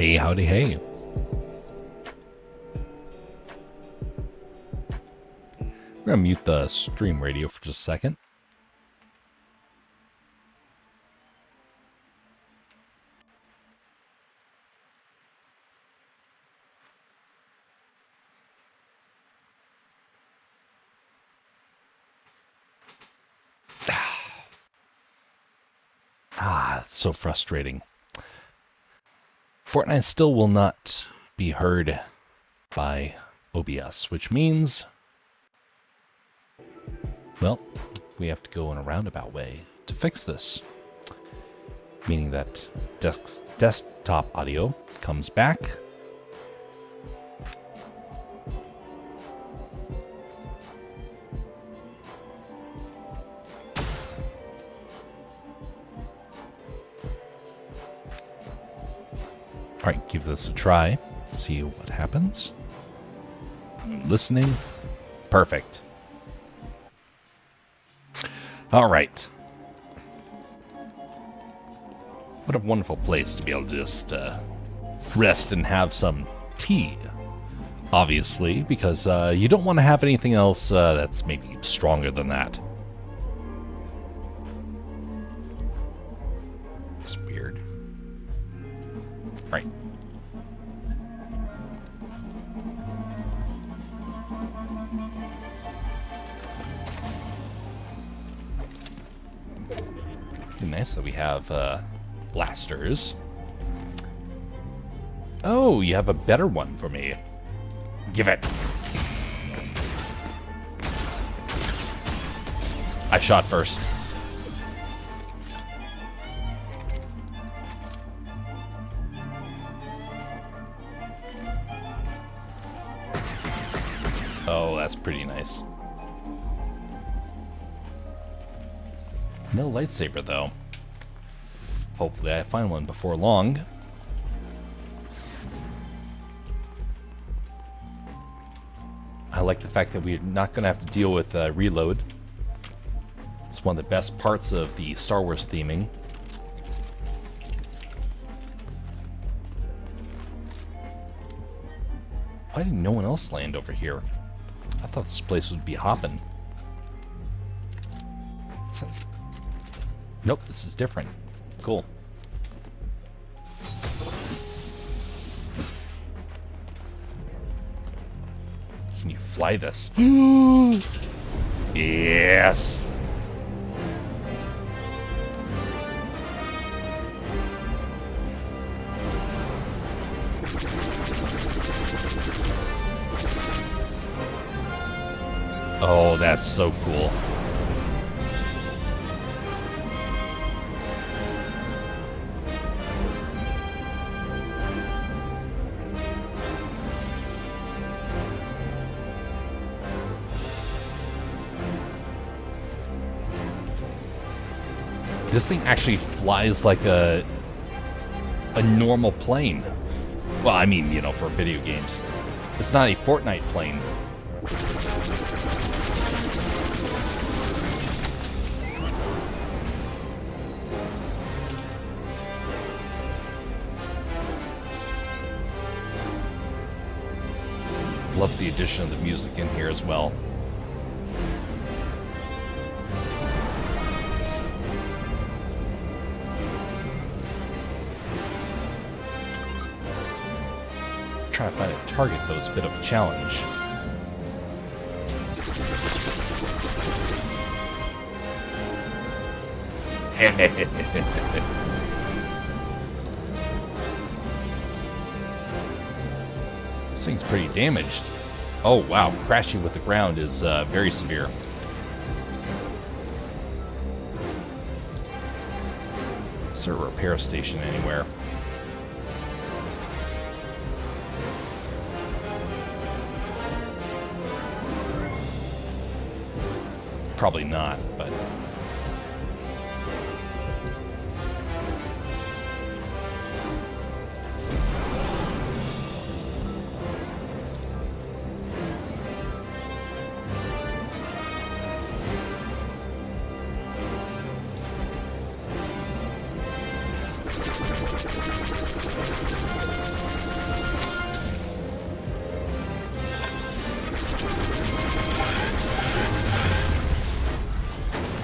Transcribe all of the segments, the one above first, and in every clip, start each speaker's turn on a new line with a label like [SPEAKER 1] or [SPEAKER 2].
[SPEAKER 1] Hey, howdy, hey. We're going to mute the stream radio for just a second. It's so frustrating. Fortnite still will not be heard by OBS, which means, well, we have to go in a roundabout way to fix this. Meaning that desktop audio comes back. All right, give this a try. See what happens. Listening. Perfect. All right. What a wonderful place to be able to just rest and have some tea. Obviously, because you don't want to have anything else that's maybe stronger than that. It's weird. Right. Nice that we have blasters. Oh, you have a better one for me. Give it. I shot first. Oh, that's pretty nice. No lightsaber, though. Hopefully I find one before long. I like the fact that we're not going to have to deal with reload. It's one of the best parts of the Star Wars theming. Why did no one else land over here? I thought this place would be hopping. Nope, this is different. Cool. Can you fly this? Yes! Oh, that's so cool. This thing actually flies like a normal plane. Well, I mean, you know, for video games. It's not a Fortnite plane. Love the addition of the music in here as well. Trying to find a target, though, is a bit of a challenge. This thing's pretty damaged. Oh, wow. Crashing with the ground is very severe. Is there a repair station anywhere? Probably not, but...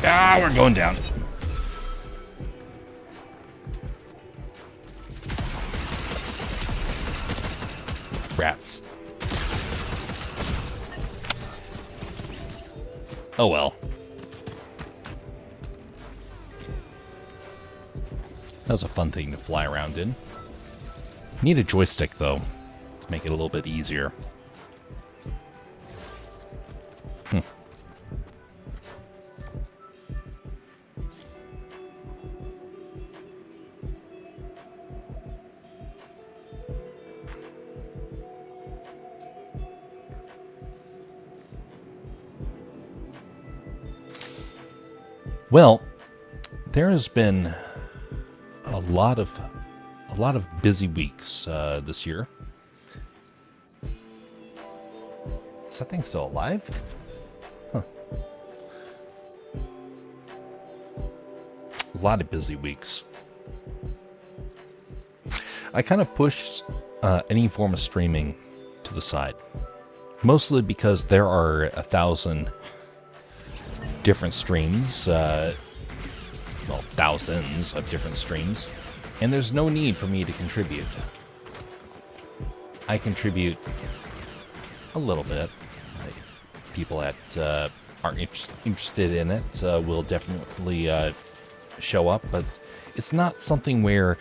[SPEAKER 1] Ah, we're going down. Rats. Oh well. That was a fun thing to fly around in. Need a joystick, though, to make it a little bit easier. Well, there has been a lot of busy weeks this year. Is that thing still alive? Huh. A lot of busy weeks. I kind of pushed any form of streaming to the side, mostly because there are 1,000 different streams, well, thousands of different streams, and there's no need for me to contribute. I contribute a little bit. People that are interested in it will definitely show up, but it's not something where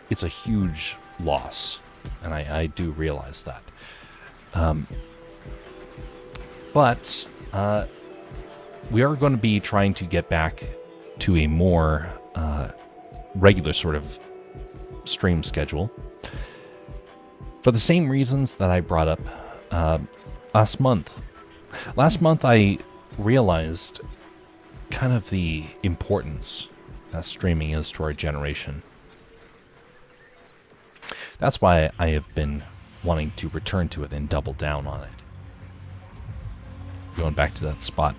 [SPEAKER 1] it's a huge loss, and I do realize that. But we are going to be trying to get back to a more regular sort of stream schedule for the same reasons that I brought up last month. Last month I realized kind of the importance that streaming is to our generation. That's why I have been wanting to return to it and double down on it. Going back to that spot.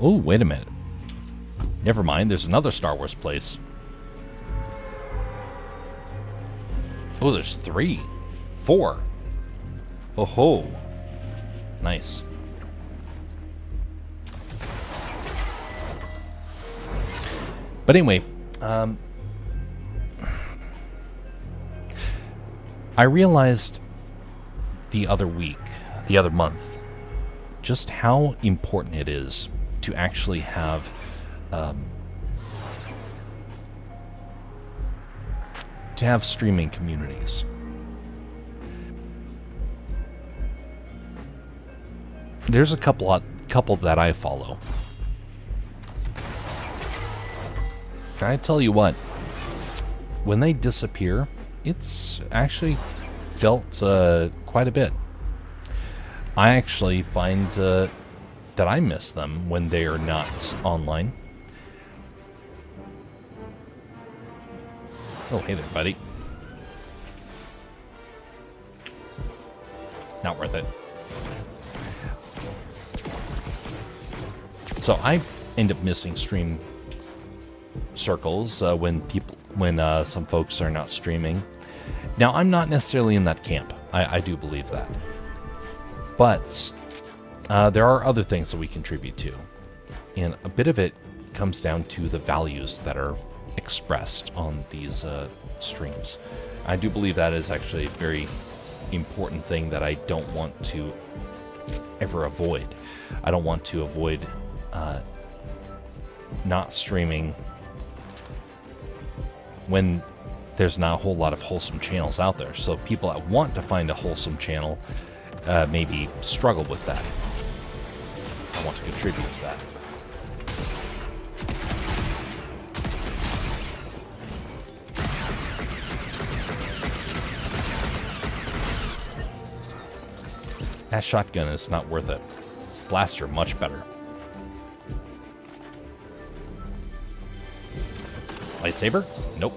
[SPEAKER 1] Oh, wait a minute. Never mind, there's another Star Wars place. Oh, there's 3. 4. Oh ho. Nice. But anyway, I realized the other month, just how important it is to actually have streaming communities. There's a couple that I follow. Can I tell you what? When they disappear, it's actually felt quite a bit. I actually find that I miss them when they are not online. Oh, hey there, buddy. Not worth it. So I end up missing stream circles when some folks are not streaming. Now, I'm not necessarily in that camp. I do believe that. But there are other things that we contribute to. And a bit of it comes down to the values that are expressed on these streams. I do believe that is actually a very important thing that I don't want to ever avoid. I don't want to avoid not streaming when there's not a whole lot of wholesome channels out there. So people that want to find a wholesome channel maybe struggle with that. I want to contribute to that. That shotgun is not worth it. Blaster, much better. Lightsaber? Nope.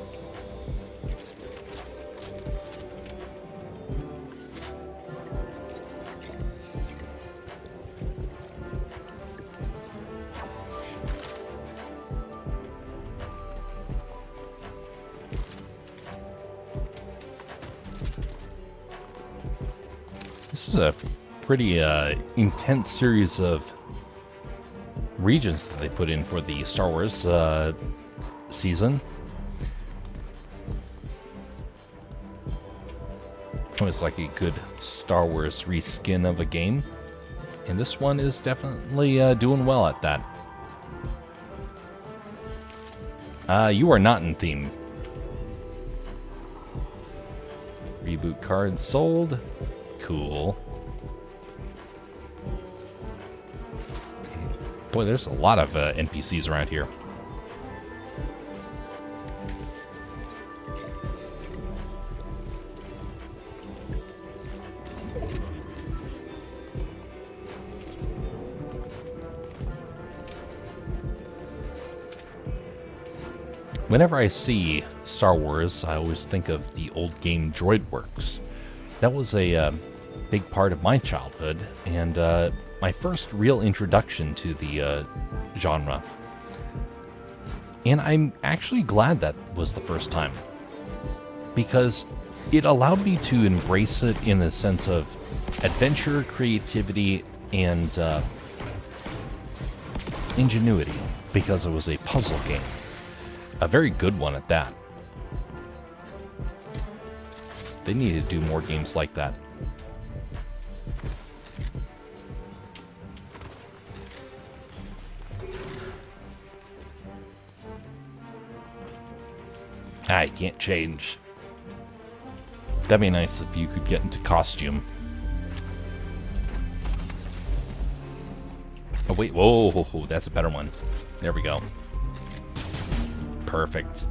[SPEAKER 1] This is a pretty intense series of regions that they put in for the Star Wars season. It was like a good Star Wars reskin of a game. And this one is definitely doing well at that. You are not in theme. Reboot card sold. Cool. Boy, there's a lot of NPCs around here. Whenever I see Star Wars, I always think of the old game DroidWorks. That was a big part of my childhood, and my first real introduction to the genre. And I'm actually glad that was the first time, because it allowed me to embrace it in a sense of adventure, creativity, and ingenuity, because it was a puzzle game. A very good one at that. They need to do more games like that. I can't change. That'd be nice if you could get into costume. Oh wait, whoa, that's a better one. There we go. Perfect.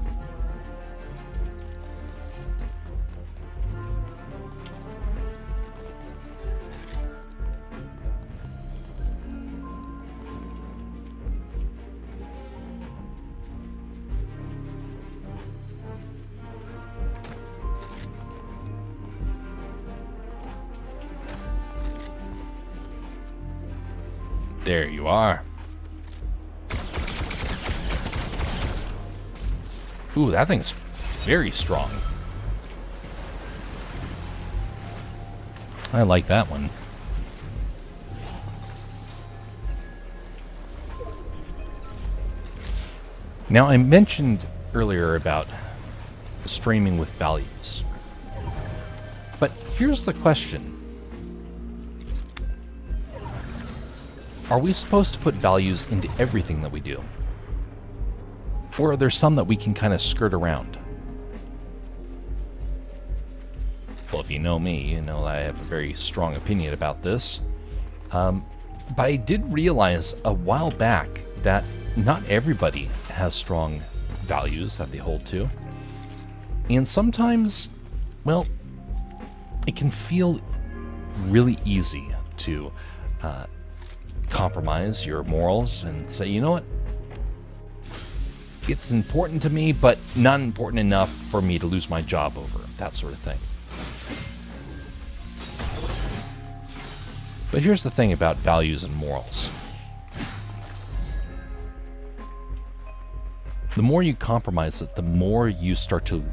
[SPEAKER 1] There you are. Ooh, that thing's very strong. I like that one. Now, I mentioned earlier about streaming with values. But here's the question. Are we supposed to put values into everything that we do? Or are there some that we can kind of skirt around? Well, if you know me, you know I have a very strong opinion about this. But I did realize a while back that not everybody has strong values that they hold to. And sometimes, well, it can feel really easy to compromise your morals and say, you know what? It's important to me, but not important enough for me to lose my job over, that sort of thing. But here's the thing about values and morals. The more you compromise it, the more you start to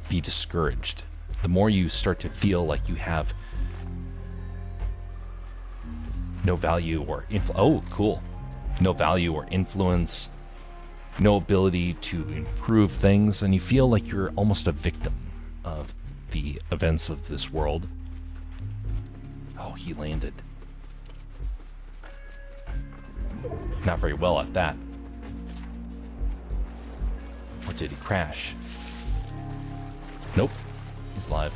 [SPEAKER 1] be discouraged. The more you start to feel like you have no value or no value or influence, no ability to improve things, and you feel like you're almost a victim of the events of this world. Oh, he landed. Not very well at that. Or did he crash? Nope. He's alive.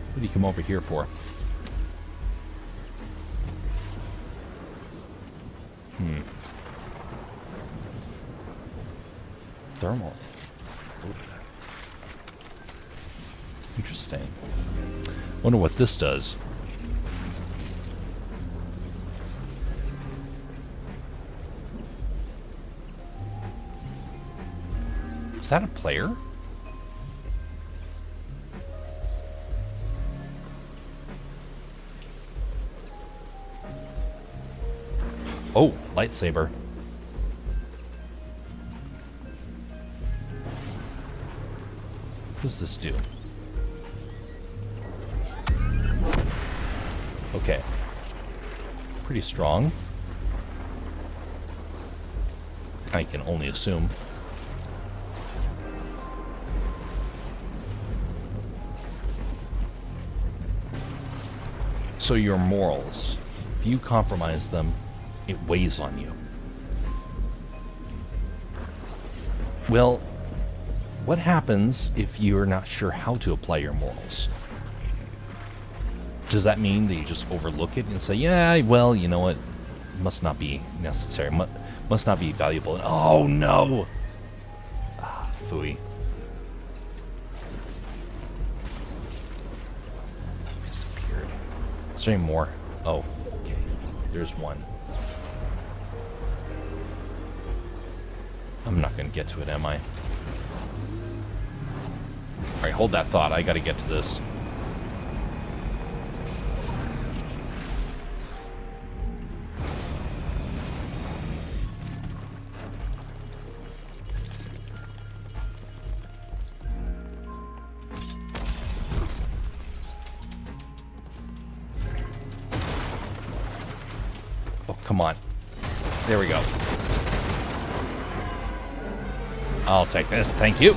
[SPEAKER 1] What did he come over here for? Thermal. Ooh. Interesting. Wonder what this does. Is that a player? Oh, lightsaber. What does this do? Okay. Pretty strong. I can only assume. So your morals, if you compromise them, it weighs on you. Well, what happens if you're not sure how to apply your morals? Does that mean that you just overlook it and say, yeah, well, you know what, must not be necessary, must not be valuable? Oh, no! Ah, phooey. Disappeared. Is there any more? Oh, okay. There's one. I'm not going to get to it, am I? Alright, hold that thought. I got to get to this. Oh, come on. There we go. I'll take this, thank you.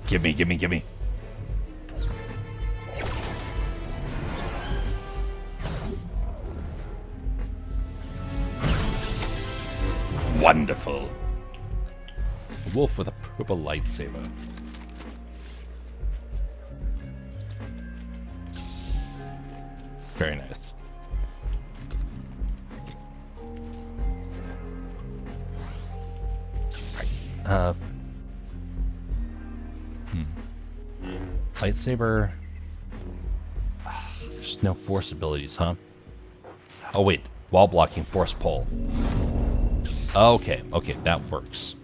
[SPEAKER 1] Gimme, gimme, gimme. Wonderful. A wolf with a purple lightsaber. Very nice. Right. Lightsaber. There's no force abilities, huh? Oh wait, wall blocking force pull. Okay, okay, that works.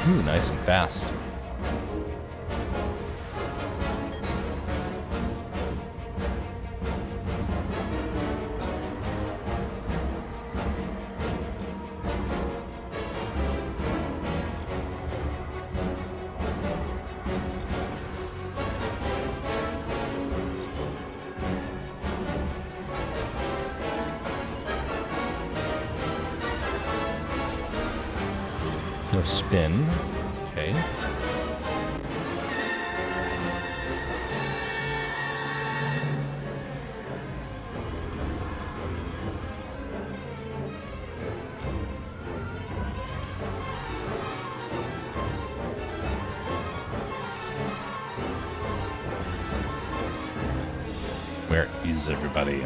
[SPEAKER 1] Ooh, nice and fast. No spin. Okay. Where is everybody?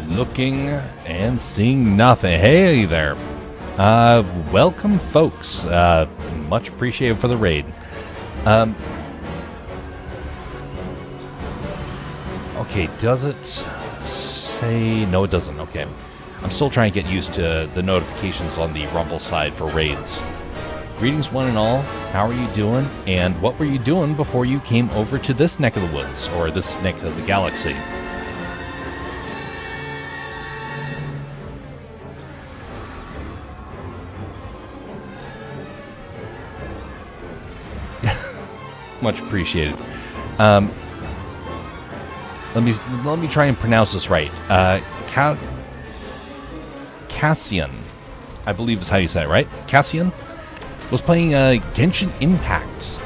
[SPEAKER 1] Looking and seeing nothing. Hey there. Welcome, folks. Much appreciated for the raid. Okay, does it say... No, it doesn't. Okay. I'm still trying to get used to the notifications on the Rumble side for raids. Greetings, one and all. How are you doing? And what were you doing before you came over to this neck of the woods, or this neck of the galaxy? Much appreciated. Let me try and pronounce this right. Cassian, I believe is how you say it, right? Cassian was playing Genshin Impact.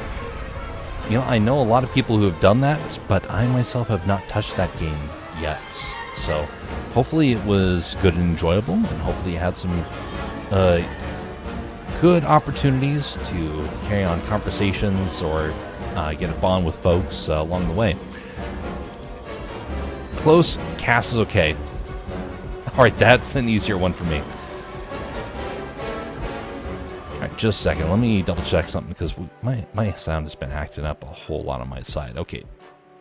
[SPEAKER 1] You know, I know a lot of people who have done that, but I myself have not touched that game yet. So hopefully it was good and enjoyable, and hopefully it had some good opportunities to carry on conversations or get a bond with folks along the way. Close, Cass is okay. Alright, that's an easier one for me. Alright, just a second. Let me double check something because my sound has been acting up a whole lot on my side. Okay,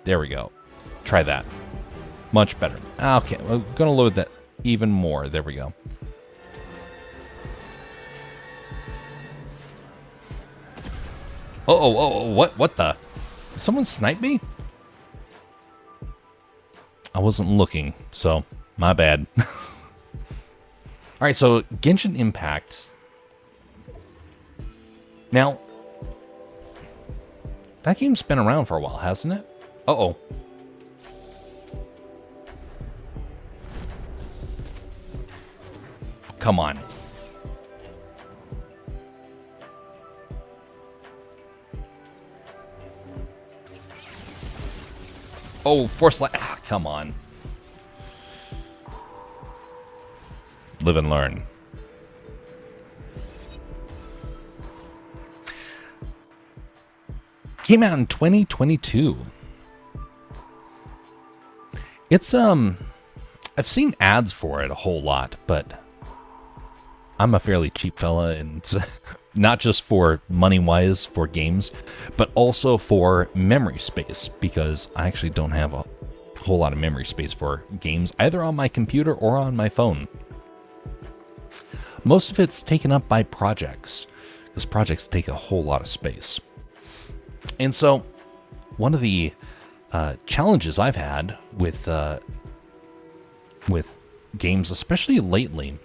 [SPEAKER 1] there we go. Try that. Much better. Okay, we're going to load that even more. There we go. What the? Did someone snipe me? I wasn't looking, so my bad. Alright, so Genshin Impact. Now, that game's been around for a while, hasn't it? Uh-oh. Come on. Oh, force light. Ah, come on. Live and learn. Came out in 2022. It's, I've seen ads for it a whole lot, but I'm a fairly cheap fella, and not just for money-wise for games, but also for memory space, because I actually don't have a whole lot of memory space for games, either on my computer or on my phone. Most of it's taken up by projects, because projects take a whole lot of space. And so, one of the challenges I've had with games, especially lately,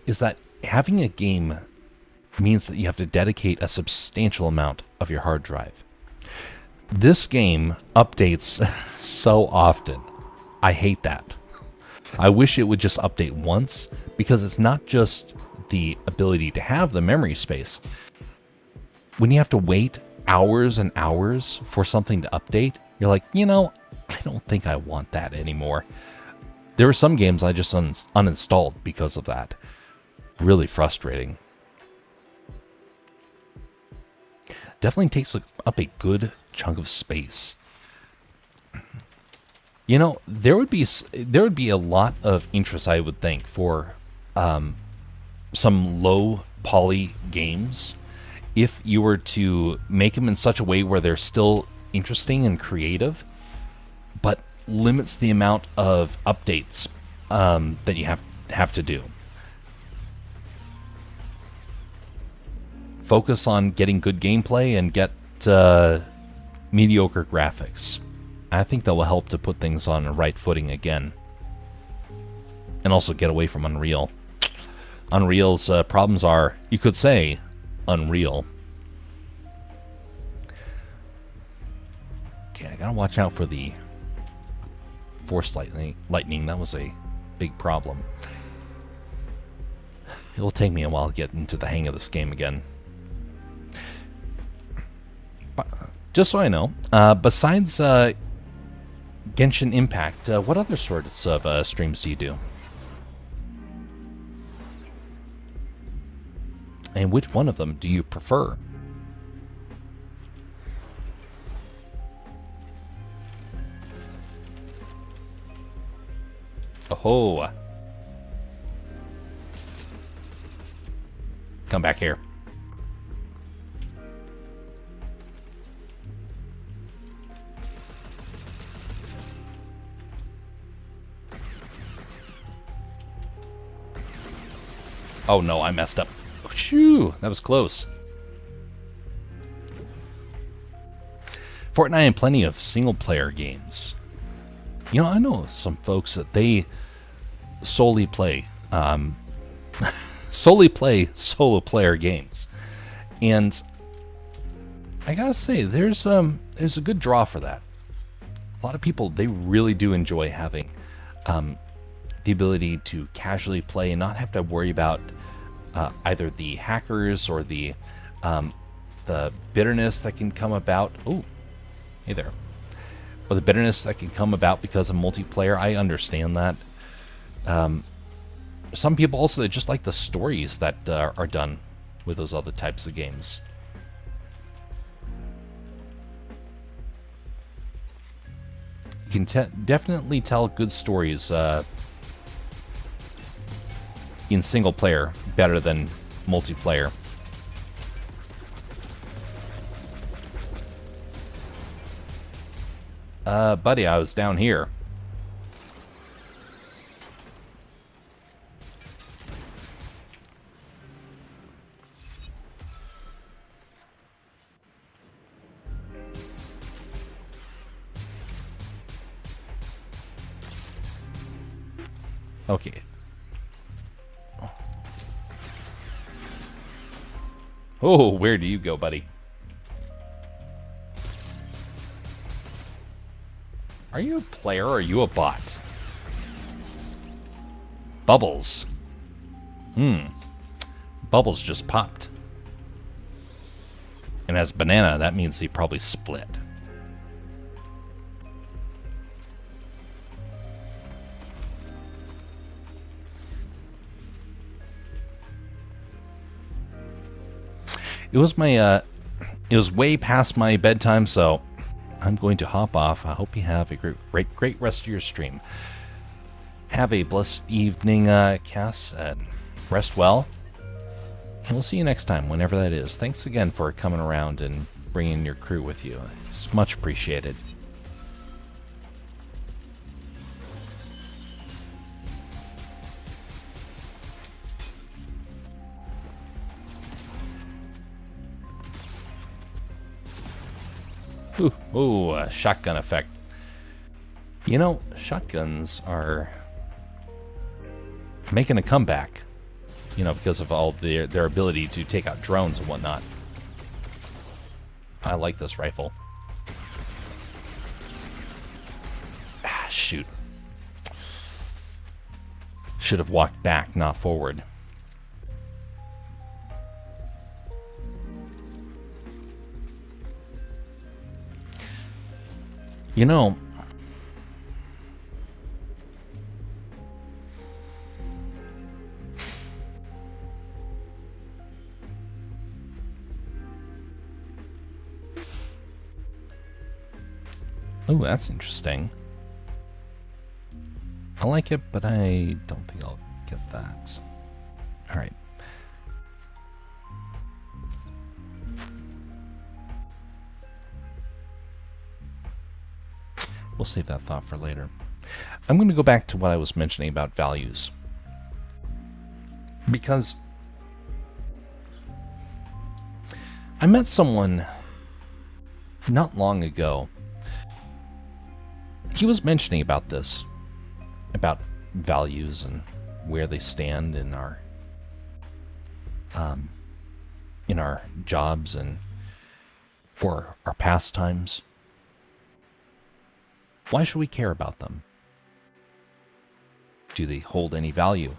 [SPEAKER 1] is that having a game means that you have to dedicate a substantial amount of your hard drive. This game updates so often. I hate that. I wish it would just update once, because it's not just the ability to have the memory space. When you have to wait hours and hours for something to update, you're like, you know, I don't think I want that anymore. There were some games I just uninstalled because of that. Really frustrating. Definitely takes up a good chunk of space. You know, there would be a lot of interest, I would think, for some low poly games if you were to make them in such a way where they're still interesting and creative, but limits the amount of updates that you have to do. Focus on getting good gameplay and get mediocre graphics. I think that will help to put things on a right footing again. And also get away from Unreal. Unreal's problems are, you could say, unreal. Okay, I gotta watch out for the force lightning. That was a big problem. It'll take me a while to get into the hang of this game again. But just so I know, besides Genshin Impact, what other sorts of streams do you do? And which one of them do you prefer? Oh. Come back here. Oh no, I messed up. Phew, that was close. Fortnite and plenty of single-player games. You know, I know some folks that they solely play solo-player games, and I gotta say, there's a good draw for that. A lot of people, they really do enjoy having the ability to casually play and not have to worry about either the hackers or the bitterness that can come about. Oh, hey there. Or the bitterness that can come about because of multiplayer. I understand that. Some people also, they just like the stories that are done with those other types of games. You can definitely tell good stories in single player better than multiplayer. Buddy, I was down here. Okay. Oh, where do you go, buddy? Are you a player or are you a bot? Bubbles. Bubbles just popped. And as banana, that means he probably split. It was my, it was way past my bedtime, so I'm going to hop off. I hope you have a great rest of your stream. Have a blessed evening, Cass, and rest well. And we'll see you next time, whenever that is. Thanks again for coming around and bringing your crew with you. It's much appreciated. Ooh, shotgun effect. You know, shotguns are making a comeback, you know, because of all their ability to take out drones and whatnot. I like this rifle. Ah, shoot. Should have walked back, not forward. You know, oh, that's interesting. I like it, but I don't think I'll get that. All right. We'll save that thought for later. I'm going to go back to what I was mentioning about values. Because I met someone not long ago. He was mentioning about this, about values and where they stand in our jobs and or our pastimes. Why should we care about them? Do they hold any value?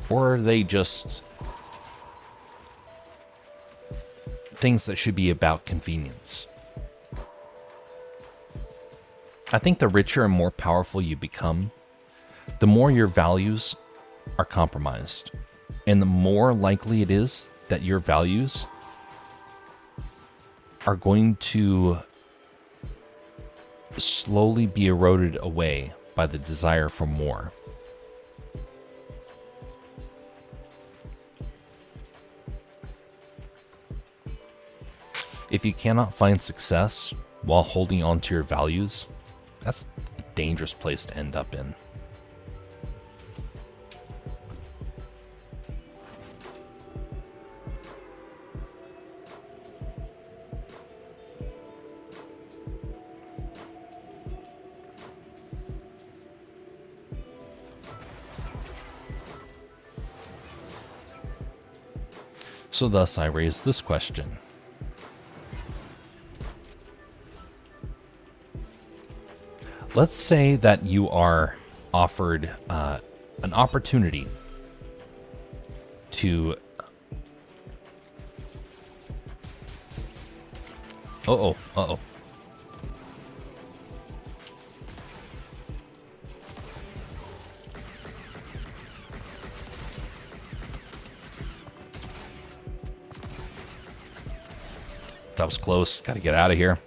[SPEAKER 1] Or are they just things that should be about convenience? I think the richer and more powerful you become, the more your values are compromised. And the more likely it is that your values are going to slowly be eroded away by the desire for more. If you cannot find success while holding on to your values, that's a dangerous place to end up in. So thus I raise this question. Let's say that you are offered an opportunity to... Uh-oh. That was close. Got to get out of here.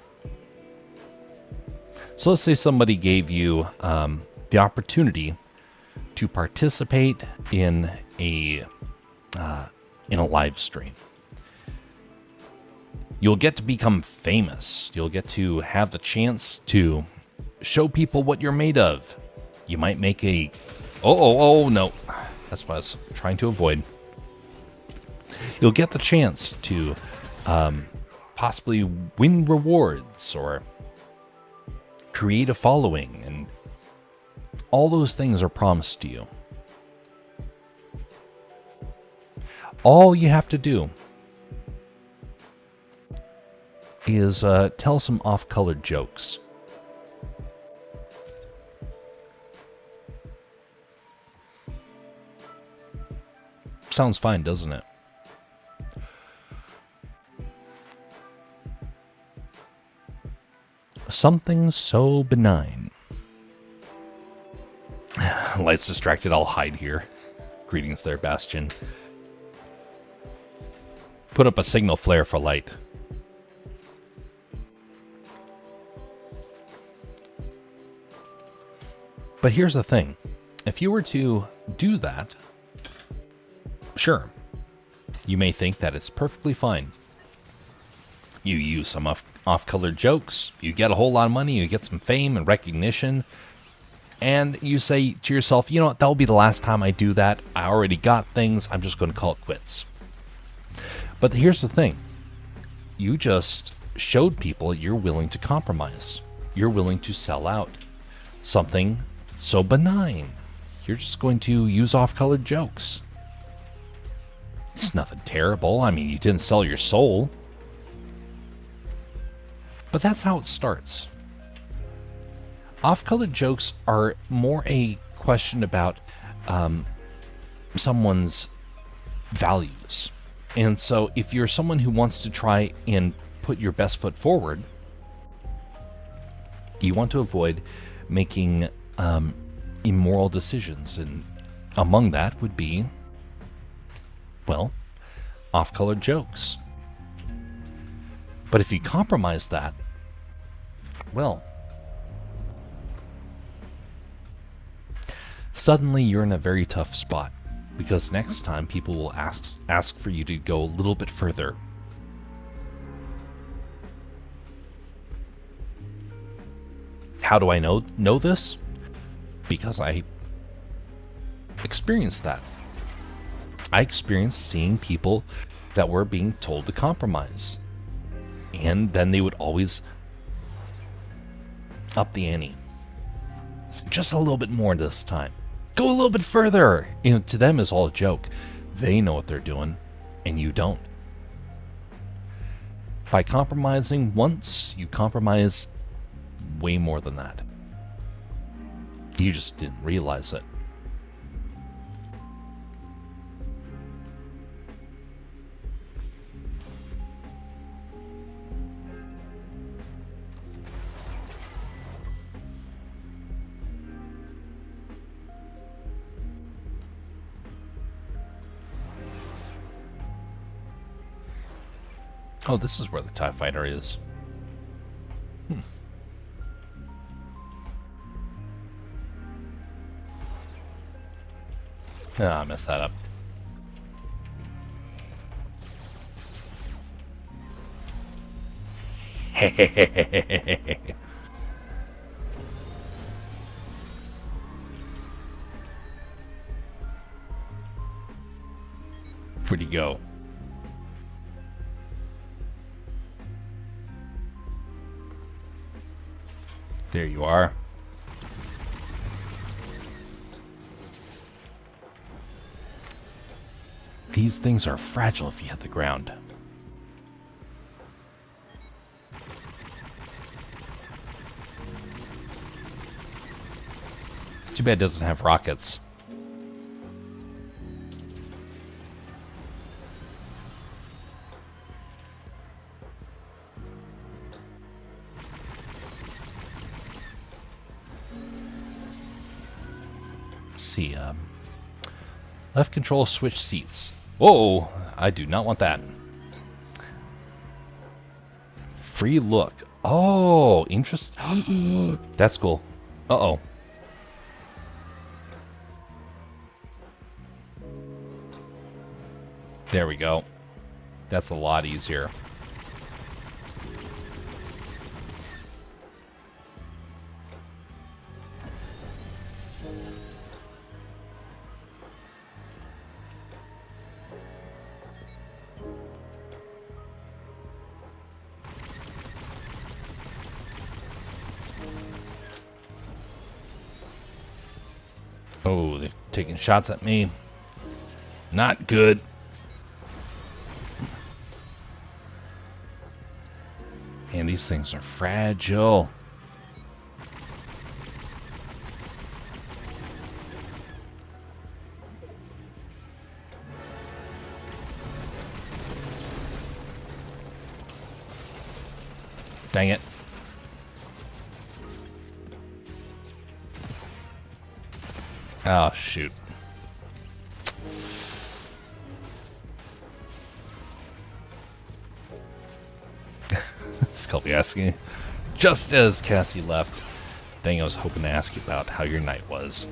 [SPEAKER 1] So let's say somebody gave you the opportunity to participate in a live stream. You'll get to become famous. You'll get to have the chance to show people what you're made of. You might make a... Oh, no. That's what I was trying to avoid. You'll get the chance to possibly win rewards or create a following, and all those things are promised to you. All you have to do is tell some off-colored jokes. Sounds fine, doesn't it? Something so benign. Light's distracted, I'll hide here. Greetings there, Bastion. Put up a signal flare for Light. But here's the thing. If you were to do that, sure, you may think that it's perfectly fine. You use some off-colored jokes, you get a whole lot of money, you get some fame and recognition, and you say to yourself, you know what, that'll be the last time I do that. I already got things, I'm just going to call it quits. But here's the thing. You just showed people you're willing to compromise. You're willing to sell out. Something so benign. You're just going to use off-colored jokes. It's nothing terrible. I mean, you didn't sell your soul. But that's how it starts. Off-colored jokes are more a question about someone's values. And so if you're someone who wants to try and put your best foot forward, you want to avoid making immoral decisions. And among that would be, well, off-colored jokes. But if you compromise that, well, suddenly you're in a very tough spot, because next time people will ask for you to go a little bit further. How do I know this? Because I experienced that. I experienced seeing people that were being told to compromise. And then they would always up the ante. So just a little bit more this time. Go a little bit further. You know, to them it's all a joke. They know what they're doing, and you don't. By compromising once, you compromise way more than that. You just didn't realize it. Oh, this is where the TIE Fighter is. Ah, I messed that up. Where'd he go? There you are. These things are fragile if you hit the ground. Too bad it doesn't have rockets. Let's see, left control switch seats. Whoa, I do not want that. Free look. Oh, interesting. That's cool. Uh-oh. There we go. That's a lot easier. Oh, they're taking shots at me. Not good. And these things are fragile. Dang it. Oh, shoot. Sculpey asking, just as Cassie left. Dang, I was hoping to ask you about how your night was.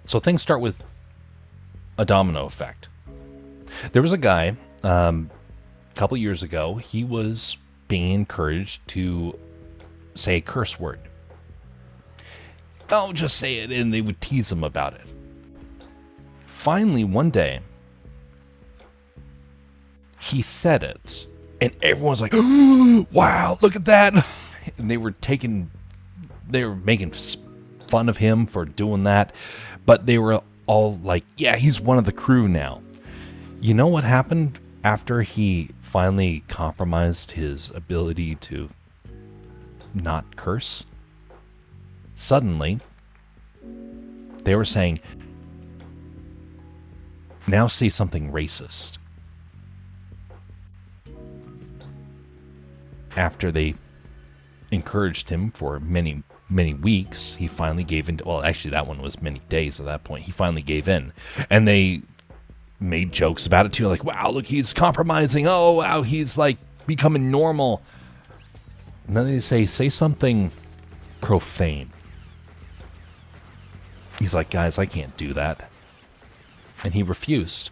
[SPEAKER 1] So things start with a domino effect. There was a guy, a couple years ago, he was being encouraged to say a curse word. Oh, just say it, and they would tease him about it. Finally, one day, he said it, and everyone's like, oh, wow, look at that. And they were making fun of him for doing that, but they were all like, yeah, he's one of the crew now. You know what happened after he finally compromised his ability to not curse? Suddenly, they were saying, now say something racist. After they encouraged him for many, many weeks, he finally gave in. Well, actually, that one was many days at that point. He finally gave in. And they made jokes about it too. Like, wow, look, he's compromising. Oh, wow, he's like becoming normal. And then they say something profane. He's like, guys, I can't do that. And he refused.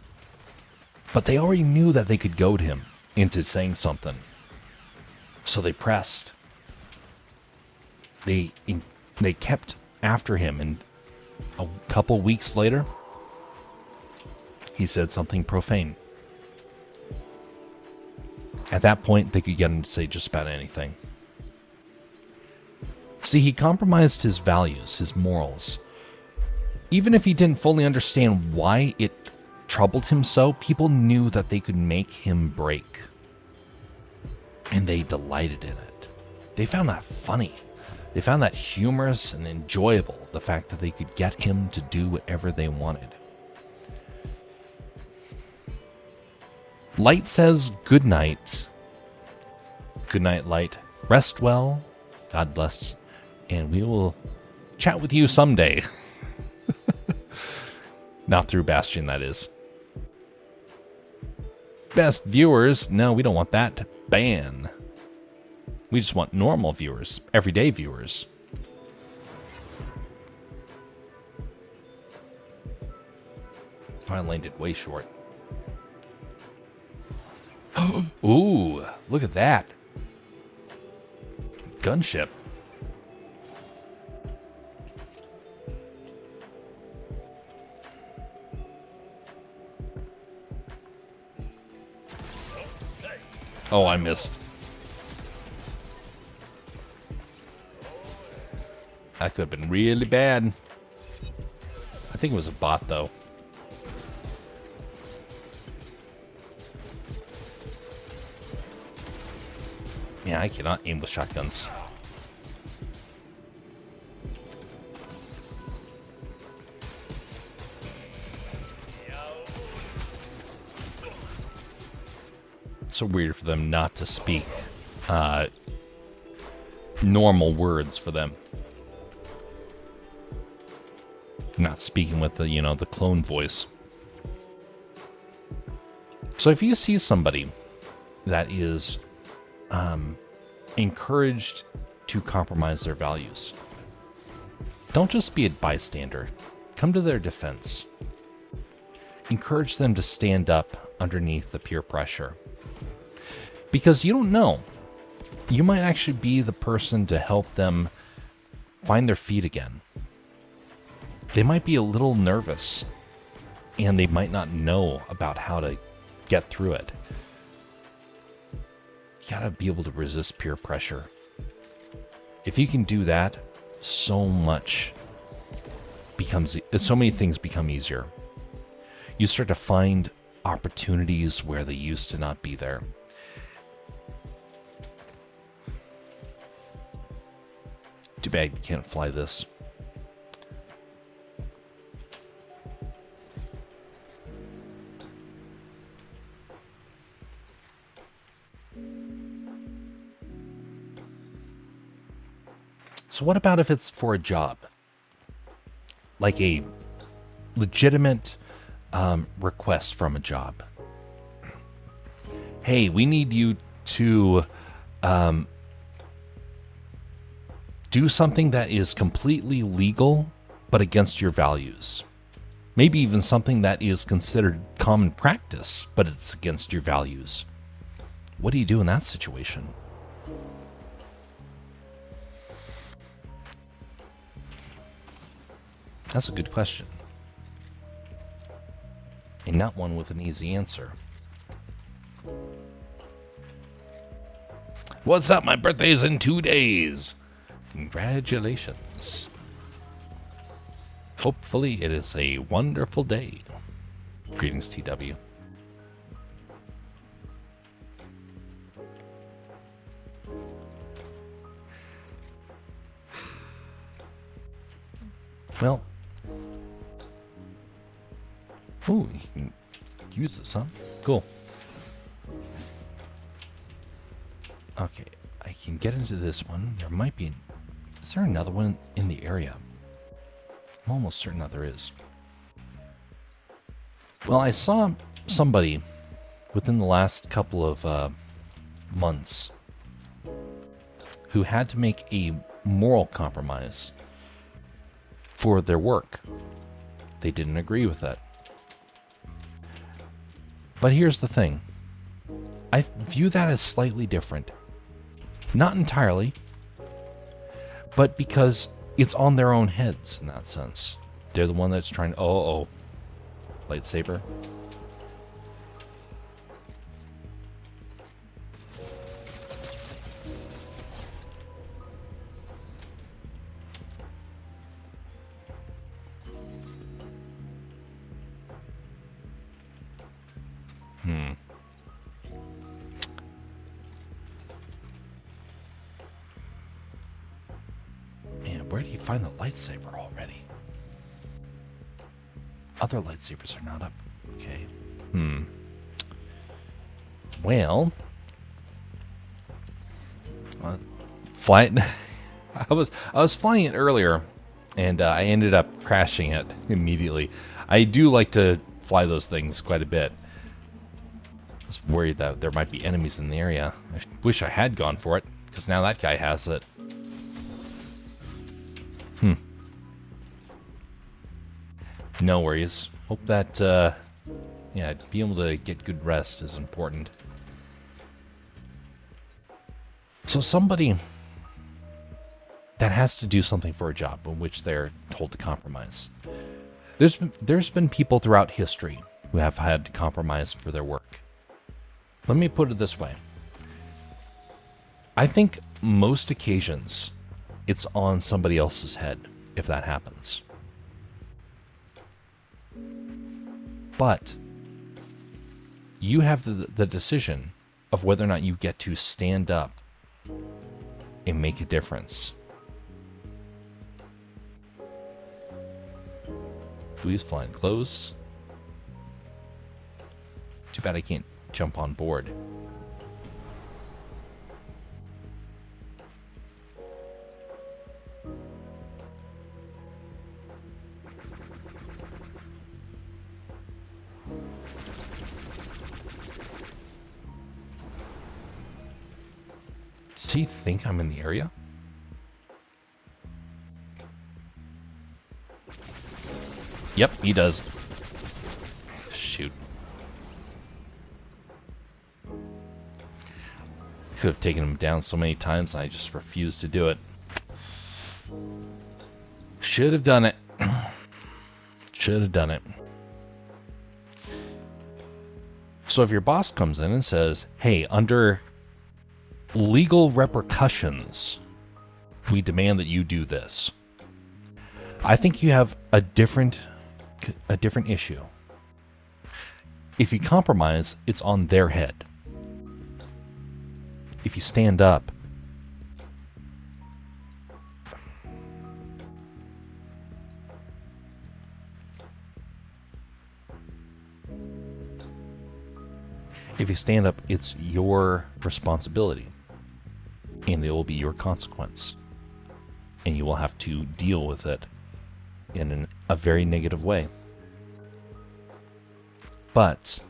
[SPEAKER 1] But they already knew that they could goad him into saying something. So they pressed. They kept after him, and a couple weeks later, he said something profane. At that point, they could get him to say just about anything. See, he compromised his values, his morals. Even if he didn't fully understand why it troubled him so, people knew that they could make him break. And they delighted in it. They found that funny. They found that humorous and enjoyable, the fact that they could get him to do whatever they wanted. Light says good night. Good night, Light. Rest well. God bless. And we will chat with you someday. Not through Bastion, that is. Best viewers? No, we don't want that. Ban. We just want normal viewers, everyday viewers. I landed way short. Ooh, look at that. Gunship. Oh, I missed. That could have been really bad. I think it was a bot, though. Yeah, I cannot aim with shotguns. It's so weird for them not to speak normal words for them. Not speaking with the, the clone voice. So if you see somebody that is encouraged to compromise their values, don't just be a bystander. Come to their defense. Encourage them to stand up underneath the peer pressure. Because you don't know. You might actually be the person to help them find their feet again. They might be a little nervous, and they might not know about how to get through it. You gotta be able to resist peer pressure. If you can do that, so many things become easier. You start to find opportunities where they used to not be there. Too bad you can't fly this. So what about if it's for a job? Like a legitimate request from a job. Hey, we need you to do something that is completely legal, but against your values. Maybe even something that is considered common practice, but it's against your values. What do you do in that situation? That's a good question. And not one with an easy answer. What's up? My birthday's in 2 days. Congratulations. Hopefully it is a wonderful day. Greetings, TW. Well. Ooh, you can use this, huh? Cool. Okay, I can get into this one. There might be... Is there another one in the area? I'm almost certain that there is. Well, I saw somebody within the last couple of months who had to make a moral compromise for their work. They didn't agree with that. But here's the thing. I view that as slightly different. Not entirely, but because it's on their own heads in that sense. They're the one that's trying to... Oh. Lightsaber. Man, where do you find the lightsaber already? Other lightsabers are not up. Okay. Well, fly it. I was flying it earlier, and I ended up crashing it immediately. I do like to fly those things quite a bit. I was worried that there might be enemies in the area. I wish I had gone for it, because now that guy has it. No worries. Hope that, yeah, being able to get good rest is important. So somebody that has to do something for a job in which they're told to compromise. There's been people throughout history who have had to compromise for their work. Let me put it this way. I think most occasions it's on somebody else's head if that happens. But you have the decision of whether or not you get to stand up and make a difference. Please flying close. Too bad I can't jump on board. Does he think I'm in the area? Yep, he does. Shoot. Could have taken him down so many times and I just refused to do it. Should have done it. Should have done it. So if your boss comes in and says, hey, under legal repercussions, we demand that you do this. I think you have a different issue. If you compromise, it's on their head. If you stand up, it's your responsibility, and it will be your consequence, and you will have to deal with it in a very negative way. But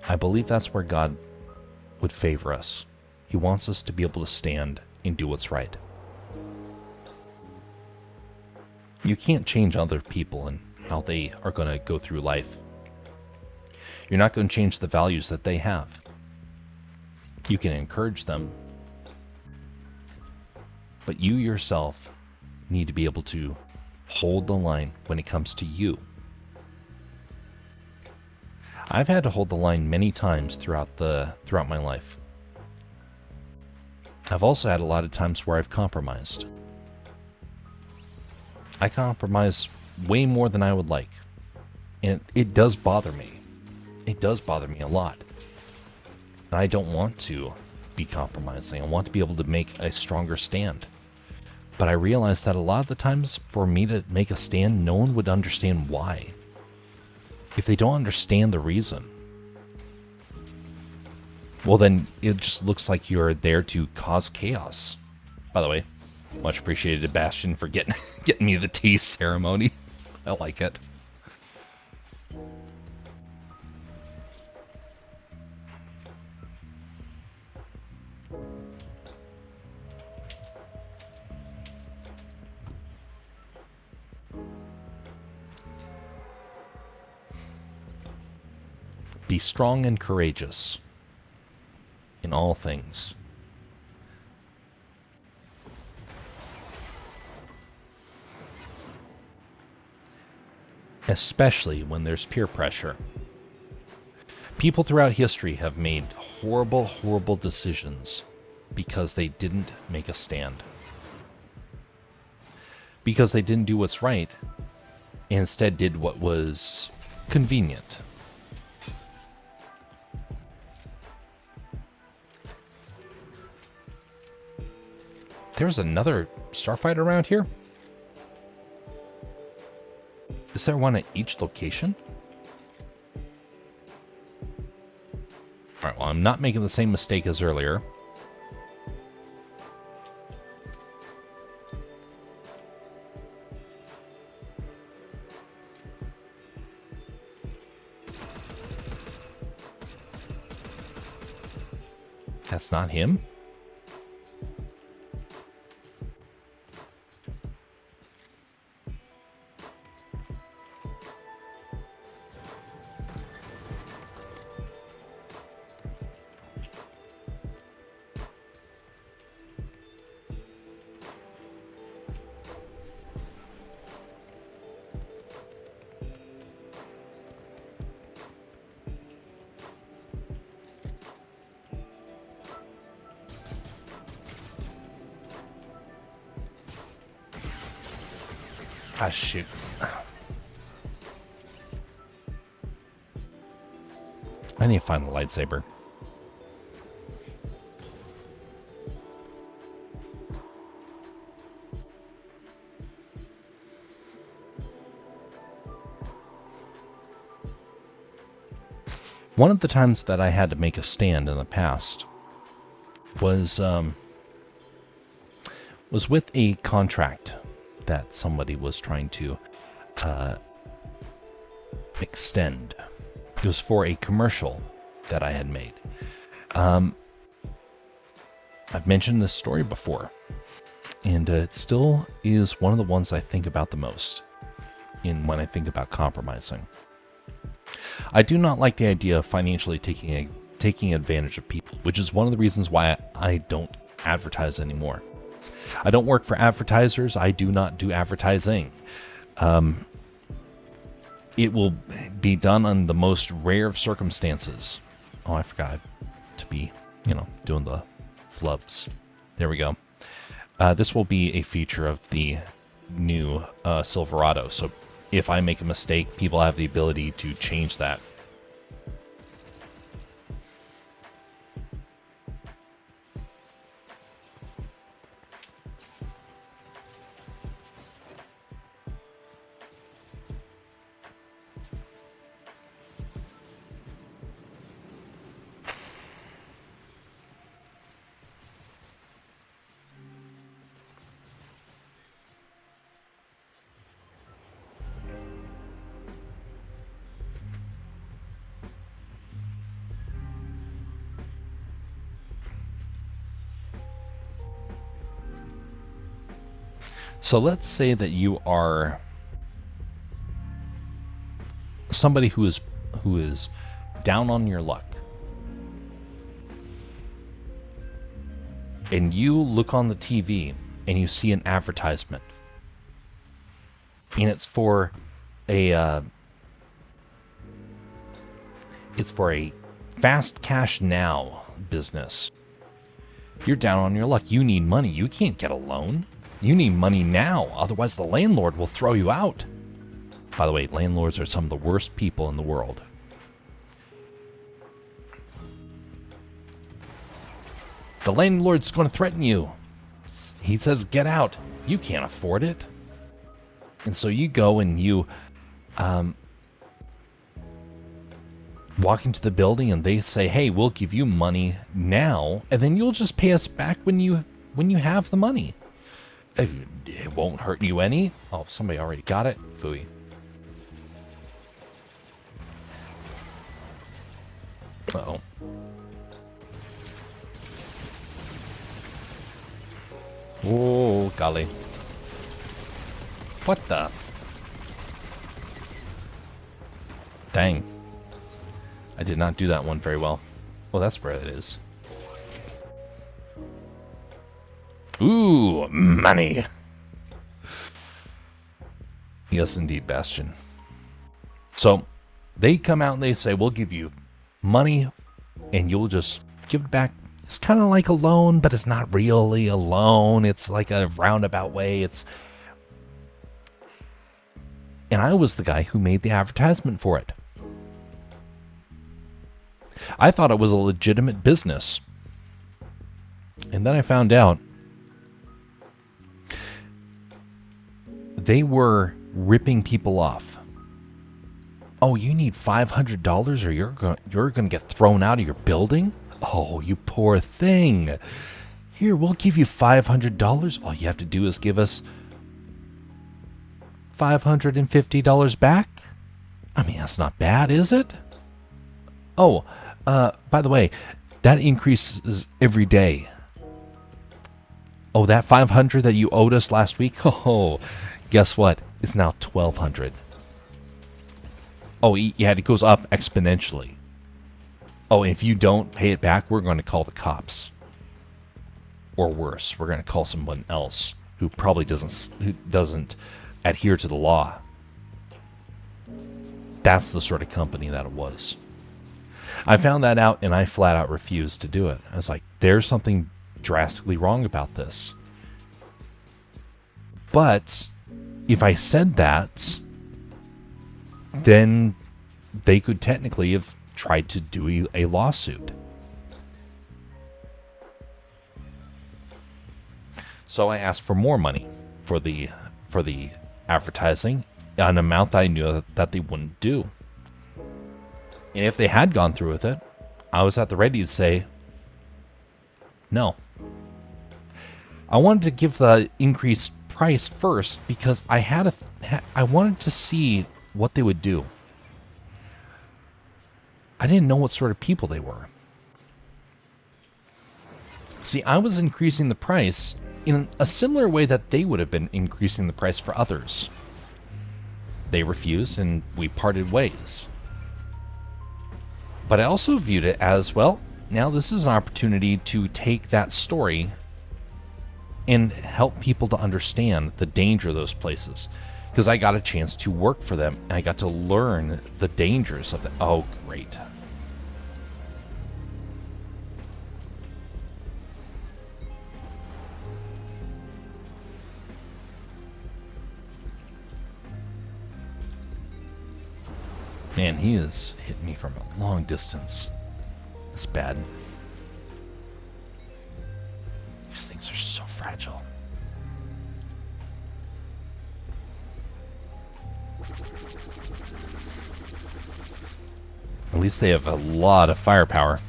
[SPEAKER 1] I believe that's where God would favor us. He wants us to be able to stand and do what's right. You can't change other people and how they are going to go through life. You're not going to change the values that they have. You can encourage them, but you yourself need to be able to hold the line when it comes to you. I've had to hold the line many times throughout my life. I've also had a lot of times where I've compromised. I compromise way more than I would like, and it does bother me. It does bother me a lot. And I don't want to be compromising. I want to be able to make a stronger stand. But I realize that a lot of the times for me to make a stand, no one would understand why. If they don't understand the reason, well then it just looks like you're there to cause chaos. By the way, much appreciated Bastion for getting me the tea ceremony. I like it. Be strong and courageous in all things. Especially when there's peer pressure. People throughout history have made horrible, horrible decisions because they didn't make a stand. Because they didn't do what's right, and instead did what was convenient. There's another starfighter around here? Is there one at each location? Alright, well, I'm not making the same mistake as earlier. That's not him? Ah, shoot. I need to find the lightsaber. One of the times that I had to make a stand in the past was with a contract that somebody was trying to extend. It was for a commercial that I had made. I've mentioned this story before, and it still is one of the ones I think about the most when I think about compromising. I do not like the idea of financially taking advantage of people, which is one of the reasons why I don't advertise anymore. I don't work for advertisers. I do not do advertising. It will be done on the most rare of circumstances. Oh, I forgot to be you know, doing the flubs. There we go. This will be a feature of the new Silverado. So if I make a mistake, people have the ability to change that. So let's say that you are somebody who is down on your luck. And you look on the TV and you see an advertisement. And it's for a fast cash now business. You're down on your luck. You need money. You can't get a loan. You need money now, otherwise the landlord will throw you out. By the way, landlords are some of the worst people in the world. The landlord's going to threaten you. He says, get out. You can't afford it. And so you go and you walk into the building and they say, hey, we'll give you money now, and then you'll just pay us back when you have the money. It won't hurt you any. Oh, somebody already got it. Phooey. Uh-oh. Oh, golly. What the? Dang. I did not do that one very well. Well, that's where it is. Ooh, money. Yes, indeed, Bastion. So they come out and they say, we'll give you money and you'll just give it back. It's kind of like a loan, but it's not really a loan. It's like a roundabout way. And I was the guy who made the advertisement for it. I thought it was a legitimate business. And then I found out they were ripping people off. Oh, you need $500 or you're going to get thrown out of your building? Oh, you poor thing. Here, we'll give you $500. All you have to do is give us $550 back. I mean, that's not bad, is it? Oh, by the way, that increases every day. Oh, that $500 that you owed us last week? Oh, guess what? It's now $1,200. Oh, yeah, it goes up exponentially. Oh, and if you don't pay it back, we're going to call the cops. Or worse, we're going to call someone else who probably doesn't adhere to the law. That's the sort of company that it was. I found that out and I flat out refused to do it. I was like, there's something drastically wrong about this. But if I said that, then they could technically have tried to do a lawsuit. So I asked for more money for the advertising, an amount that I knew that they wouldn't do. And if they had gone through with it, I was at the ready to say no. I wanted to give the increased price first because I wanted to see what they would do. I didn't know what sort of people they were. See, I was increasing the price in a similar way that they would have been increasing the price for others. They refused and we parted ways. But I also viewed it as, well, now this is an opportunity to take that story and help people to understand the danger of those places. Because I got a chance to work for them and I got to learn the dangers of it. Oh, great. Man, he has hit me from a long distance. That's bad. These things are so fragile. At least they have a lot of firepower.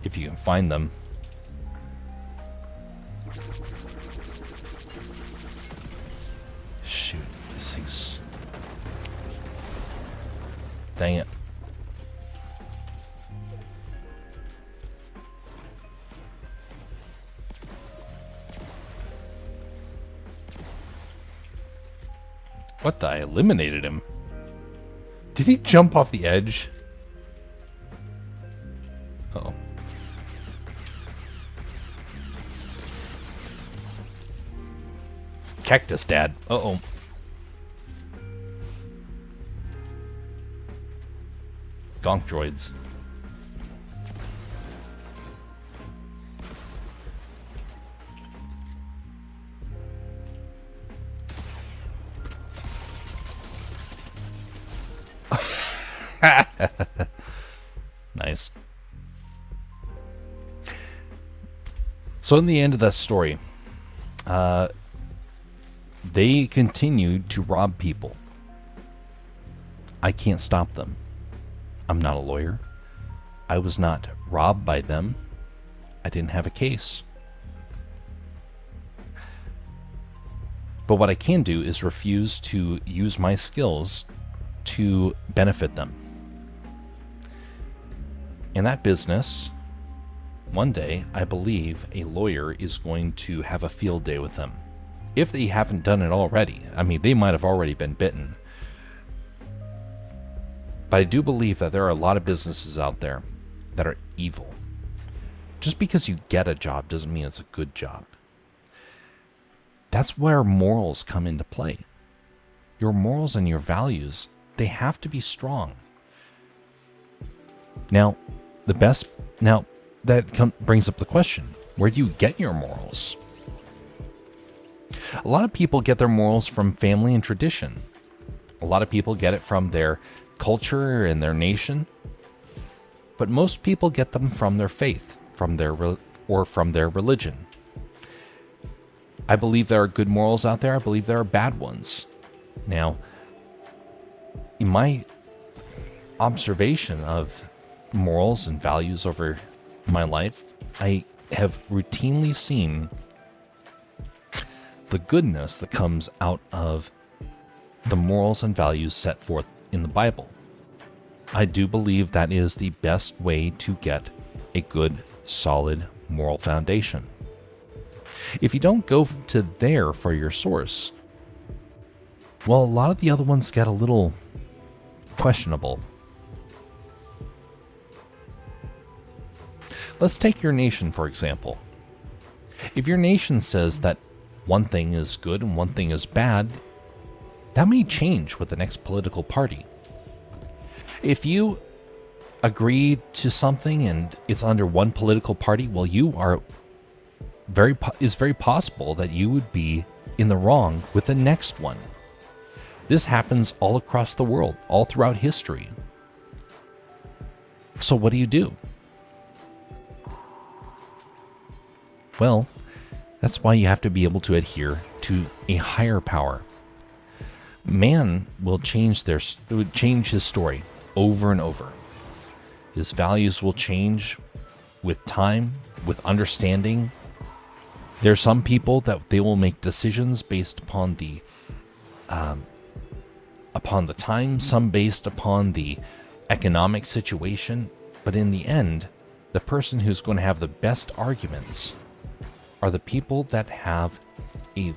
[SPEAKER 1] If you can find them. Shoot, this thing's... Dang it. What the? I eliminated him. Did he jump off the edge? Uh-oh. Cactus Dad. Uh-oh. Gonk droids. Nice. So in the end of that story, they continued to rob people. I can't stop them. I'm not a lawyer. I was not robbed by them. I didn't have a case. But what I can do is refuse to use my skills to benefit them. In that business, one day, I believe a lawyer is going to have a field day with them. If they haven't done it already. I mean, they might have already been bitten. But I do believe that there are a lot of businesses out there that are evil. Just because you get a job doesn't mean it's a good job. That's where morals come into play. Your morals and your values, they have to be strong. Now, that brings up the question, where do you get your morals? A lot of people get their morals from family and tradition. A lot of people get it from their culture and their nation. But most people get them from their faith, from their religion. I believe there are good morals out there. I believe there are bad ones. Now, in my observation of morals and values over my life, I have routinely seen the goodness that comes out of the morals and values set forth in the Bible. I do believe that is the best way to get a good, solid moral foundation. If you don't go to there for your source, well, a lot of the other ones get a little questionable. Let's take your nation, for example. If your nation says that one thing is good and one thing is bad, that may change with the next political party. If you agree to something and it's under one political party, well, it's very possible that you would be in the wrong with the next one. This happens all across the world, all throughout history. So what do? Well, that's why you have to be able to adhere to a higher power. Man will change his story over and over. His values will change with time, with understanding. There are some people that they will make decisions based upon the time, some based upon the economic situation, but in the end, the person who's going to have the best arguments are the people that have a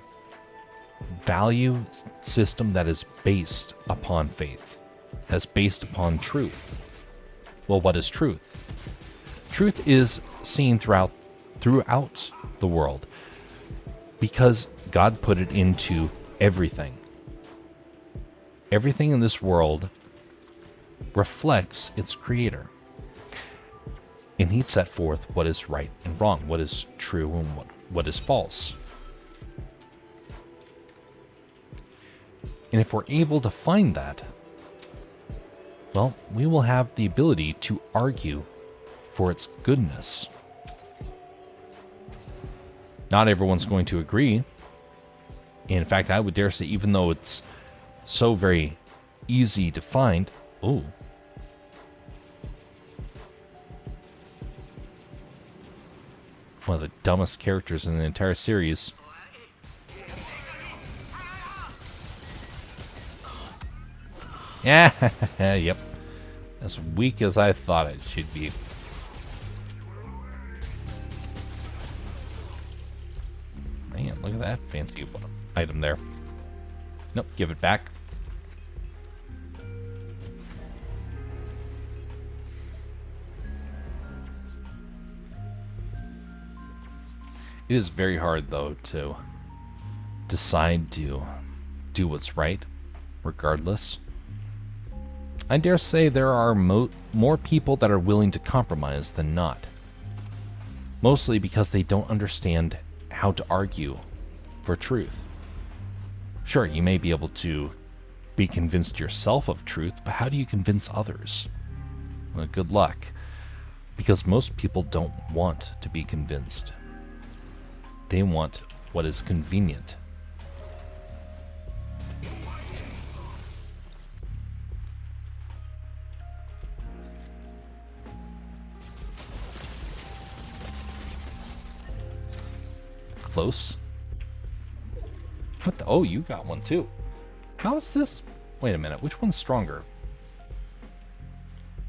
[SPEAKER 1] value system that is based upon faith, that's based upon truth. Well, what is truth? Truth is seen throughout the world because God put it into everything. Everything in this world reflects its creator. And he set forth what is right and wrong, what is true and what is false. And if we're able to find that, well, we will have the ability to argue for its goodness. Not everyone's going to agree. In fact, I would dare say, even though it's so very easy to find... Oh. One of the dumbest characters in the entire series. Yeah, yep. As weak as I thought it should be. Man, look at that fancy item there. Nope, give it back. It is very hard, though, to decide to do what's right, regardless. I dare say there are more people that are willing to compromise than not. Mostly because they don't understand how to argue for truth. Sure, you may be able to be convinced yourself of truth, but how do you convince others? Well, good luck. Because most people don't want to be convinced. They want what is convenient. Close. What the? Oh, you got one too. How is this? Wait a minute. Which one's stronger?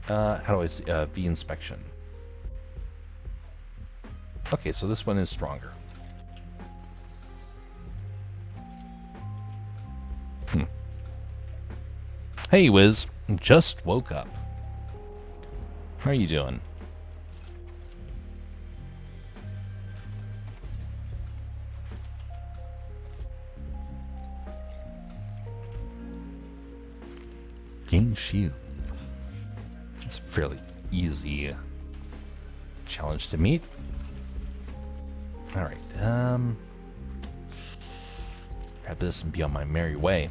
[SPEAKER 1] How do I see? V inspection. Okay, so this one is stronger. Hey, Wiz. Just woke up. How are you doing? Gain shield. It's a fairly easy challenge to meet. Alright, grab this and be on my merry way.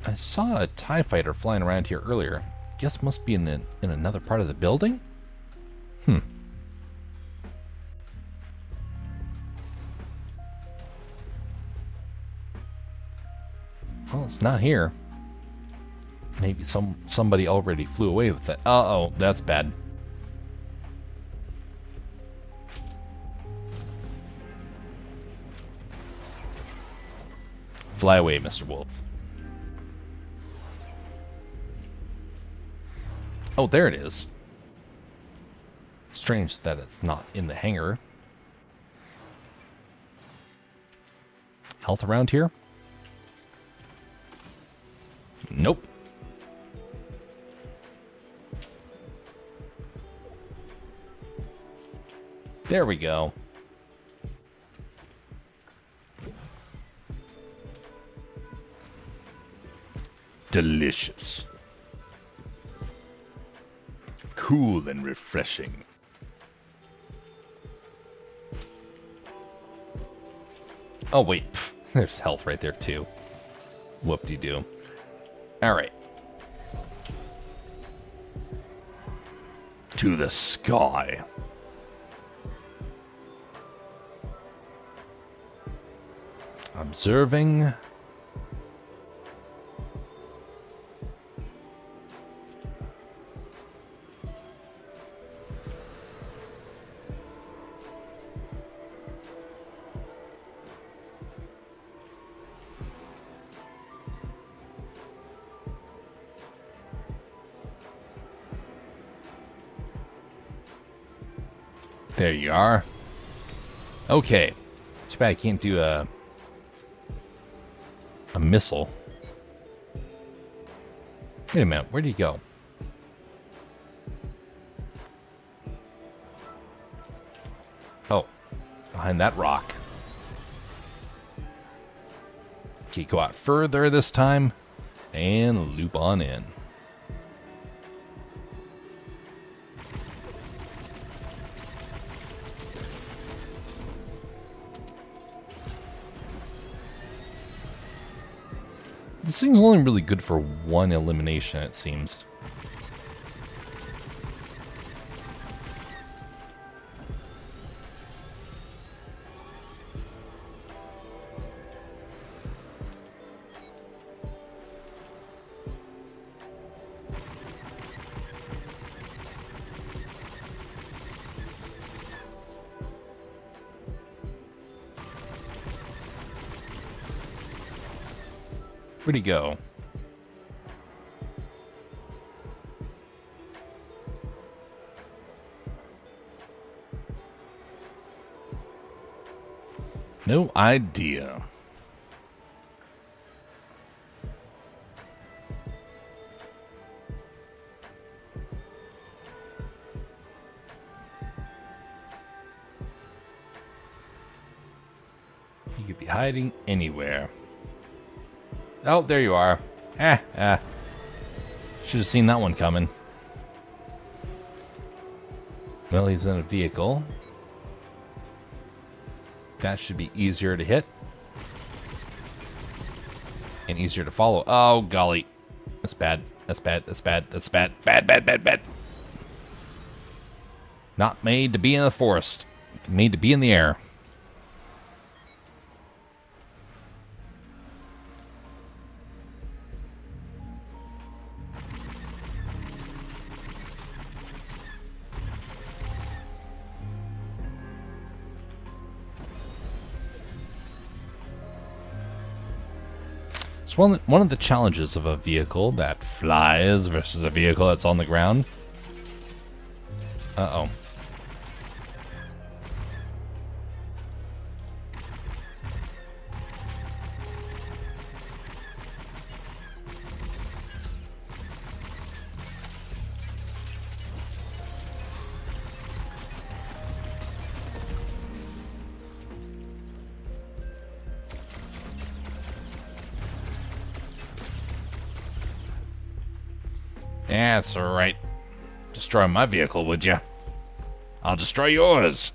[SPEAKER 1] I saw a TIE fighter flying around here earlier. Guess must be in another part of the building? Well, it's not here. Maybe somebody already flew away with it. Uh-oh, that's bad. Fly away, Mr. Wolf. Oh, there it is. Strange that it's not in the hangar. Health around here? Nope. There we go. Delicious. Cool and refreshing. Oh, wait. Pff, there's health right there, too. Whoop-de-doo. Alright. To the sky. Observing. There you are. Okay. Too bad I can't do a missile. Wait a minute. Where'd he go? Oh. Behind that rock. Okay, go out further this time. And loop on in. This thing's only really good for one elimination, it seems. Where'd he go? No idea. You could be hiding anywhere. Oh, there you are. Should have seen that one coming. Well, he's in a vehicle. That should be easier to hit. And easier to follow. Oh, golly. That's bad. That's bad. That's bad. That's bad. Bad, bad, bad, bad. Not made to be in the forest. Made to be in the air. One of the challenges of a vehicle that flies versus a vehicle that's on the ground. Uh-oh. Yeah, that's alright. Destroy my vehicle, would you? I'll destroy yours.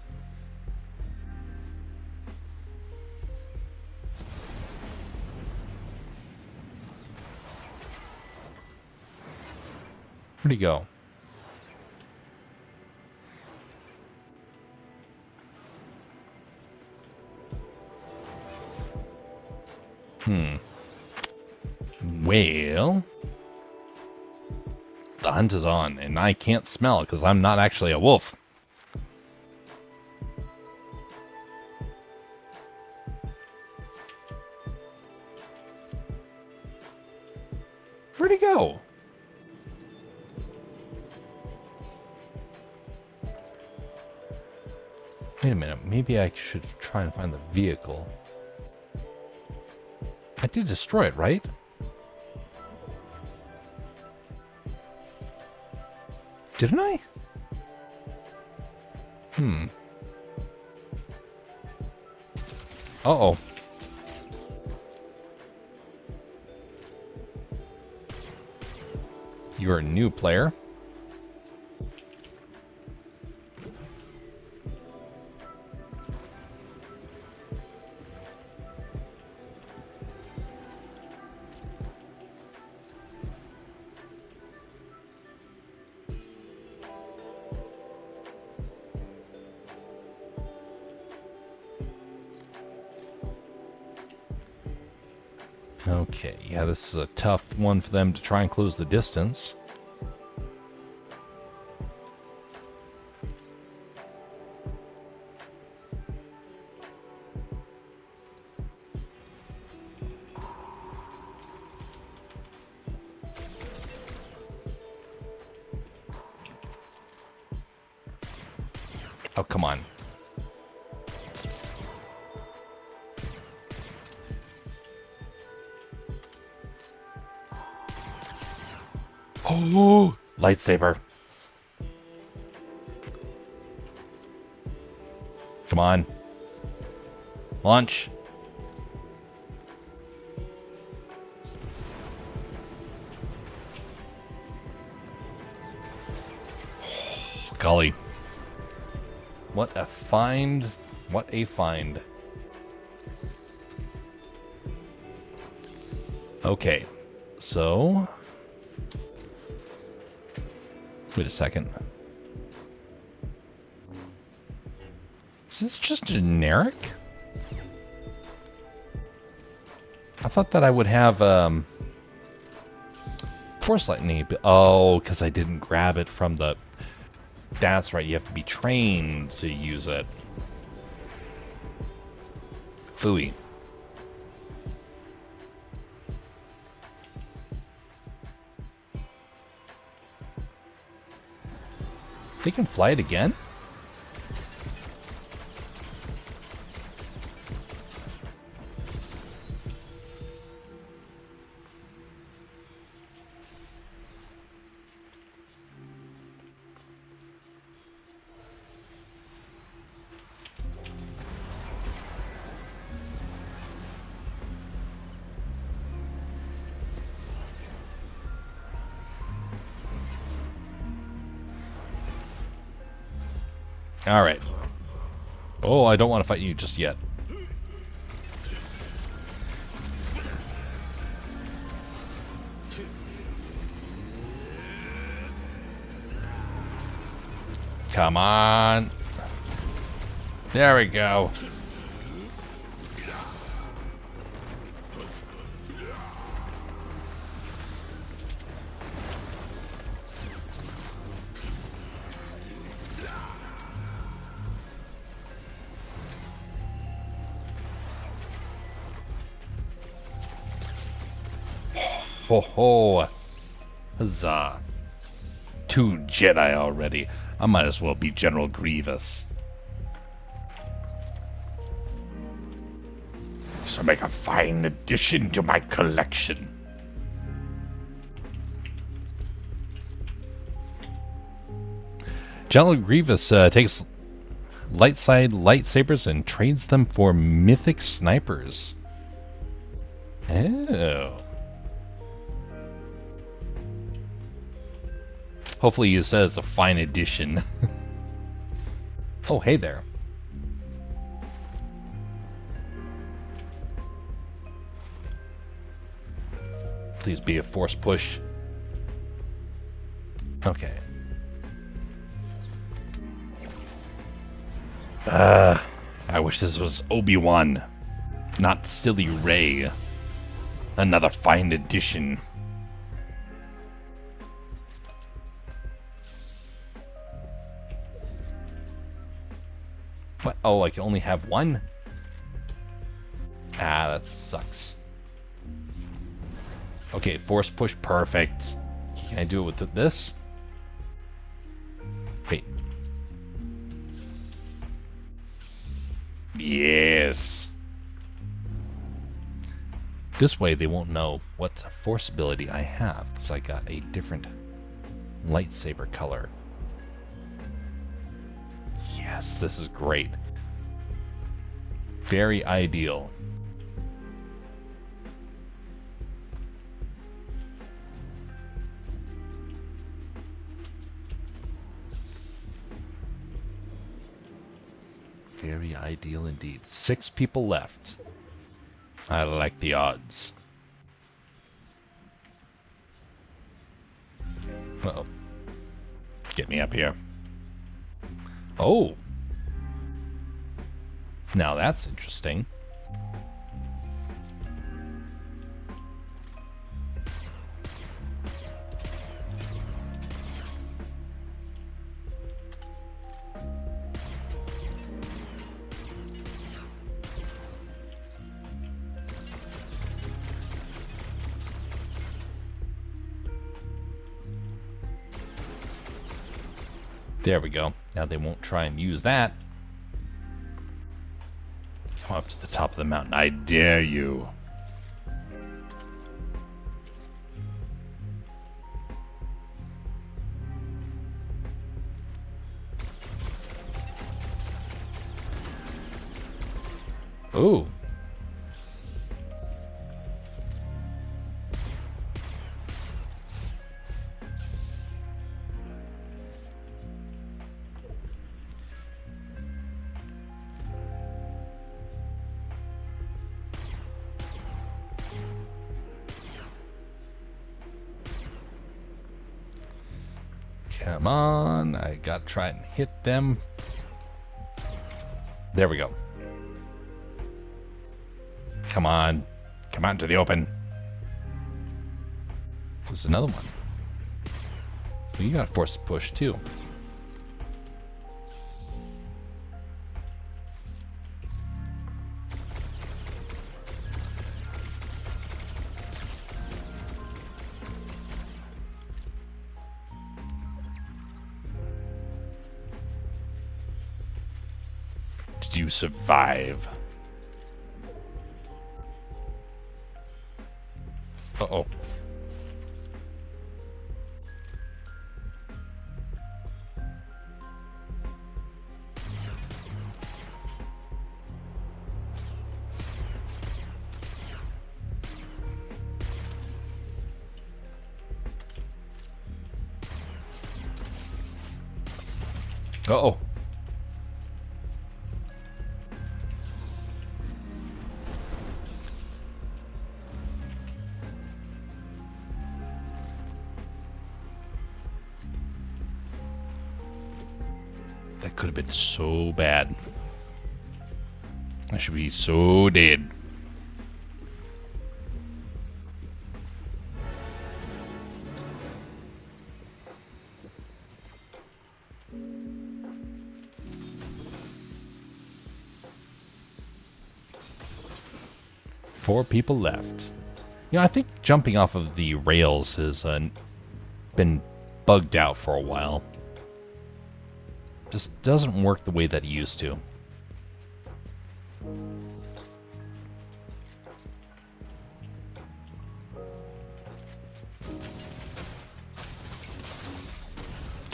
[SPEAKER 1] Where'd he go? Well, the hunt is on, and I can't smell it because I'm not actually a wolf. Where'd he go? Wait a minute, maybe I should try and find the vehicle. I did destroy it, right? Didn't I? Uh-oh. You're a new player. Okay, yeah, this is a tough one for them to try and close the distance. Oh, come on. Oh, lightsaber. Come on. Launch. Oh, golly. What a find. What a find. Okay, so... Wait a second. Is this just generic? I thought that I would have, Force Lightning. Oh, because I didn't grab it from the... That's right, you have to be trained to use it. Phooey. They can fly it again? Alright. Oh, I don't want to fight you just yet. Come on. There we go. Ho ho. Huzzah. 2 Jedi already. I might as well be General Grievous. So make a fine addition to my collection. General Grievous takes light side lightsabers and trades them for mythic snipers. Oh. Hopefully he says a fine addition. Oh, hey there. Please be a force push. Okay. I wish this was Obi-Wan, not Silly Rey. Another fine addition. What? Oh, I can only have one? Ah, that sucks. Okay, force push, perfect. Can I do it with this? Wait. Yes. This way they won't know what force ability I have, because I got a different lightsaber color. Yes, this is great. Very ideal. Very ideal indeed. 6 people left. I like the odds. Uh-oh. Get me up here. Oh. Now that's interesting. There we go. Now they won't try and use that. Come up to the top of the mountain. I dare you. Ooh. Come on. I gotta try and hit them. There we go. Come on. Come on to the open. There's another one. Well, you gotta force push too. Did you survive? Uh-oh. Uh-oh. That could have been so bad. I should be so dead. Four people left. You know, I think jumping off of the rails has been bugged out for a while. Just doesn't work the way that it used to.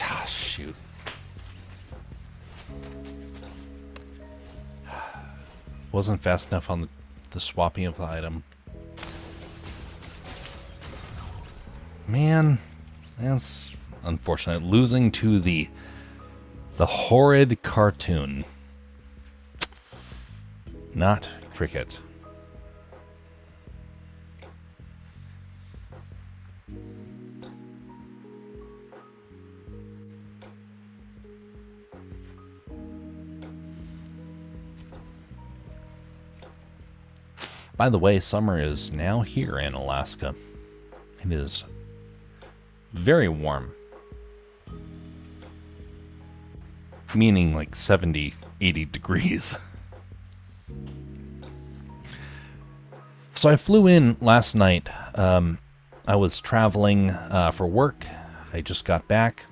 [SPEAKER 1] Ah, shoot. Wasn't fast enough on the swapping of the item. Man, that's unfortunate. Losing to the horrid cartoon. Not cricket. By the way, summer is now here in Alaska. It is very warm. Meaning like 70, 80 degrees. So I flew in last night. I was traveling for work. I just got back.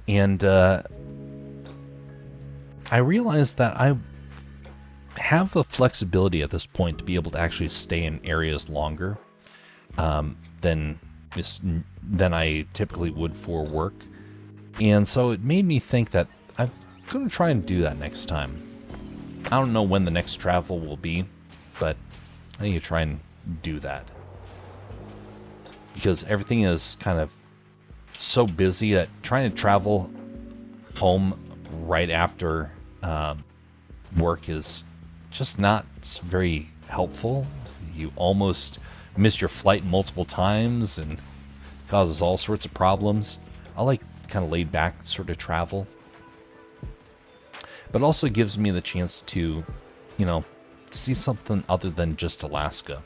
[SPEAKER 1] And I realized that I have the flexibility at this point to be able to actually stay in areas longer than I typically would for work. And so it made me think that I'm going to try and do that next time. I don't know when the next travel will be, but I need to try and do that. Because everything is kind of so busy that trying to travel home right after work is just not very helpful. You almost miss your flight multiple times and causes all sorts of problems. I like kind of laid back sort of travel, but also gives me the chance to, you know, see something other than just Alaska.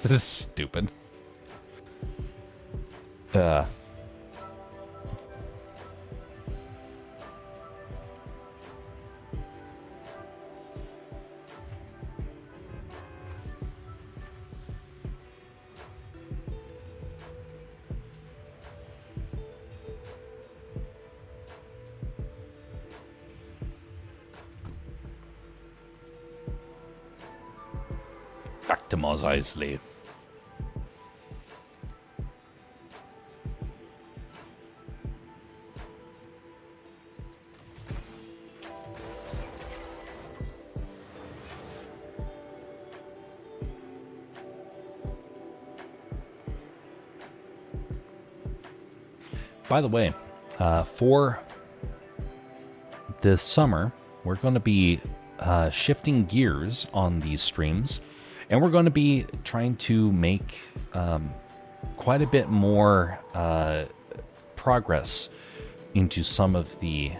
[SPEAKER 1] This is stupid. Back to Mos Eisley. By the way, for this summer, we're going to be shifting gears on these streams, and we're going to be trying to make quite a bit more progress into some of the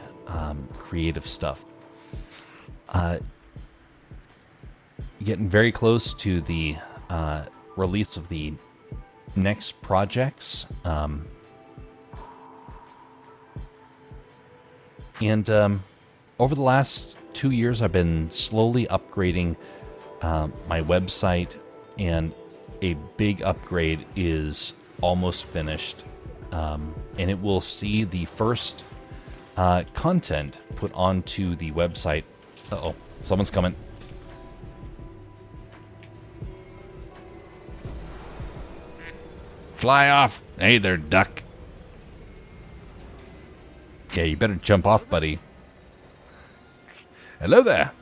[SPEAKER 1] creative stuff. Getting very close to the release of the next projects. And over the last 2 years, I've been slowly upgrading my website, and a big upgrade is almost finished. And it will see the first content put onto the website. Uh-oh, someone's coming. Fly off. Hey there, duck. Yeah, you better jump off, buddy. Hello there.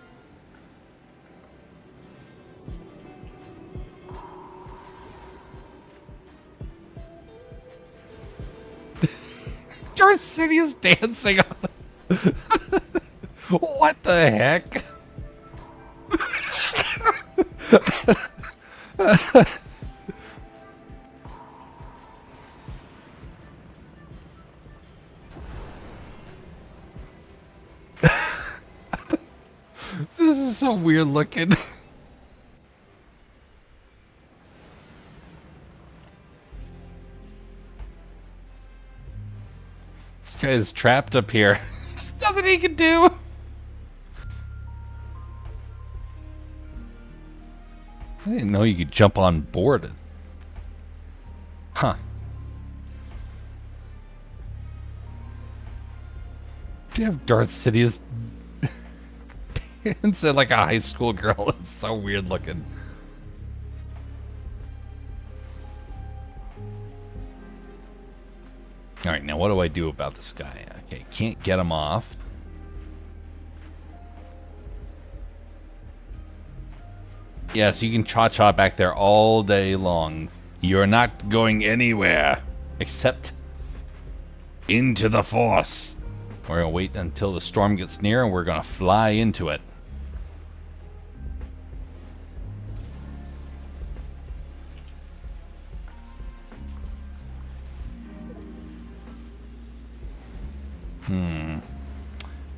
[SPEAKER 1] Darth City is dancing. What the heck? This is so weird looking. This guy is trapped up here. There's nothing he can do. I didn't know you could jump on board. Huh. Do you have Darth Sidious dancing like a high school girl? It's so weird looking. Alright, now what do I do about this guy? Okay, can't get him off. Yes, you can cha-cha back there all day long. You're not going anywhere except into the Force. We're going to wait until the storm gets near, and we're going to fly into it.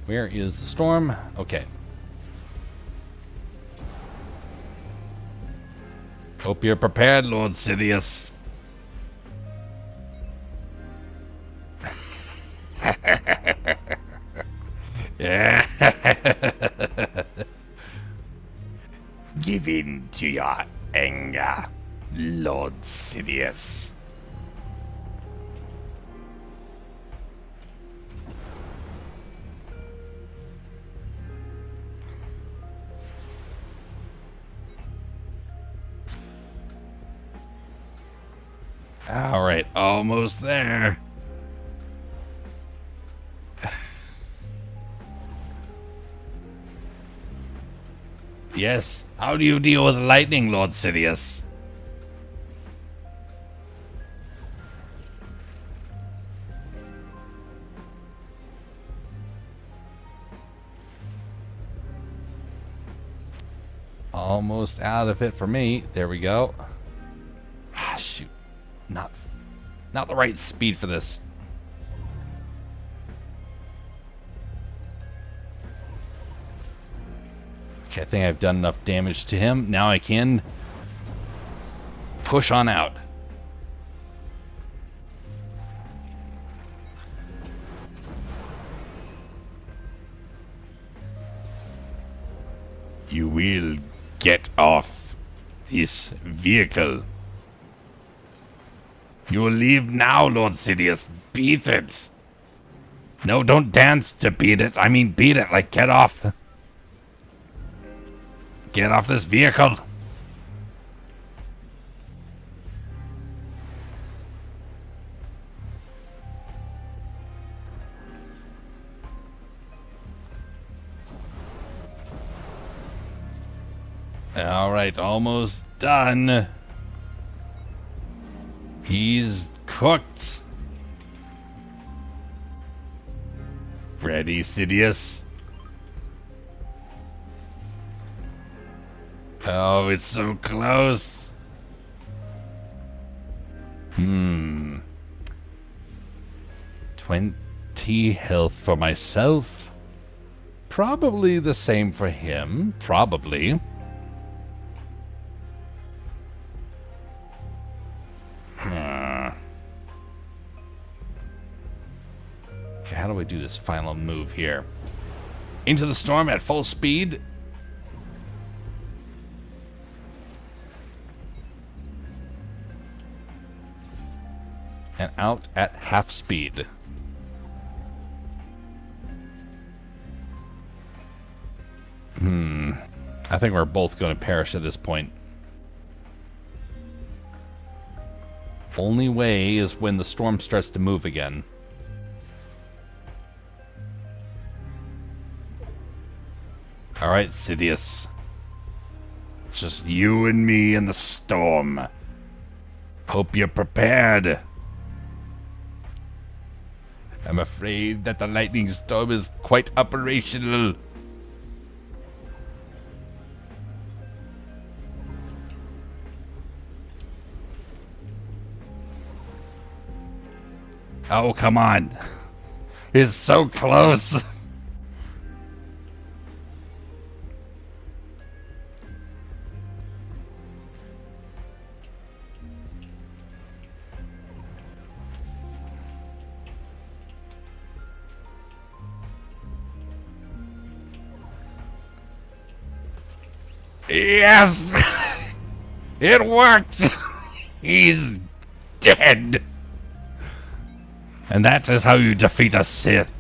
[SPEAKER 1] Where is the storm? Okay. Hope you're prepared, Lord Sidious. Yeah. Give in to your anger, Lord Sidious. All right, almost there. Yes, how do you deal with lightning, Lord Sidious? Almost out of it for me. There we go. Ah, shoot. Not the right speed for this. Okay, I think I've done enough damage to him. Now I can push on out. You will get off this vehicle. You will leave now, Lord Sidious. Beat it. No, don't dance to beat it. I mean beat it, like get off. Get off this vehicle. All right, almost done. He's cooked. Ready, Sidious? Oh, it's so close. 20 health for myself. Probably the same for him. Probably. Okay, how do I do this final move here? Into the storm at full speed. And out at half speed. I think we're both going to perish at this point. Only way is when the storm starts to move again. Alright, Sidious. Just you and me in the storm. Hope you're prepared. I'm afraid that the lightning storm is quite operational. Oh, come on. It's so close. Yes! It worked! He's dead! And that is how you defeat a Sith.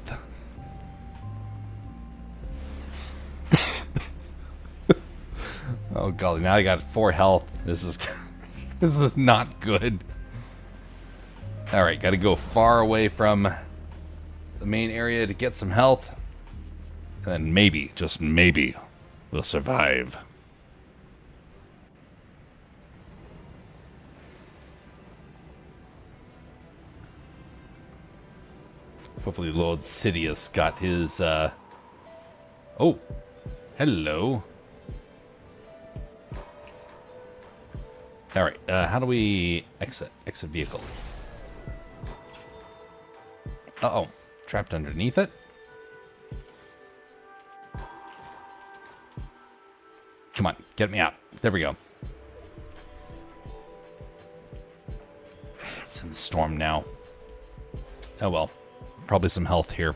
[SPEAKER 1] Oh golly, now I got 4 health. This is this is not good. Alright, gotta go far away from the main area to get some health. And then maybe, just maybe, we'll survive. Hopefully Lord Sidious got his, Oh, hello. Alright, how do we exit? Exit vehicle. Uh-oh, trapped underneath it? Come on, get me out. There we go. It's in the storm now. Oh well. Probably some health here.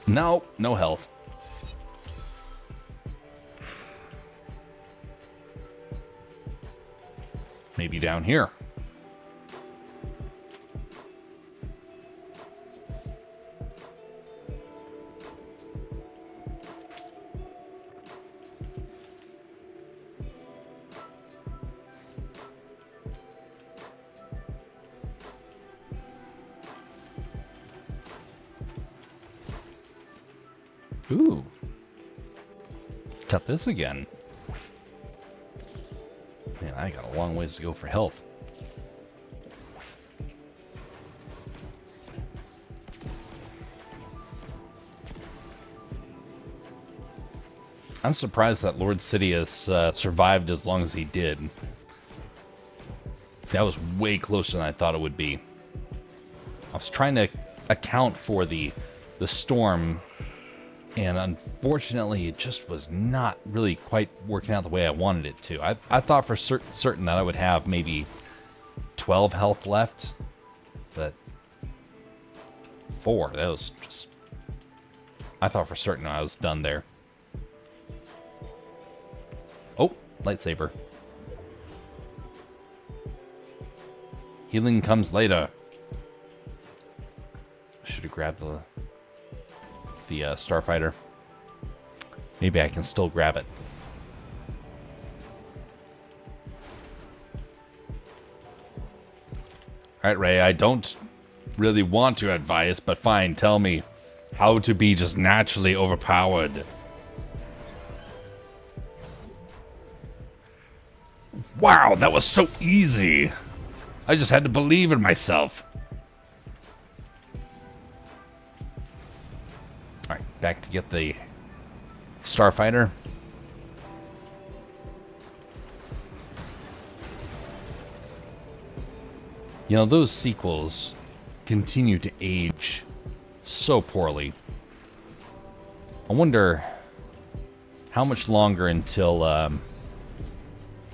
[SPEAKER 1] No, no health. Maybe down here. Ooh. Cut this again. Man, I got a long ways to go for health. I'm surprised that Lord Sidious survived as long as he did. That was way closer than I thought it would be. I was trying to account for the storm, and unfortunately it just was not really quite working out the way I wanted it to. I thought for certain that I would have maybe 12 health left, but 4, that was just... I thought for certain I was done there. Oh, lightsaber. Healing comes later. Should have grabbed the starfighter. Maybe I can still grab it. Alright, Ray, I don't really want your advice, but fine, tell me how to be just naturally overpowered. Wow, that was so easy. I just had to believe in myself. back to get the Starfighter. You know, those sequels continue to age so poorly. I wonder how much longer until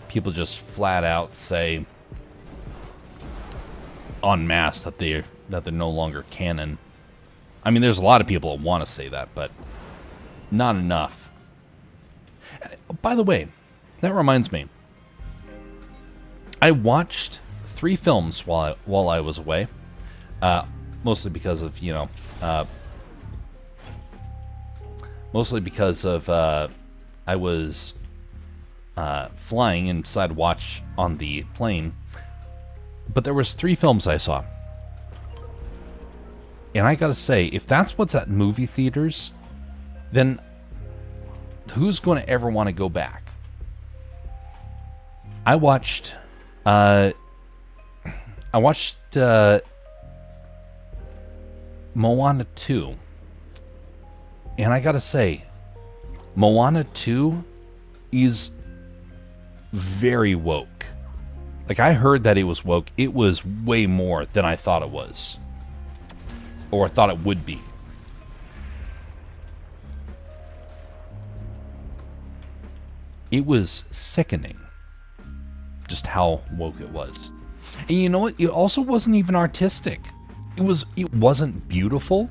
[SPEAKER 1] people just flat out say en masse that they're no longer canon. I mean, there's a lot of people that want to say that, but not enough. By the way, that reminds me. I watched 3 films while I was away, mostly because of I was flying and decided to watch on the plane. But there was 3 films I saw, and I gotta say, if that's what's at movie theaters, then who's going to ever want to go back? I watched Moana 2. And I gotta say, Moana 2 is very woke. Like, I heard that it was woke. It was way more than I thought it was. Or thought it would be. It was sickening. Just how woke it was. And you know what? It also wasn't even artistic. It wasn't beautiful.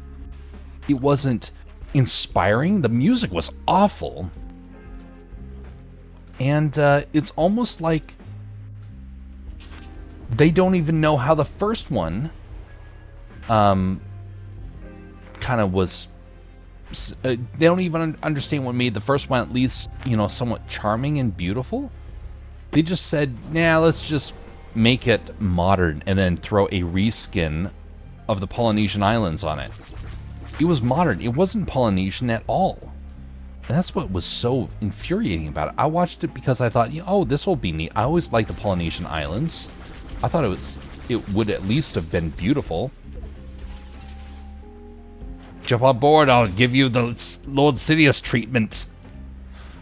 [SPEAKER 1] It wasn't inspiring. The music was awful. And it's almost like they don't even know how the first one kind of was. They don't even understand what made the first one at least, somewhat charming and beautiful. They just said, nah, let's just make it modern and then throw a reskin of the Polynesian islands on it. It was modern. It wasn't Polynesian at all. And that's what was so infuriating about it. I watched it because I thought, oh, this will be neat. I always liked the Polynesian islands. I thought it would at least have been beautiful. Jump on board, I'll give you the Lord Sidious treatment.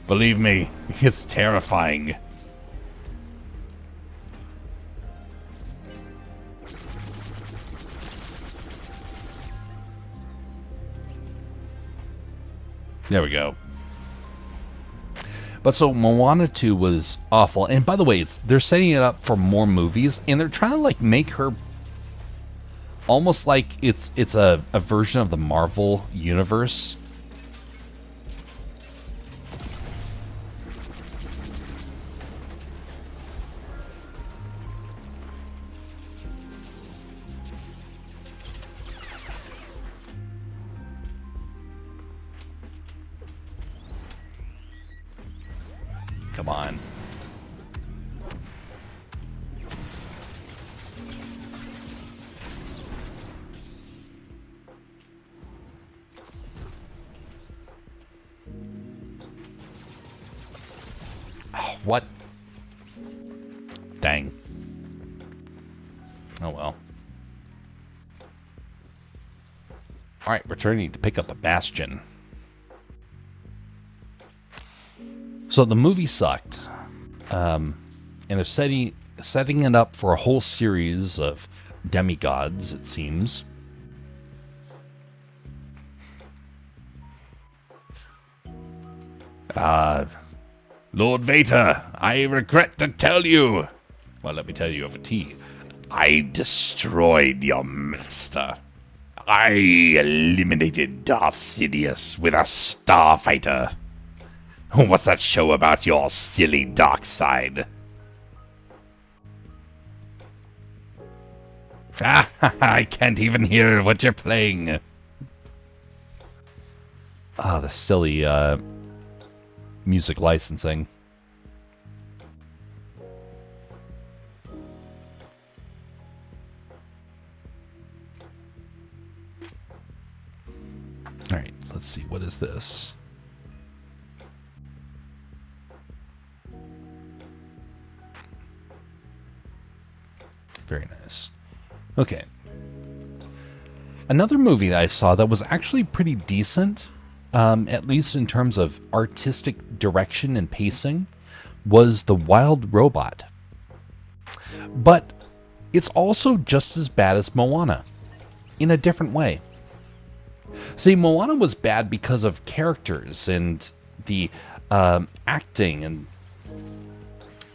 [SPEAKER 1] Believe me, it's terrifying. There we go. But so Moana 2 was awful. And by the way, they're setting it up for more movies, and they're trying to like make her almost like it's a version of the Marvel universe. Come on. Oh, what? Dang. Oh well. Alright, returning to pick up a bastion. So the movie sucked, and they're setting it up for a whole series of demigods, it seems. Lord Vader, I regret to tell you. Well, let me tell you of a tea. I destroyed your master. I eliminated Darth Sidious with a starfighter. What's that show about your silly dark side? I can't even hear what you're playing. Ah, the silly music licensing. All right, let's see. What is this? Very nice. Okay. Another movie that I saw that was actually pretty decent at least in terms of artistic direction and pacing, was The Wild Robot. But it's also just as bad as Moana, in a different way. See, Moana was bad because of characters and the acting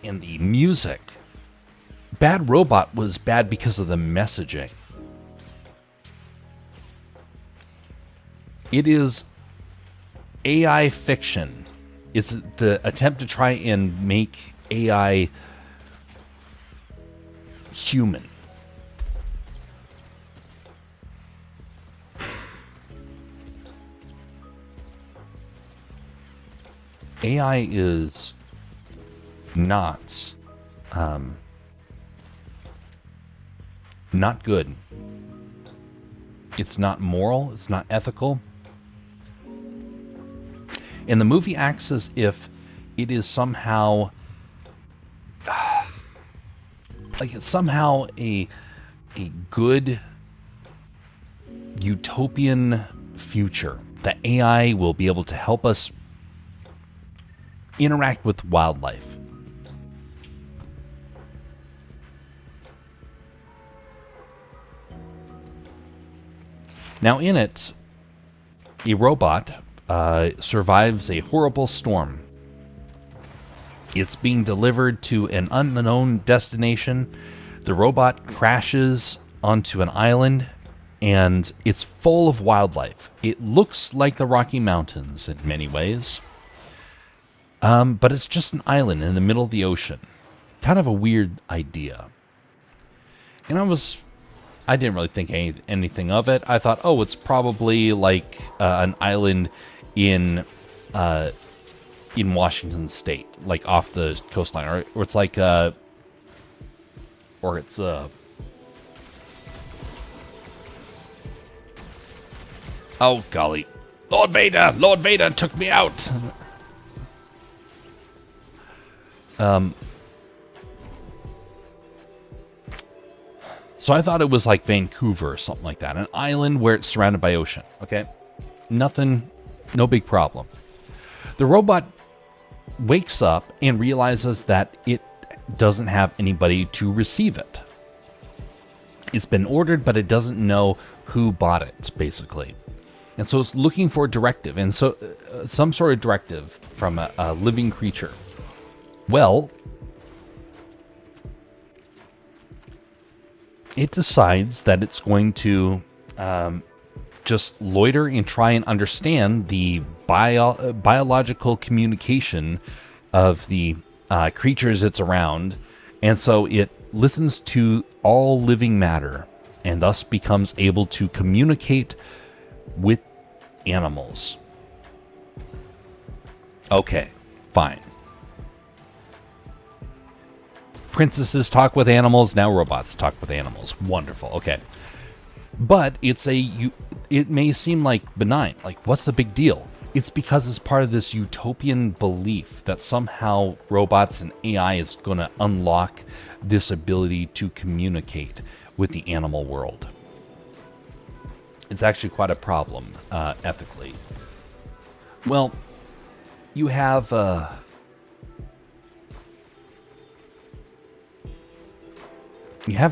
[SPEAKER 1] and the music. Bad Robot was bad because of the messaging. It is AI fiction. It's the attempt to try and make AI human. AI is not good. It's not moral. It's not ethical. And the movie acts as if it is somehow like it's somehow a good utopian future that AI will be able to help us interact with wildlife. Now in it, a robot survives a horrible storm. It's being delivered to an unknown destination. The robot crashes onto an island, and it's full of wildlife. It looks like the Rocky Mountains in many ways, but it's just an island in the middle of the ocean. Kind of a weird idea. And I didn't really think anything of it. I thought, oh, it's probably like an island in Washington State, like off the coastline, or it's like, or it's oh golly, Lord Vader took me out. So I thought it was like Vancouver or something like that, an island where it's surrounded by ocean. Okay, nothing, no big problem. The robot wakes up and realizes that it doesn't have anybody to receive it. It's been ordered, but it doesn't know who bought it, basically. And so it's looking for a directive, and so some sort of directive from a living creature. Well, it decides that it's going to just loiter and try and understand the biological communication of the creatures it's around. And so it listens to all living matter and thus becomes able to communicate with animals. Okay, fine. Princesses talk with animals, now robots talk with animals. Wonderful, okay. But it may seem like benign, like what's the big deal? It's because it's part of this utopian belief that somehow robots and AI is going to unlock this ability to communicate with the animal world. It's actually quite a problem, ethically. Well, you have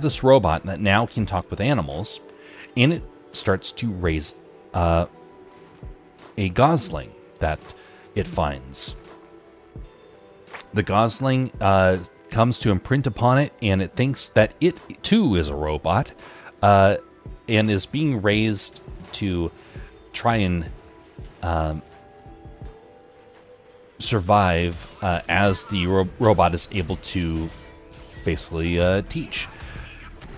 [SPEAKER 1] this robot that now can talk with animals, and it starts to raise a gosling that it finds. The gosling comes to imprint upon it, and it thinks that it too is a robot, and is being raised to try and survive as the robot is able to basically teach.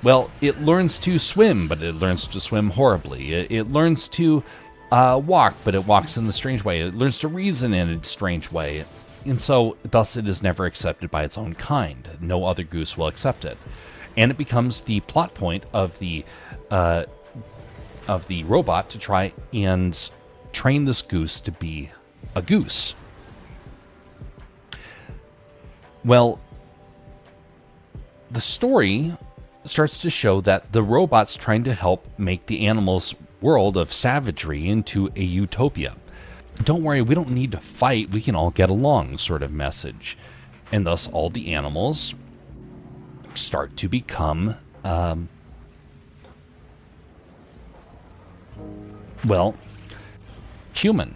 [SPEAKER 1] Well, it learns to swim, but it learns to swim horribly. It learns to walk, but it walks in a strange way. It learns to reason in a strange way. And so, thus, it is never accepted by its own kind. No other goose will accept it. And it becomes the plot point of the robot to try and train this goose to be a goose. Well, the story starts to show that the robot's trying to help make the animals' world of savagery into a utopia. don't worry, we don't need to fight, we can all get along sort of message. And thus all the animals start to become, well, human.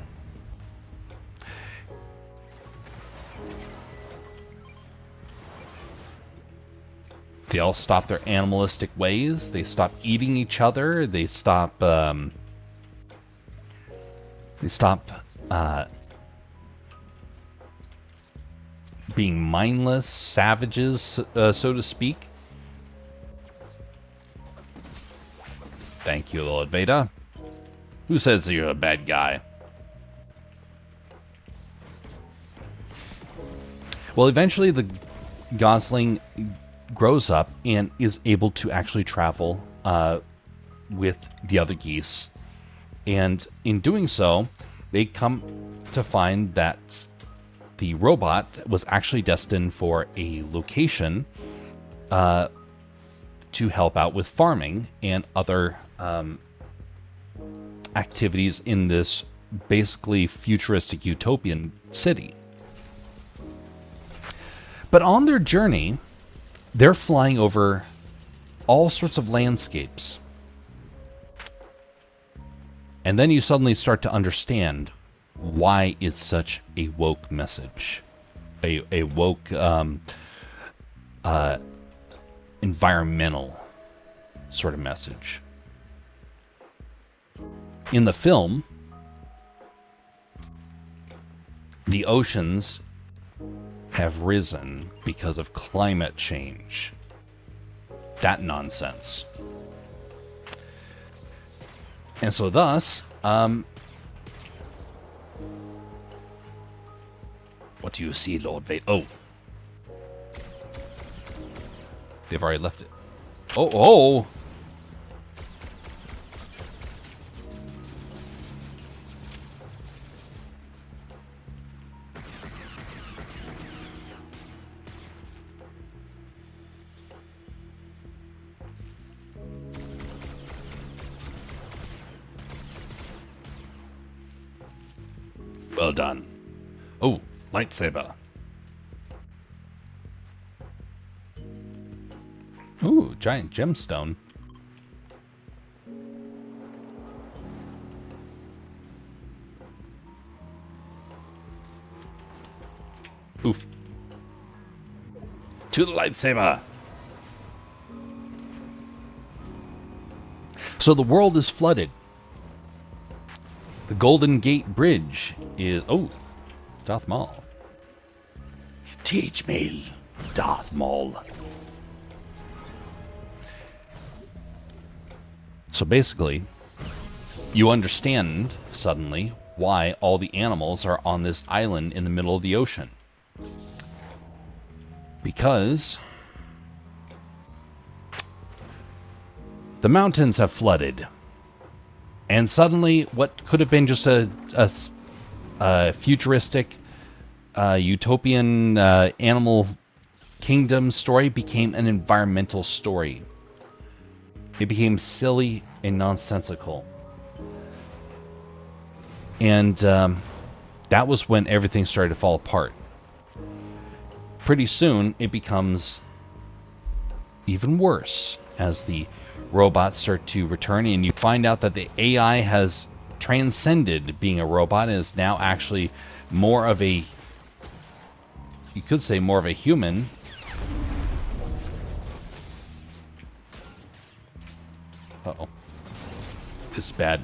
[SPEAKER 1] They all stop their animalistic ways. They stop eating each other. They stop being mindless savages, so to speak. Thank you, Lord Vader. Who says you're a bad guy? Well, eventually the Gosling grows up and is able to actually travel with the other geese. And in doing so, they come to find that the robot was actually destined for a location to help out with farming and other activities in this basically futuristic utopian city. But on their journey, they're flying over all sorts of landscapes. And then you suddenly start to understand why it's such a woke message. A woke environmental sort of message. In the film, the oceans have risen because of climate change. That nonsense. And so thus, what do you see, Lord Vader? Oh. They've already left it. Oh. Well done. Oh, lightsaber. Ooh, giant gemstone. Oof. To the lightsaber. So the world is flooded. The Golden Gate Bridge is... Oh, Darth Maul. Teach me, Darth Maul. So basically, you understand suddenly why all the animals are on this island in the middle of the ocean. Because the mountains have flooded. And suddenly, what could have been just a futuristic, utopian animal kingdom story became an environmental story. It became silly and nonsensical. And that was when everything started to fall apart. Pretty soon, it becomes even worse as the robots start to return, and you find out that the AI has transcended being a robot and is now actually more of a, you could say more of a human. Uh-oh. This is bad.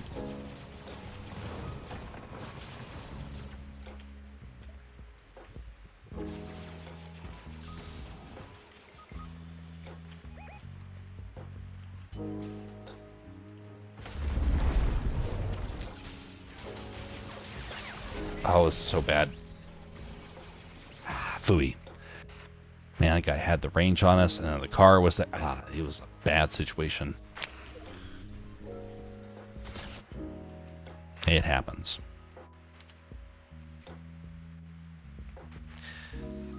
[SPEAKER 1] Oh, it's so bad. Phooey. Man, that guy had the range on us, and then the car was that. It was a bad situation. It happens.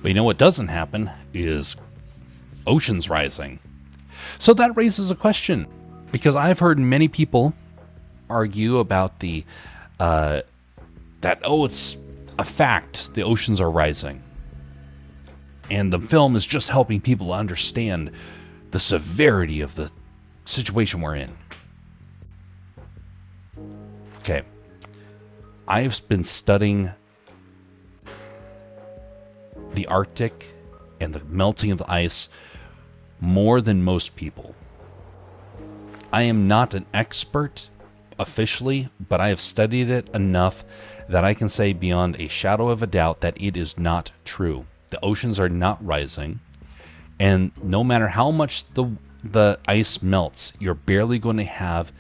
[SPEAKER 1] But you know what doesn't happen is oceans rising. So that raises a question, because I've heard many people argue about the that, oh, it's a fact, the oceans are rising. And the film is just helping people understand the severity of the situation we're in. Okay. I've been studying the Arctic and the melting of the ice more than most people. I am not an expert officially, but I have studied it enough that I can say beyond a shadow of a doubt that it is not true. The oceans are not rising, and no matter how much the ice melts, you're barely going to have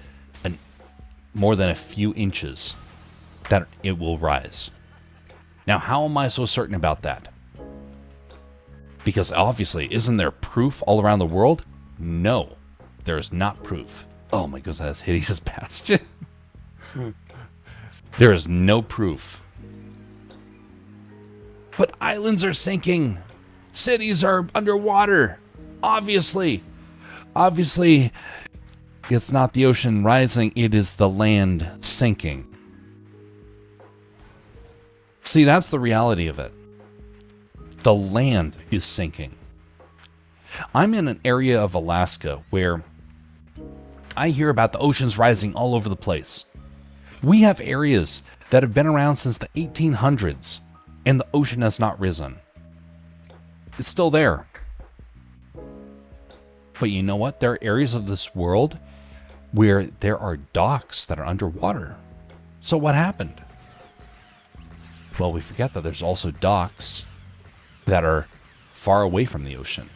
[SPEAKER 1] more than a few inches that it will rise. Now, how am I so certain about that? Because obviously, isn't there proof all around the world? No, there is not proof. Oh my goodness, that's hideous bastion. There is no proof. But islands are sinking. Cities are underwater. Obviously, it's not the ocean rising, it is the land sinking. See, that's the reality of it. The land is sinking. I'm in an area of Alaska where I hear about the oceans rising all over the place. We have areas that have been around since the 1800s, and the ocean has not risen. It's still there. But you know what? There are areas of this world where there are docks that are underwater. So what happened? Well, we forget that there's also docks that are far away from the ocean.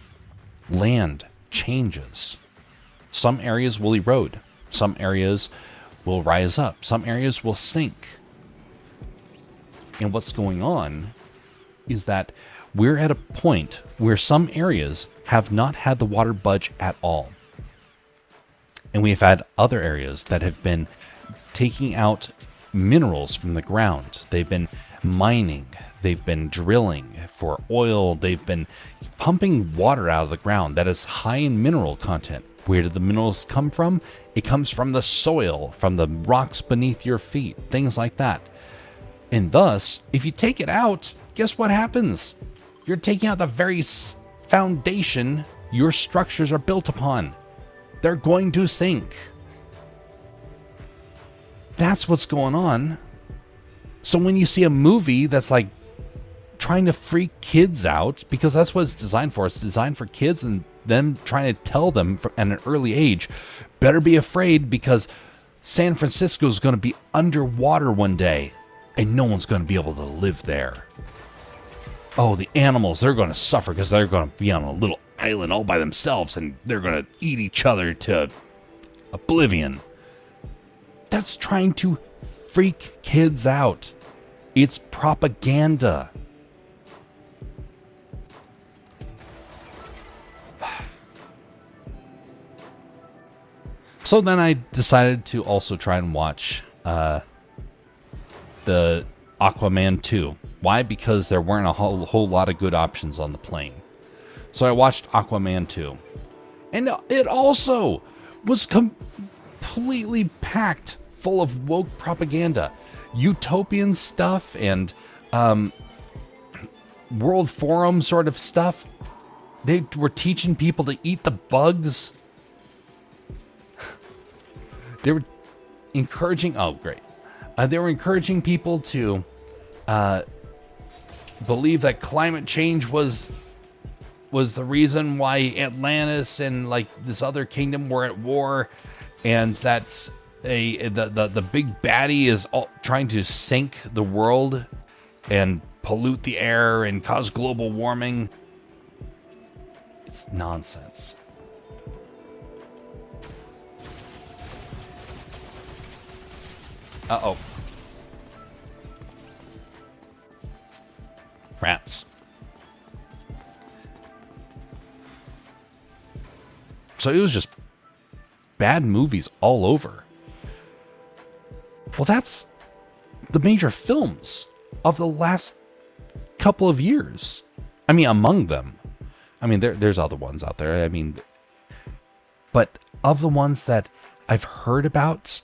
[SPEAKER 1] Land changes. Some areas will erode. Some areas will rise up. Some areas will sink. And what's going on is that we're at a point where some areas have not had the water budge at all. And we've had other areas that have been taking out minerals from the ground. They've been mining. They've been drilling for oil. They've been pumping water out of the ground that is high in mineral content. Where do the minerals come from? It comes from the soil, from the rocks beneath your feet, things like that. And thus, if you take it out, guess what happens? You're taking out the very foundation your structures are built upon. They're going to sink. That's what's going on. So when you see a movie that's like trying to freak kids out, because that's what it's designed for. It's designed for kids and them trying to tell them at an early age, better be afraid because San Francisco is going to be underwater one day and no one's going to be able to live there. Oh, the animals, they're going to suffer because they're going to be on a little island all by themselves and they're going to eat each other to oblivion. That's trying to freak kids out. It's propaganda. So then I decided to also try and watch the Aquaman 2. Why? Because there weren't a whole lot of good options on the plane. So I watched Aquaman 2. And it also was completely packed full of woke propaganda. Utopian stuff and World Forum sort of stuff. They were teaching people to eat the bugs. They were encouraging... Oh, great. They were encouraging people to believe that climate change was the reason why Atlantis and like this other kingdom were at war, and that's the big baddie is trying to sink the world and pollute the air and cause global warming. It's nonsense. Uh-oh. Rats. So it was just bad movies all over. Well, that's the major films of the last couple of years. I mean, among them. I mean, there's other ones out there. I mean, but of the ones that I've heard about,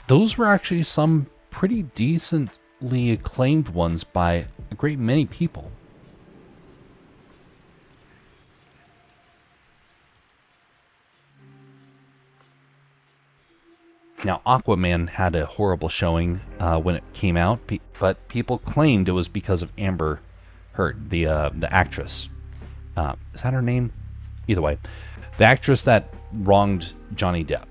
[SPEAKER 1] those were actually some pretty decent critically acclaimed ones by a great many people. Now, Aquaman had a horrible showing when it came out, but people claimed it was because of Amber Heard, the actress. Is that her name? Either way, the actress that wronged Johnny Depp.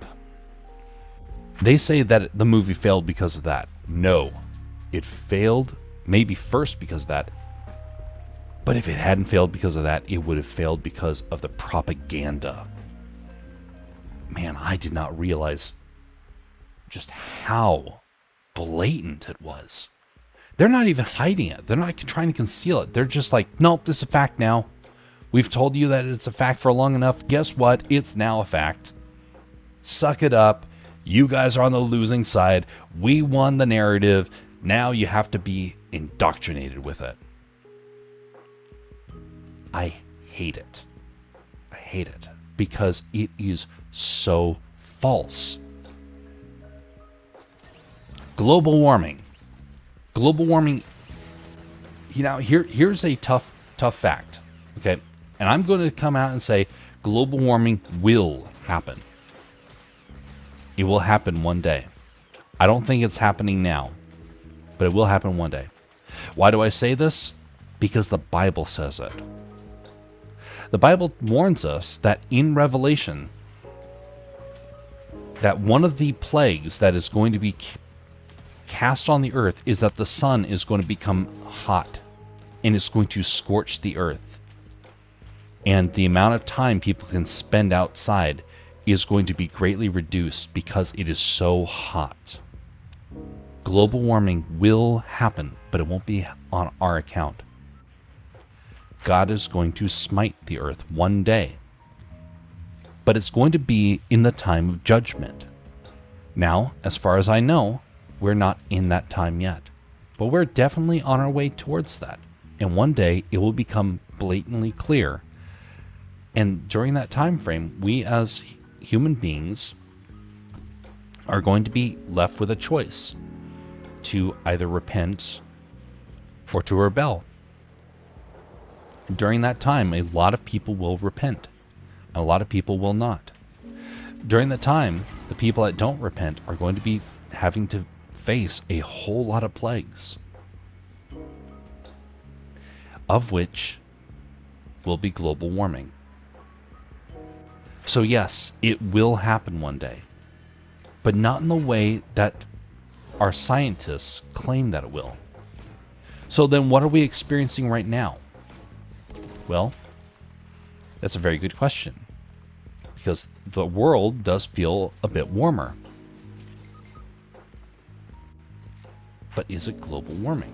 [SPEAKER 1] They say that the movie failed because of that. No, it failed maybe first because of that. But if it hadn't failed because of that, it would have failed because of the propaganda. Man, I did not realize just how blatant it was. They're not even hiding it. They're not trying to conceal it. They're just like, nope, this is a fact now. We've told you that it's a fact for long enough. Guess what? It's now a fact. Suck it up. You guys are on the losing side. We won the narrative. Now you have to be indoctrinated with it. I hate it. I hate it because it is so false. Global warming. Global warming, here's a tough fact, okay? And I'm going to come out and say global warming will happen. It will happen one day. I don't think it's happening now, but it will happen one day. Why do I say this? Because the Bible says it. The Bible warns us that in Revelation, that one of the plagues that is going to be cast on the earth is that the sun is going to become hot and it's going to scorch the earth. And the amount of time people can spend outside is going to be greatly reduced because it is so hot. Global warming will happen, but it won't be on our account. God is going to smite the earth one day, but it's going to be in the time of judgment. Now, as far as I know, we're not in that time yet, but we're definitely on our way towards that. And one day it will become blatantly clear. And during that time frame, we as human beings are going to be left with a choice to either repent or to rebel. During that time, a lot of people will repent. A lot of people will not. During that time, the people that don't repent are going to be having to face a whole lot of plagues, of which will be global warming. So yes, it will happen one day, but not in the way that our scientists claim that it will. So then what are we experiencing right now? Well, that's a very good question, because the world does feel a bit warmer. But is it global warming?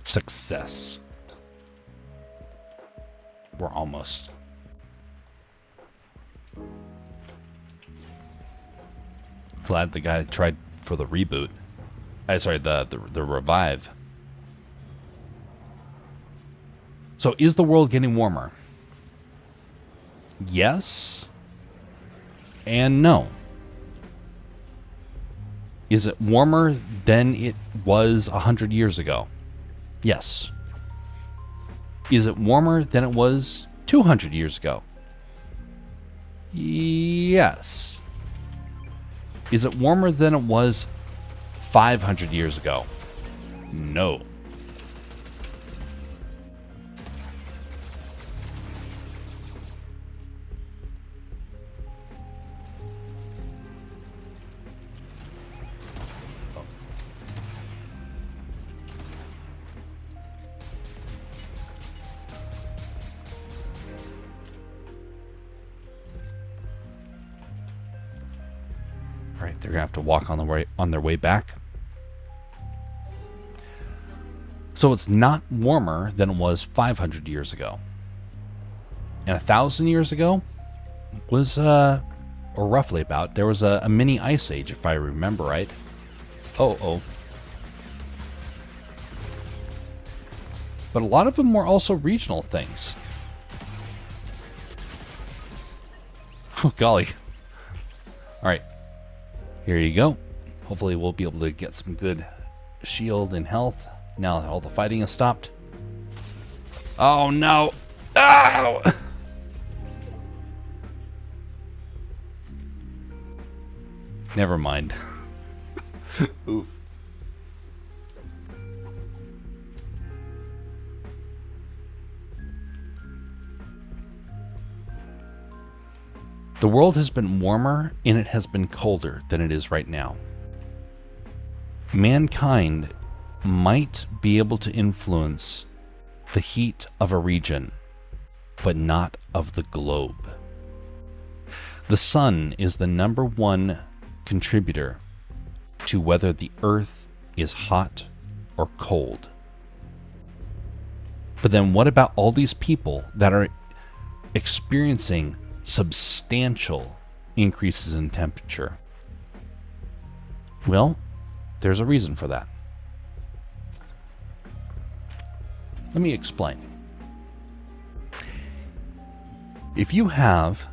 [SPEAKER 1] Success. We're almost. Glad the guy tried for the reboot. The revive. So is the world getting warmer? Yes and no. Is it warmer than it was 100 years ago? Yes. Is it warmer than it was 200 years ago? Yes. Is it warmer than it was 500 years ago? No. They're gonna have to walk on their way back. So it's not warmer than it was 500 years ago. And 1,000 years ago was, or roughly about, there was a mini ice age, if I remember right. Oh. But a lot of them were also regional things. Oh, golly. All right. Here you go. Hopefully we'll be able to get some good shield and health now that all the fighting has stopped. Oh, no. Ow! Never mind. Oof. The world has been warmer and it has been colder than it is right now. Mankind might be able to influence the heat of a region, but not of the globe. The sun is the #1 contributor to whether the earth is hot or cold. But then what about all these people that are experiencing substantial increases in temperature? Well, there's a reason for that. Let me explain. If you have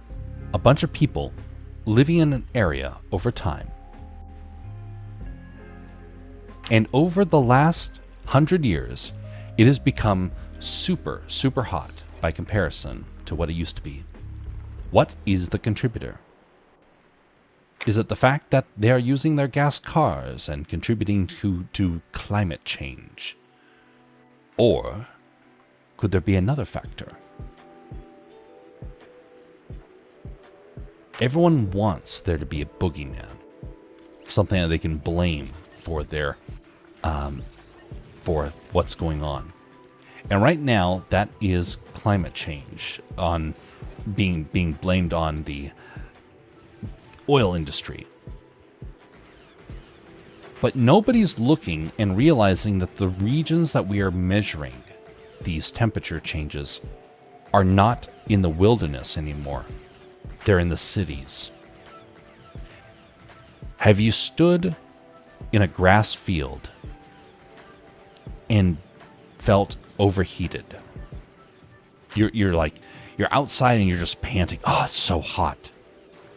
[SPEAKER 1] a bunch of people living in an area over time, and over the last 100 years, it has become super, super hot by comparison to what it used to be. What is the contributor? Is it the fact that they are using their gas cars and contributing to climate change? Or could there be another factor? Everyone wants there to be a boogeyman, something that they can blame for their, for what's going on. And right now, that is climate change on being blamed on the oil industry. But nobody's looking and realizing that the regions that we are measuring these temperature changes are not in the wilderness anymore. They're in the cities. Have you stood in a grass field and felt overheated? You're outside and you're just panting. Oh, it's so hot.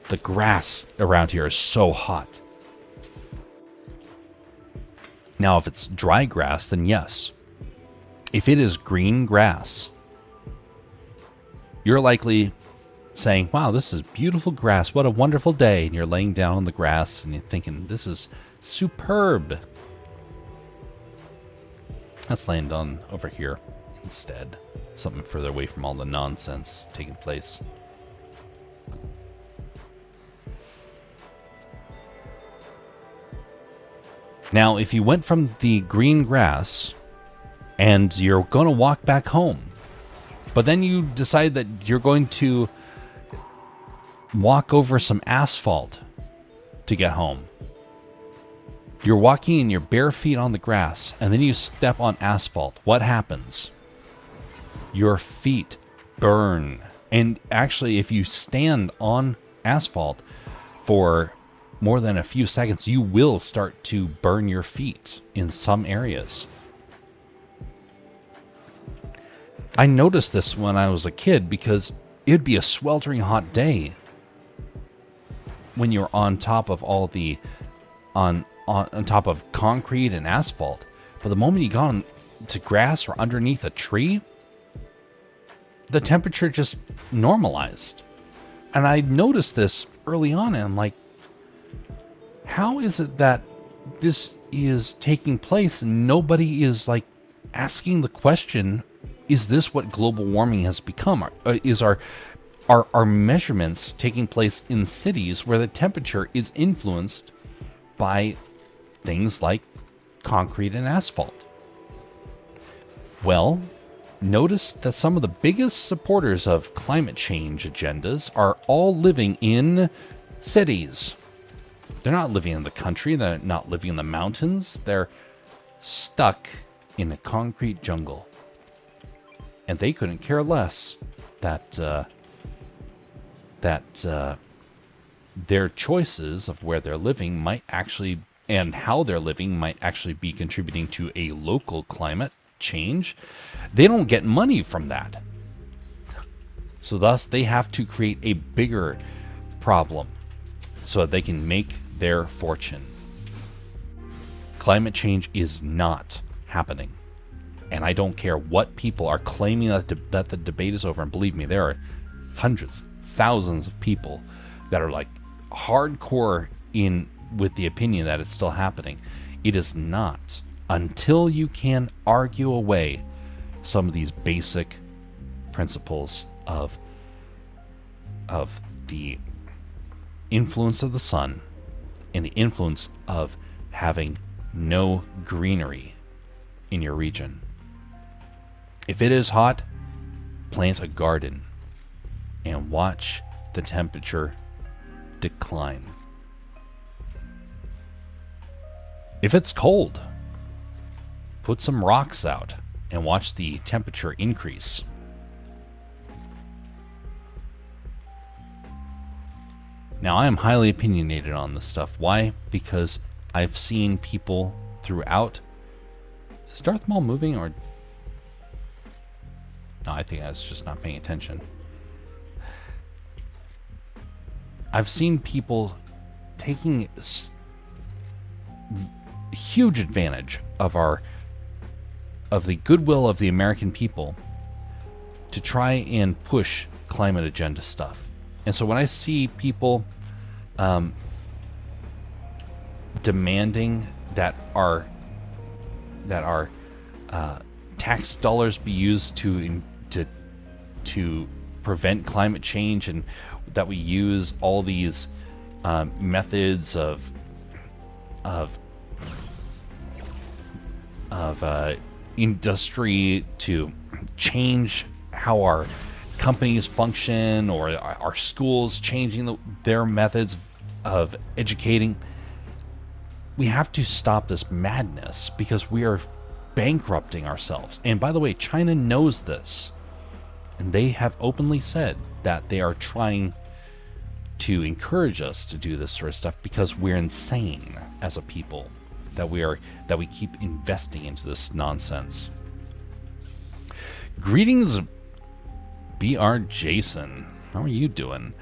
[SPEAKER 1] The grass around here is so hot. Now, if it's dry grass, then yes. If it is green grass, you're likely saying, wow, this is beautiful grass. What a wonderful day. And you're laying down on the grass and you're thinking, this is superb. Let's land on over here instead. Something further away from all the nonsense taking place. Now, if you went from the green grass and you're going to walk back home, but then you decide that you're going to walk over some asphalt to get home. You're walking in your bare feet on the grass, and then you step on asphalt. What happens? Your feet burn. And actually, if you stand on asphalt for more than a few seconds, you will start to burn your feet in some areas. I noticed this when I was a kid because it'd be a sweltering hot day when you're on top of all the on top of concrete and asphalt. But the moment you got on to grass or underneath a tree, the temperature just normalized. And I noticed this early on, and I'm like, how is it that this is taking place and nobody is like asking the question, is this what global warming has become? Is our measurements taking place in cities where the temperature is influenced by things like concrete and asphalt? Well, notice that some of the biggest supporters of climate change agendas are all living in cities. They're not living in the country. They're not living in the mountains. They're stuck in a concrete jungle. And they couldn't care less that their choices of where they're living might actually, and how they're living might actually be contributing to a local climate change. They don't get money from that. So thus they have to create a bigger problem so that they can make their fortune. Climate change is not happening. And I don't care what people are claiming that the debate is over. And believe me, there are hundreds, thousands of people that are like hardcore in with the opinion that it's still happening. It is not, until you can argue away some of these basic principles of the influence of the sun and the influence of having no greenery in your region. If it is hot, plant a garden and watch the temperature decline. If it's cold, put some rocks out and watch the temperature increase. Now, I am highly opinionated on this stuff. Why? Because I've seen people throughout. Is Darth Maul moving or... No, I think I was just not paying attention. I've seen people taking huge advantage of the goodwill of the American people to try and push climate agenda stuff. And so when I see people demanding that our tax dollars be used to prevent climate change, and that we use all these methods of industry to change how our companies function, or our schools changing their methods of educating. We have to stop this madness because we are bankrupting ourselves. And by the way, China knows this, and they have openly said that they are trying to encourage us to do this sort of stuff because we're insane as a people, that we keep investing into this nonsense. Greetings, BR Jason. How are you doing?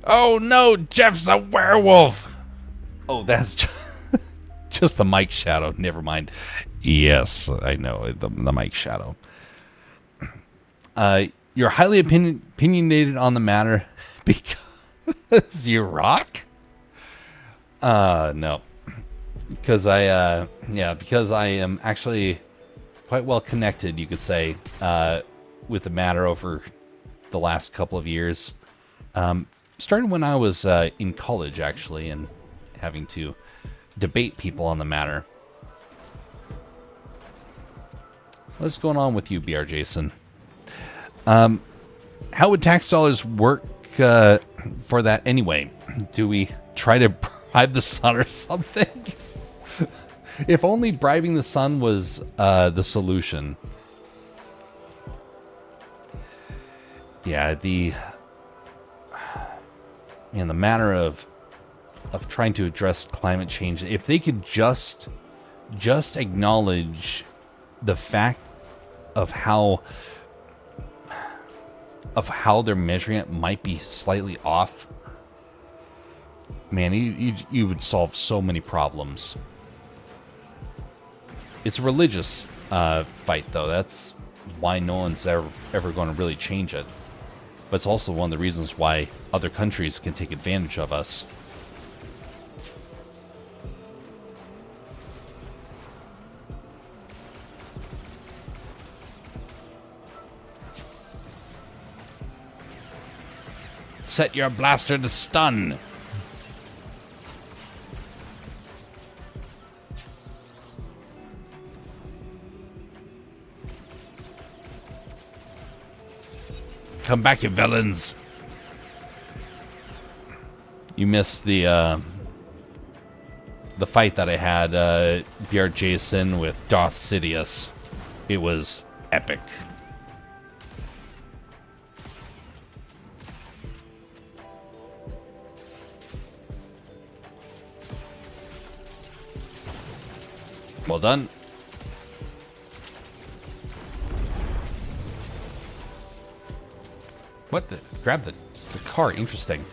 [SPEAKER 1] Oh no, Jeff's a werewolf. Oh, that's just the mic shadow. Never mind. Yes, I know, the mic shadow. You're highly opinionated on the matter because you rock? No. Because because I am actually quite well connected, you could say, with the matter over the last couple of years. Starting when I was in college, actually, and having to debate people on the matter. What's going on with you, BR Jason? How would tax dollars work for that anyway? Do we try to bribe the sun or something? If only bribing the sun was the solution. Yeah, the matter of trying to address climate change, if they could just acknowledge the fact of how they're measuring it might be slightly off, man, you would solve so many problems. It's a religious fight, though. That's why no one's ever going to really change it. But it's also one of the reasons why other countries can take advantage of us. Set your blaster to stun. Come back, you villains. You missed the fight that I had, BR Jason, with Darth Sidious. It was epic. Well done. What the? Grab the car. Interesting.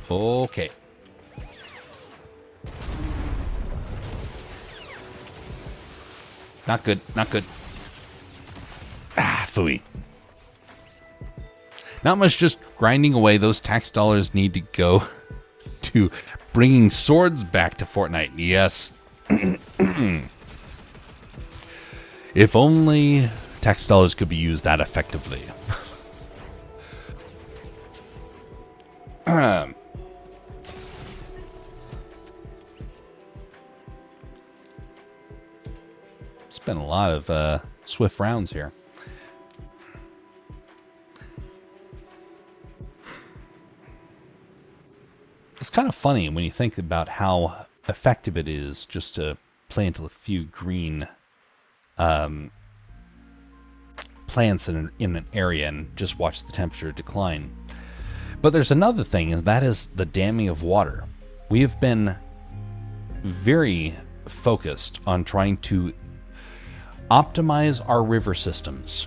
[SPEAKER 1] Okay. Not good. Not good. Ah, phooey. Not much, just grinding away. Those tax dollars need to go to bringing swords back to Fortnite. Yes. If only tax dollars could be used that effectively. Spent a lot of swift rounds here. It's kind of funny when you think about how effective it is just to plant a few green plants in an area and just watch the temperature decline. But there's another thing, and that is the damming of water. We have been very focused on trying to optimize our river systems.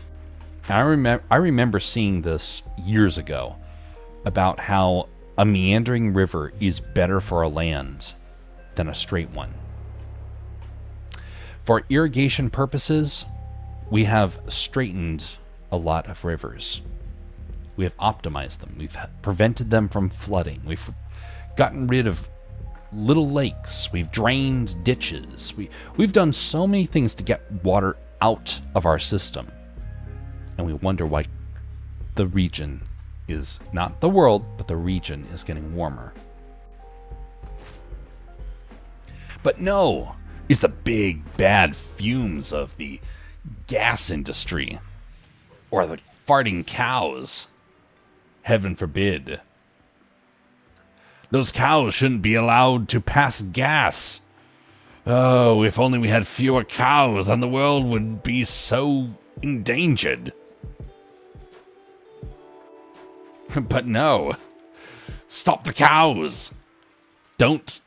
[SPEAKER 1] And I remember seeing this years ago about how a meandering river is better for a land than a straight one. For irrigation purposes, we have straightened a lot of rivers. We have optimized them. We've prevented them from flooding. We've gotten rid of little lakes. We've drained ditches. We've done so many things to get water out of our system. And we wonder why the region is, not the world, but the region is getting warmer. But no, it's the big bad fumes of the gas industry or the farting cows. Heaven forbid. Those cows shouldn't be allowed to pass gas. Oh, if only we had fewer cows, then the world would be so endangered. But no. Stop the cows. Don't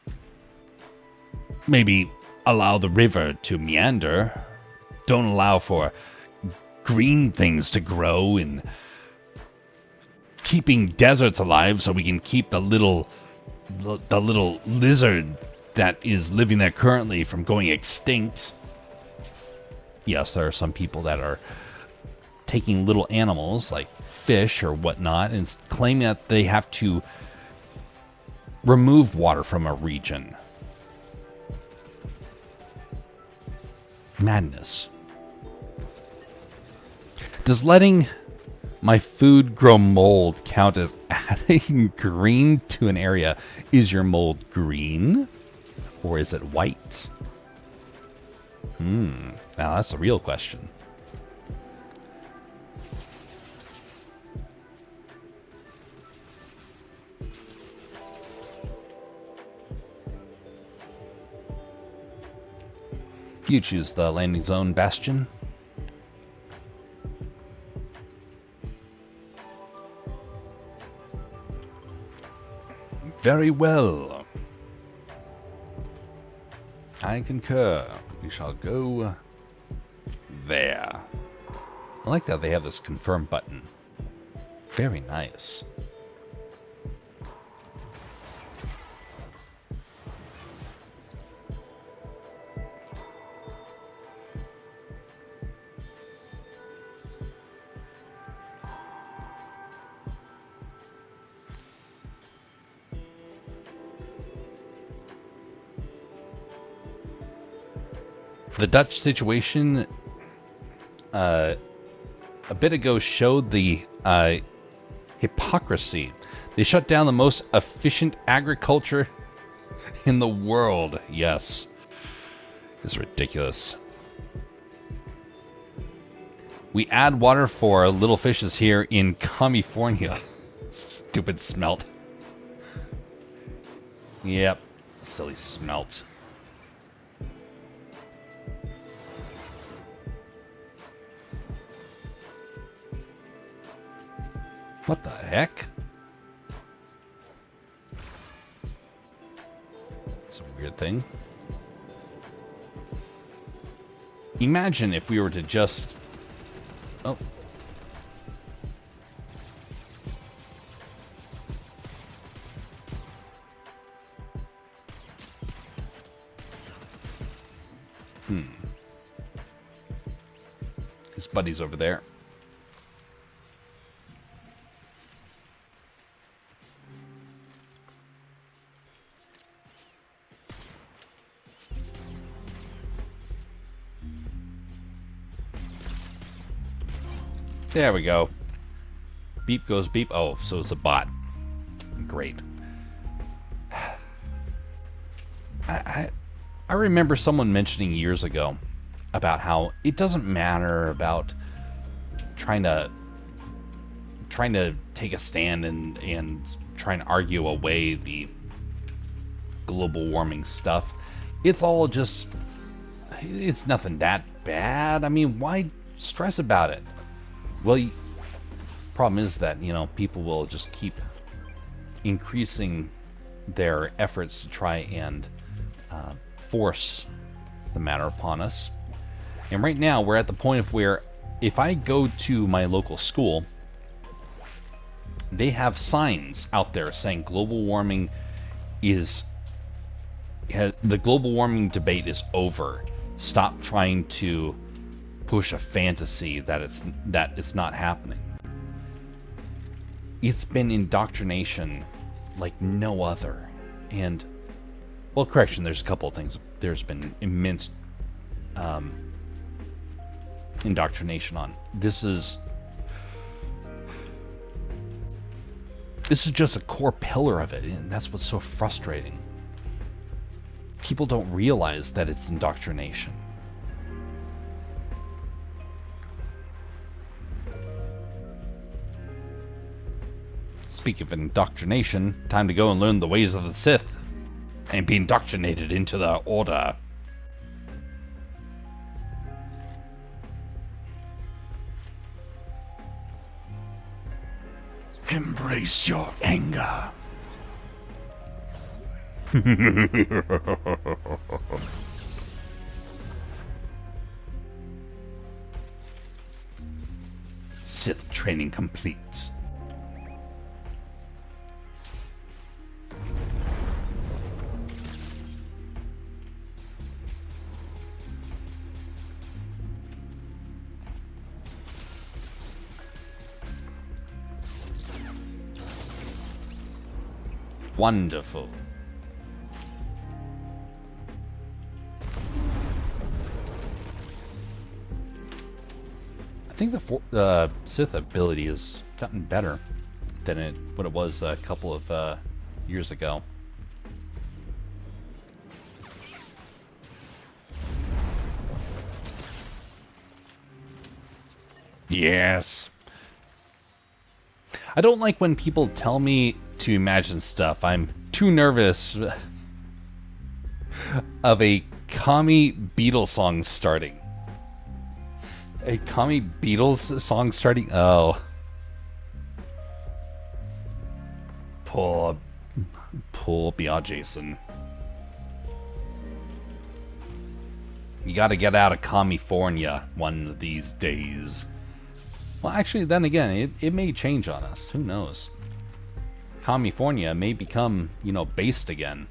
[SPEAKER 1] maybe allow the river to meander. Don't allow for green things to grow and keeping deserts alive so we can keep the little lizard that is living there currently from going extinct. Yes, there are some people that are taking little animals like fish or whatnot and claiming that they have to remove water from a region. Madness. Does letting my food grow mold count as adding green to an area? Is your mold green or is it white? Now that's a real question. You choose the landing zone, Bastion. Very well. I concur. We shall go there. I like that they have this confirm button. Very nice. The Dutch situation a bit ago showed the hypocrisy. They shut down the most efficient agriculture in the world. Yes. It's ridiculous. We add water for little fishes here in California. Stupid smelt. Yep. Silly smelt. What the heck? It's a weird thing. Imagine if we were to just... Oh. His buddy's over there. There we go. Beep goes beep. Oh, so it's a bot. Great. I remember someone mentioning years ago about how it doesn't matter about trying to take a stand and trying to argue away the global warming stuff. It's all just, it's nothing that bad. I mean, why stress about it? Well, problem is that, you know, people will just keep increasing their efforts to try and force the matter upon us. And right now, we're at the point of where if I go to my local school, they have signs out there saying global warming is... the global warming debate is over. Stop trying to push a fantasy that it's not happening. It's been indoctrination like no other. And, well, correction, there's a couple of things. There's been immense indoctrination on. This is just a core pillar of it, and that's what's so frustrating. People don't realize that it's indoctrination. Speak of indoctrination, time to go and learn the ways of the Sith and be indoctrinated into the Order. Embrace your anger. Sith training complete. Wonderful. I think the Sith ability has gotten better than what it was a couple of years ago. Yes. I don't like when people tell me to imagine stuff. I'm too nervous of a commie Beatles song starting. A commie Beatles song starting? Oh. Poor B.R. Jason. You gotta get out of California one of these days. Well, actually, then again, it may change on us. Who knows? California may become, you know, based again.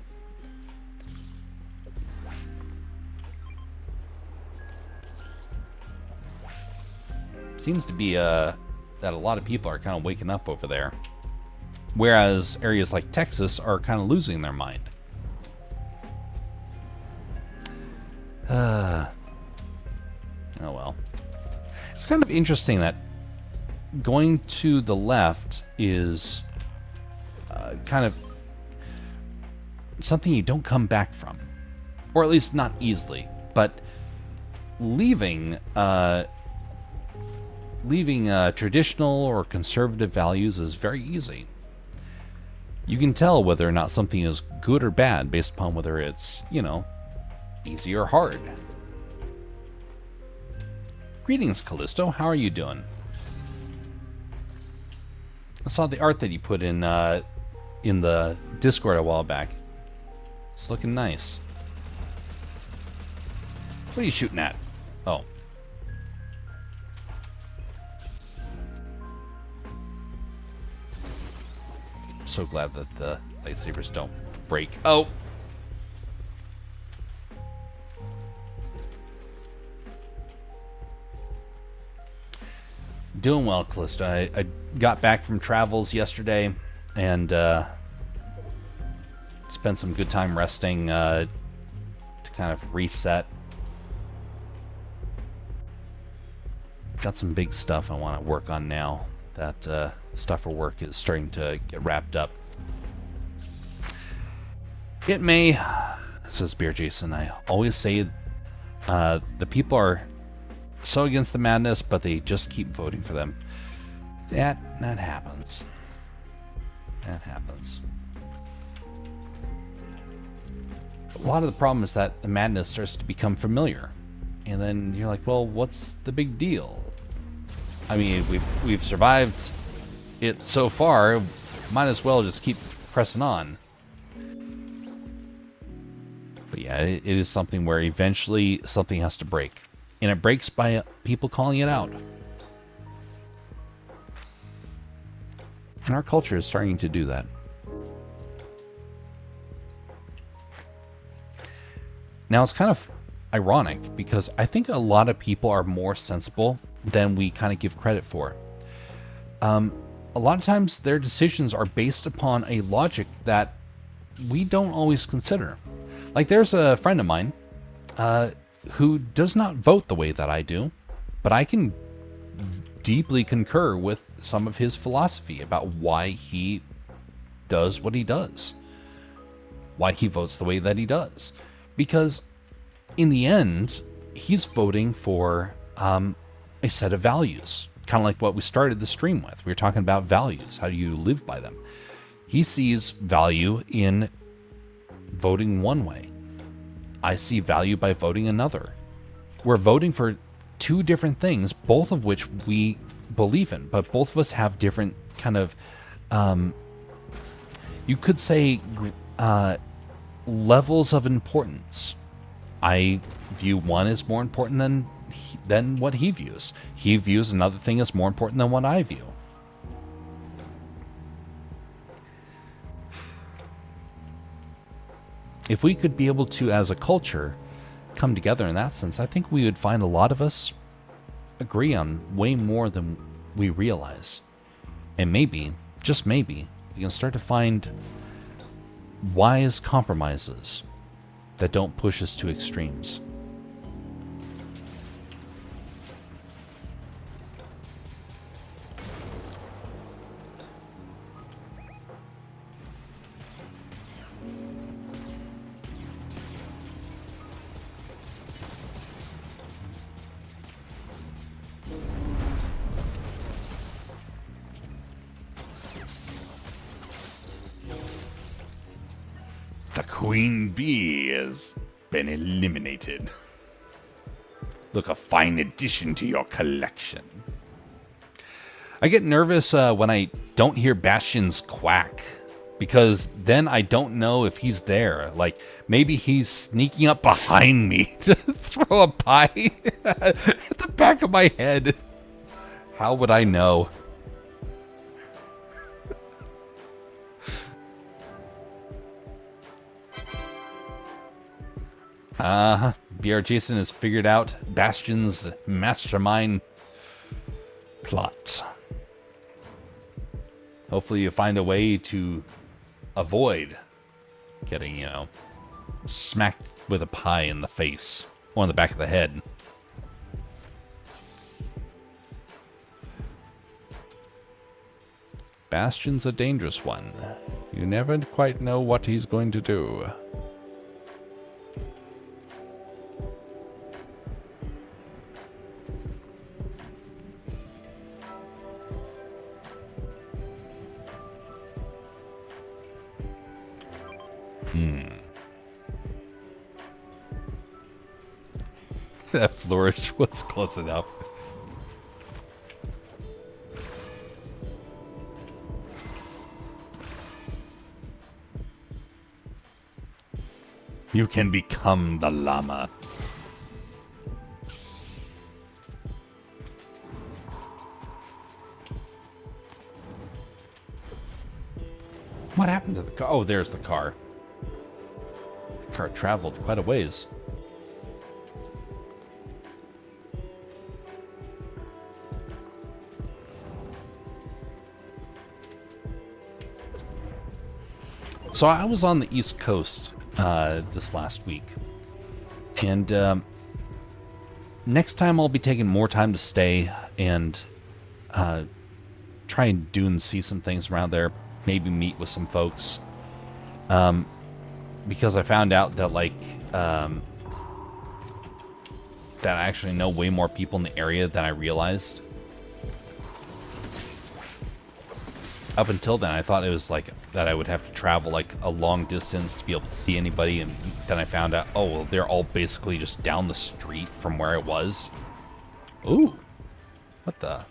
[SPEAKER 1] Seems to be that a lot of people are kind of waking up over there, whereas areas like Texas are kind of losing their mind. Oh well. It's kind of interesting that going to the left is kind of something you don't come back from, or at least not easily. But leaving traditional or conservative values is very easy.
[SPEAKER 2] You can tell whether or not something is good or bad based upon whether it's, easy or hard. Greetings, Callisto. How are you doing? I saw the art that you put in the Discord a while back. It's looking nice. What are you shooting at? Oh. I'm so glad that the lightsabers don't break. Oh! Doing well, Callisto. I got back from travels yesterday and spent some good time resting to kind of reset. Got some big stuff I want to work on now. That stuff for work is starting to get wrapped up. It may, says Beer Jason, I always say the people are so against the madness, but they just keep voting for them. That happens. That happens. A lot of the problem is that the madness starts to become familiar. And then you're like, well, what's the big deal? I mean, we've survived it so far. Might as well just keep pressing on. But yeah, it is something where eventually something has to break. And it breaks by people calling it out. And our culture is starting to do that. Now, it's kind of ironic because I think a lot of people are more sensible than we kind of give credit for. A lot of times their decisions are based upon a logic that we don't always consider. Like, there's a friend of mine who does not vote the way that I do, but I can deeply concur with some of his philosophy about why he does what he does, why he votes the way that he does. Because in the end, he's voting for a set of values, kind of like what we started the stream with. We were talking about values. How do you live by them? He sees value in voting one way. I see value by voting another. We're voting for two different things, both of which we believe in, but both of us have different kind of, you could say, levels of importance. I view one as more important than what he views. He views another thing as more important than what I view. If we could be able to, as a culture, come together in that sense, I think we would find a lot of us agree on way more than we realize. And maybe, just maybe, we can start to find wise compromises that don't push us to extremes.
[SPEAKER 1] The queen bee has been eliminated. Look, a fine addition to your collection.
[SPEAKER 2] I get nervous when I don't hear Bastion's quack, because then I don't know if he's there. Like, maybe he's sneaking up behind me to throw a pie at the back of my head. How would I know? BR Jason has figured out Bastion's mastermind plot. Hopefully you find a way to avoid getting, smacked with a pie in the face or on the back of the head. Bastion's a dangerous one. You never quite know what he's going to do. That flourish was close enough. You can become the llama. What happened to the car? Oh, there's the car. The car traveled quite a ways. So I was on the East Coast this last week, and next time I'll be taking more time to stay and try and do and see some things around there. Maybe meet with some folks, because I found out that that I actually know way more people in the area than I realized. Up until then, I thought it was like that I would have to travel like a long distance to be able to see anybody, and then I found out, oh, well, they're all basically just down the street from where it was. Ooh, what the?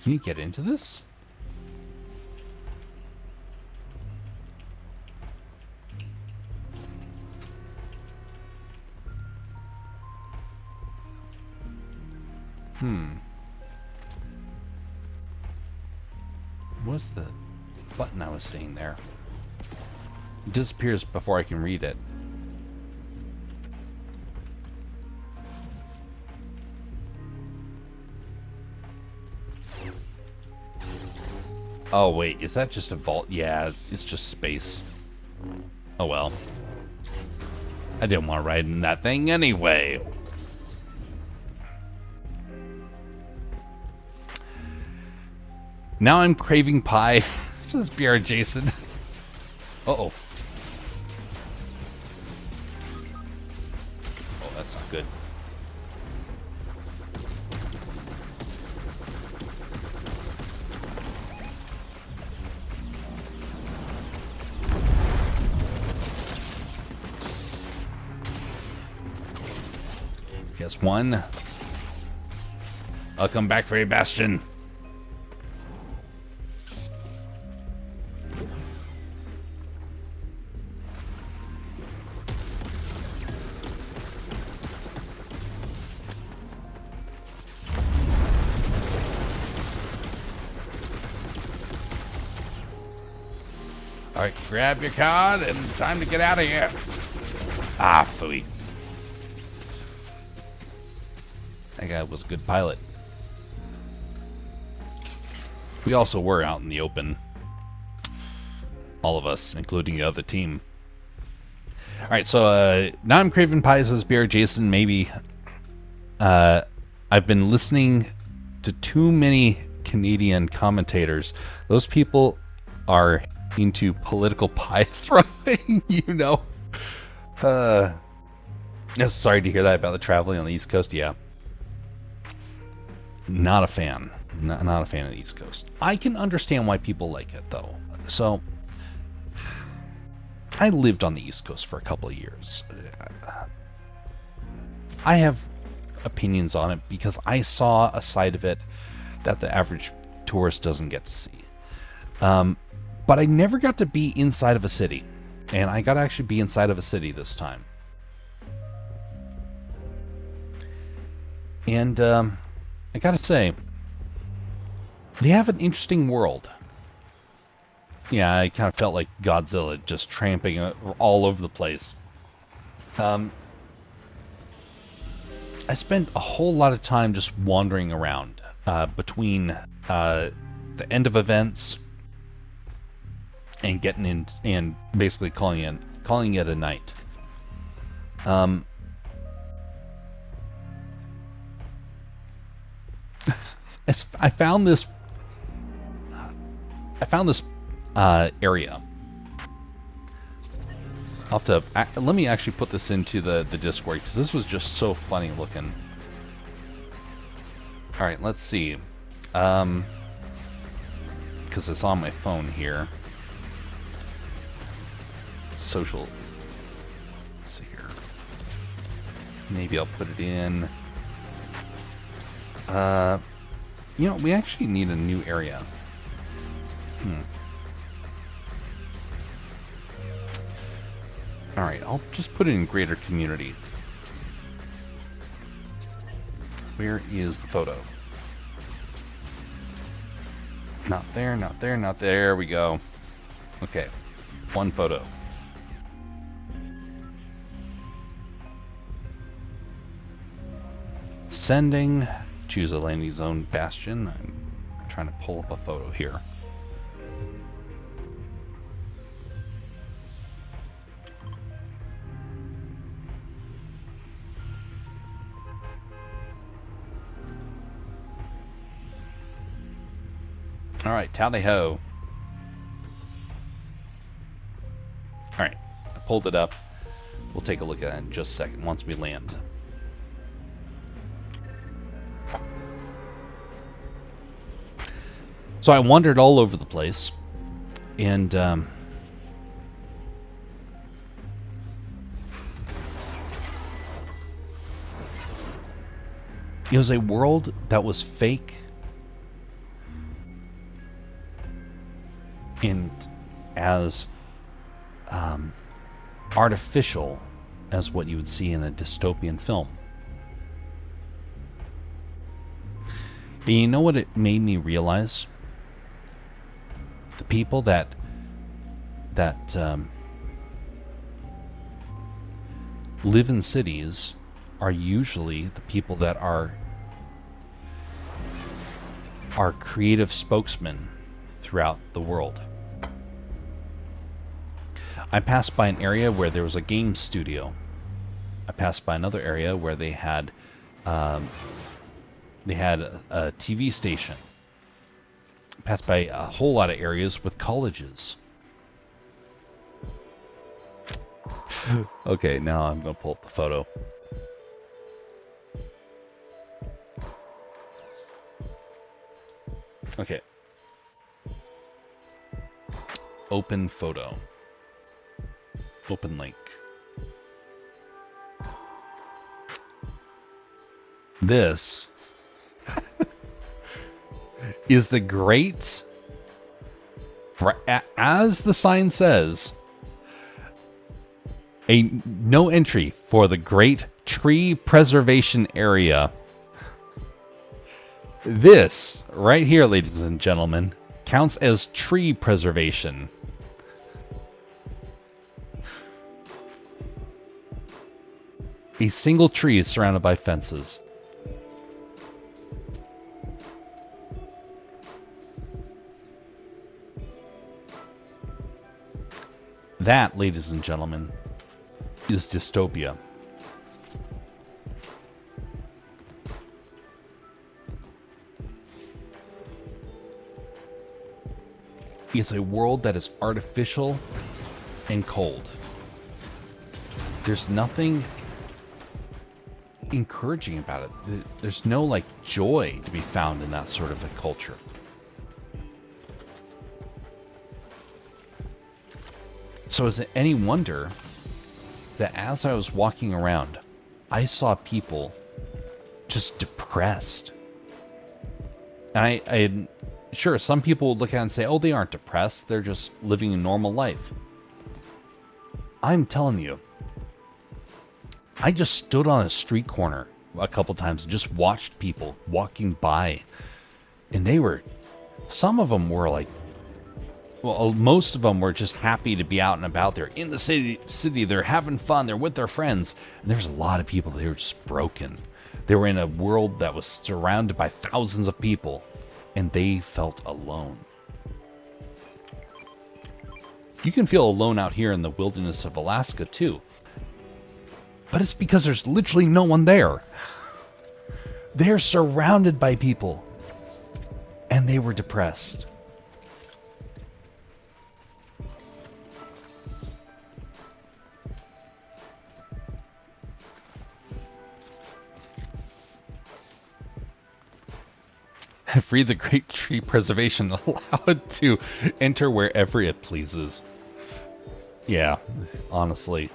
[SPEAKER 2] Can you get into this? What's the button I was seeing there? It disappears before I can read it. Oh wait, is that just a vault? Yeah, it's just space. Oh well. I didn't want to ride in that thing anyway. Now I'm craving pie. Says BR Jason. Uh-oh. Oh, that's not good. Guess one. I'll come back for you, Bastion. Alright, grab your card and time to get out of here. Ah, phooey. That guy was a good pilot. We also were out in the open. All of us, including the other team. Alright, so now I'm craving pie, says BR Jason. Maybe I've been listening to too many Canadian commentators. Those people are into political pie throwing, you know. Sorry to hear that about the traveling on the East Coast. Yeah. Not a fan. Not a fan of the East Coast. I can understand why people like it, though. So, I lived on the East Coast for a couple of years. I have opinions on it because I saw a side of it that the average tourist doesn't get to see. But I never got to be inside of a city. And I got to actually be inside of a city this time. And I got to say, they have an interesting world. Yeah, I kind of felt like Godzilla just tramping all over the place. I spent a whole lot of time just wandering around between the end of events and getting in and basically calling it a night. I found this area. I'll have to let me actually put this into the Discord because this was just so funny looking. All right, let's see. Because it's on my phone here. Social. Let's see here. Maybe I'll put it in. You know, we actually need a new area. All right, I'll just put it in greater community. Where is the photo? Not there, not there, not there. There we go. Okay, one photo. Sending. Choose a landing zone bastion. I'm trying to pull up a photo here. All right, tally ho. All right, I pulled it up. We'll take a look at it in just a second once we land. So I wandered all over the place, and it was a world that was fake and as artificial as what you would see in a dystopian film. And you know what it made me realize? The people that live in cities are usually the people that are creative spokesmen throughout the world. I passed by an area where there was a game studio. I passed by another area where they had a TV station. Passed by a whole lot of areas with colleges. Okay, now I'm going to pull up the photo. Okay. Open photo. Open link. This is the great, as the sign says, a no entry for the Great Tree Preservation Area. This right here, ladies and gentlemen, counts as tree preservation. A single tree is surrounded by fences. That, ladies and gentlemen, is dystopia. It's a world that is artificial and cold. There's nothing encouraging about it. There's no, like, joy to be found in that sort of a culture. So is it any wonder that as I was walking around, I saw people just depressed? And sure, some people would look at it and say, oh, they aren't depressed. They're just living a normal life. I'm telling you, I just stood on a street corner a couple times and just watched people walking by. And some of them were like, well, most of them were just happy to be out and about. They're in the city, they're having fun, they're with their friends. And there's a lot of people that were just broken. They were in a world that was surrounded by thousands of people, and they felt alone. You can feel alone out here in the wilderness of Alaska, too. But it's because there's literally no one there. They're surrounded by people, and they were depressed. Free the great tree preservation. Allow it to enter wherever it pleases. Yeah, honestly.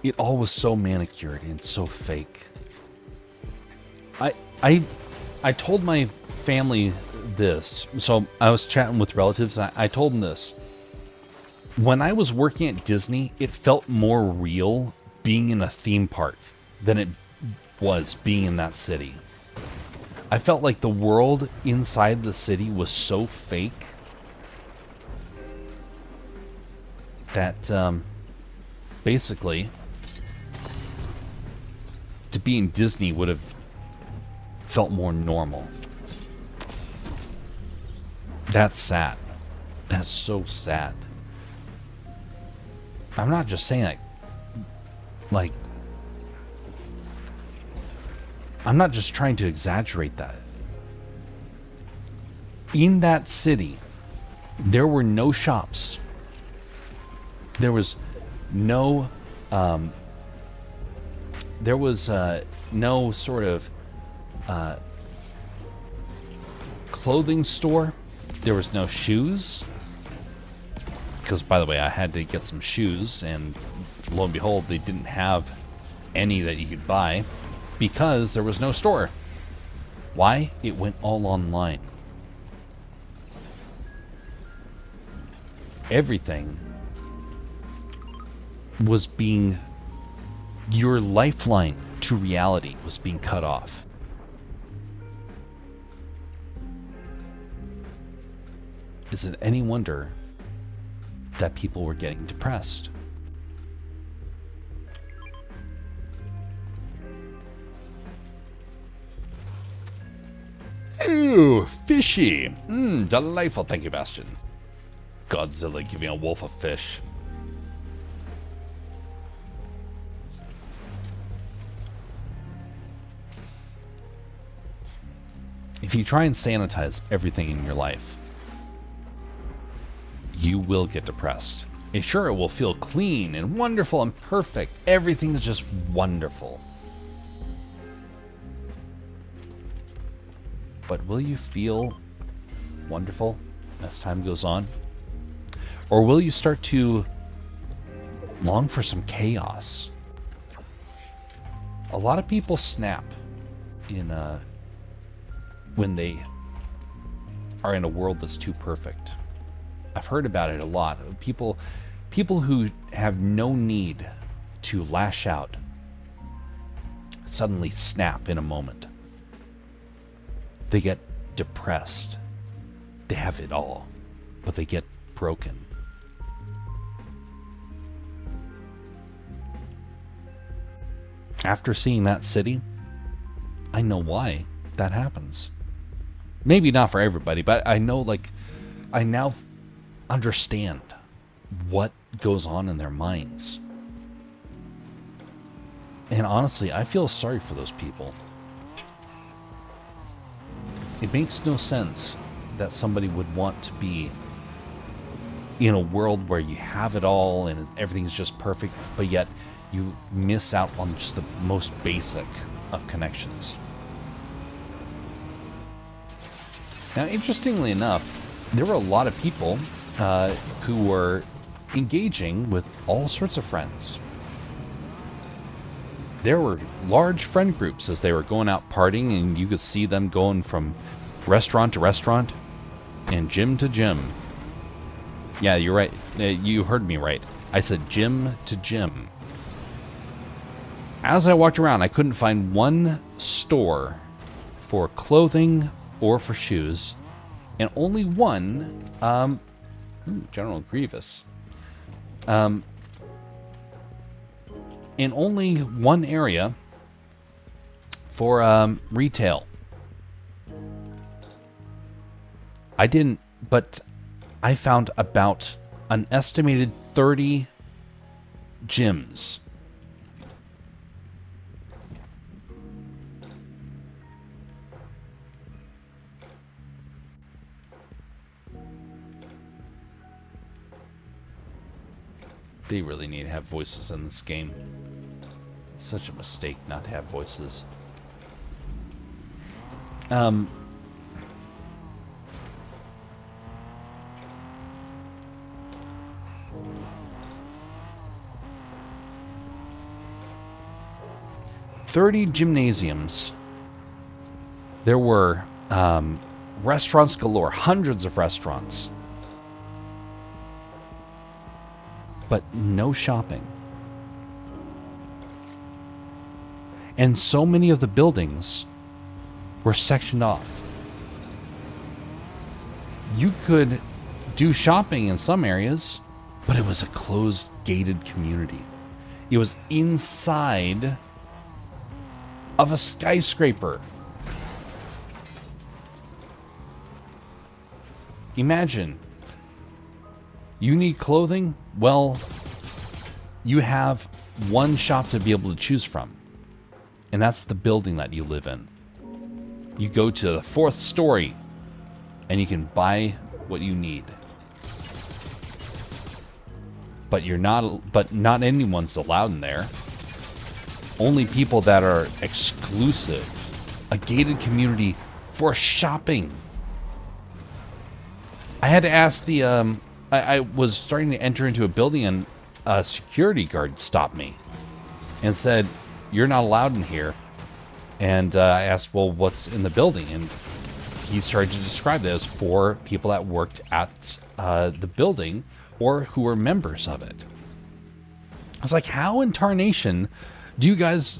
[SPEAKER 2] It all was so manicured and so fake. I told my family this. So I was chatting with relatives. I told them this. When I was working at Disney, it felt more real being in a theme park than it was being in that city. I felt like the world inside the city was so fake that basically to be in Disney would have felt more normal. That's sad. That's so sad. I'm not just saying like I'm not just trying to exaggerate that. In that city, there were no shops. There was no no sort of clothing store. There was no shoes. Because, by the way, I had to get some shoes, and lo and behold, they didn't have any that you could buy because there was no store. Why? It went all online. Everything was being... Your lifeline to reality was being cut off. Is it any wonder that people were getting depressed? Ooh, fishy. Delightful. Thank you, Bastion. Godzilla giving a wolf a fish. If you try and sanitize everything in your life, you will get depressed. And sure, it will feel clean and wonderful and perfect. Everything is just wonderful. But will you feel wonderful as time goes on? Or will you start to long for some chaos? A lot of people snap in when they are in a world that's too perfect. I've heard about it a lot. People who have no need to lash out suddenly snap in a moment. They get depressed. They have it all, but they get broken. After seeing that city, I know why that happens. Maybe not for everybody, but I know, like, I now understand what goes on in their minds. And honestly, I feel sorry for those people. It makes no sense that somebody would want to be in a world where you have it all and everything's just perfect, but yet you miss out on just the most basic of connections. Now, interestingly enough, there were a lot of people who were engaging with all sorts of friends. There were large friend groups as they were going out partying, and you could see them going from restaurant to restaurant and gym to gym. Yeah, you're right. You heard me right. I said gym to gym. As I walked around, I couldn't find one store for clothing or for shoes, and only one, General Grievous, in only one area for retail. But I found about an estimated 30 gyms. They really need to have voices in this game. Such a mistake not to have voices. 30 gymnasiums. There were restaurants galore, hundreds of restaurants. But no shopping. And so many of the buildings were sectioned off. You could do shopping in some areas, but it was a closed, gated community. It was inside of a skyscraper. Imagine, you need clothing? Well, you have one shop to be able to choose from, and that's the building that you live in. You go to the 4th story, and you can buy what you need. But not anyone's allowed in there. Only people that are exclusive. A gated community for shopping. I had to ask the, I was starting to enter into a building and a security guard stopped me and said, "You're not allowed in here." And I asked, "Well, what's in the building?" And he started to describe it as for people that worked at the building or who were members of it. I was like, how in tarnation are you guys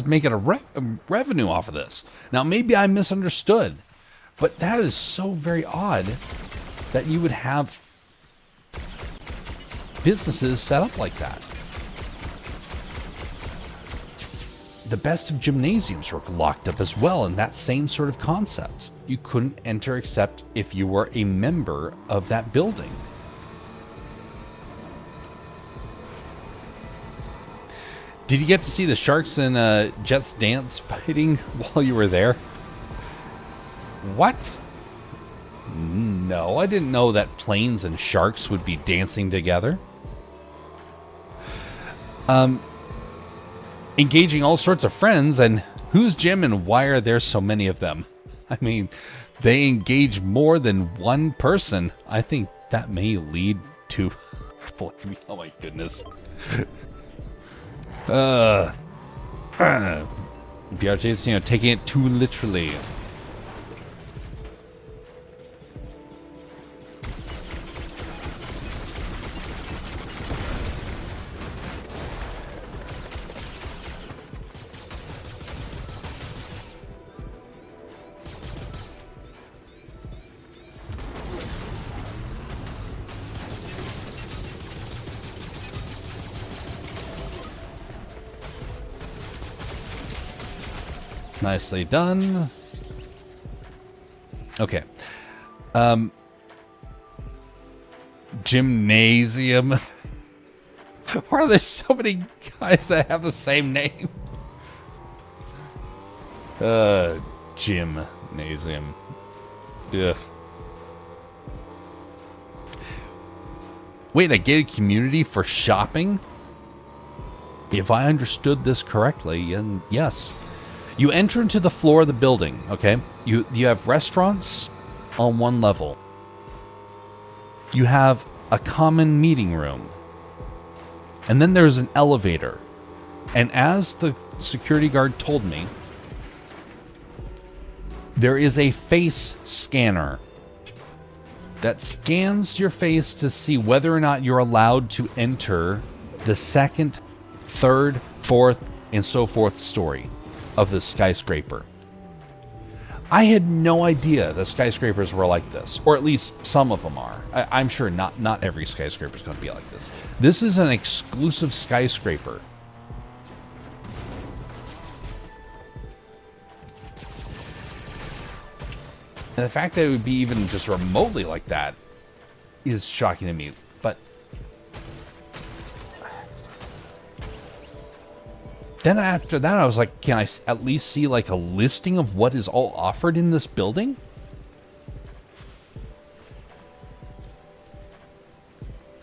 [SPEAKER 2] making a revenue off of this? Now, maybe I misunderstood, but that is so very odd that you would have businesses set up like that. The best of gymnasiums were locked up as well in that same sort of concept. You couldn't enter except if you were a member of that building. Did you get to see the Sharks and Jets dance fighting while you were there? What? No, I didn't know that planes and sharks would be dancing together. Engaging all sorts of friends, and who's Jim and why are there so many of them? I mean, they engage more than one person. I think that may lead to... Oh my goodness. BRJ's, taking it too literally. Nicely done. Okay. Gymnasium. Why are there so many guys that have the same name? Gymnasium. Ugh. Wait, a gated community for shopping? If I understood this correctly, and yes. You enter into the floor of the building, okay? You have restaurants on one level. You have a common meeting room. And then there's an elevator. And as the security guard told me, there is a face scanner that scans your face to see whether or not you're allowed to enter the 2nd, 3rd, 4th, and so forth story of the skyscraper. I had no idea that skyscrapers were like this, or at least some of them are. I'm sure not every skyscraper is going to be like this. This is an exclusive skyscraper. And the fact that it would be even just remotely like that is shocking to me. But then after that, I was like, can I at least see like a listing of what is all offered in this building?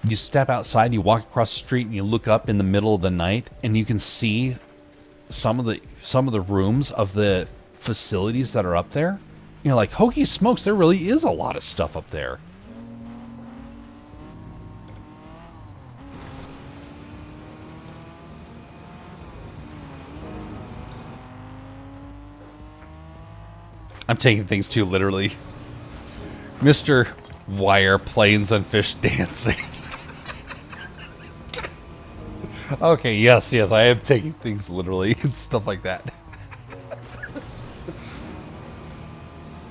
[SPEAKER 2] You step outside, you walk across the street, and you look up in the middle of the night, and you can see some of the rooms of the facilities that are up there. You're like, hokey smokes, there really is a lot of stuff up there. I'm taking things too literally. Mr. Why are planes and fish dancing? Okay, yes, I am taking things literally and stuff like that.